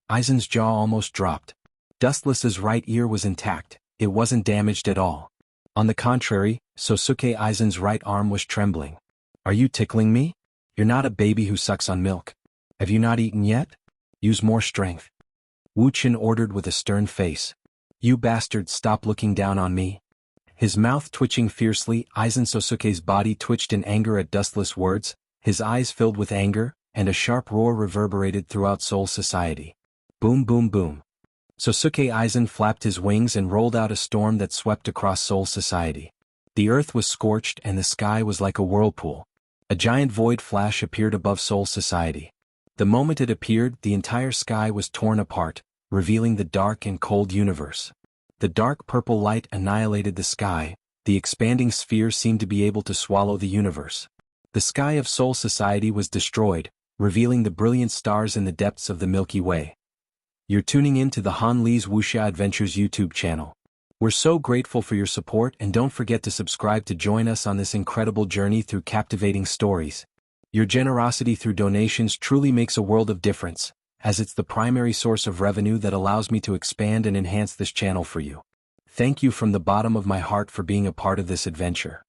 Aizen's jaw almost dropped. Dustless's right ear was intact, it wasn't damaged at all. On the contrary, Sosuke Aizen's right arm was trembling. Are you tickling me? You're not a baby who sucks on milk. Have you not eaten yet? Use more strength. Wuxia ordered with a stern face. You bastard, stop looking down on me. His mouth twitching fiercely, Aizen Sosuke's body twitched in anger at Dustless' words, his eyes filled with anger, and a sharp roar reverberated throughout Soul Society. Boom boom boom. Sosuke Aizen flapped his wings and rolled out a storm that swept across Soul Society. The earth was scorched and the sky was like a whirlpool. A giant void flash appeared above Soul Society. The moment it appeared, the entire sky was torn apart, revealing the dark and cold universe. The dark purple light annihilated the sky, the expanding sphere seemed to be able to swallow the universe. The sky of Soul Society was destroyed, revealing the brilliant stars in the depths of the Milky Way. You're tuning in to the Han Lee's Wuxia Adventures YouTube channel. We're so grateful for your support, and don't forget to subscribe to join us on this incredible journey through captivating stories. Your generosity through donations truly makes a world of difference, as it's the primary source of revenue that allows me to expand and enhance this channel for you. Thank you from the bottom of my heart for being a part of this adventure.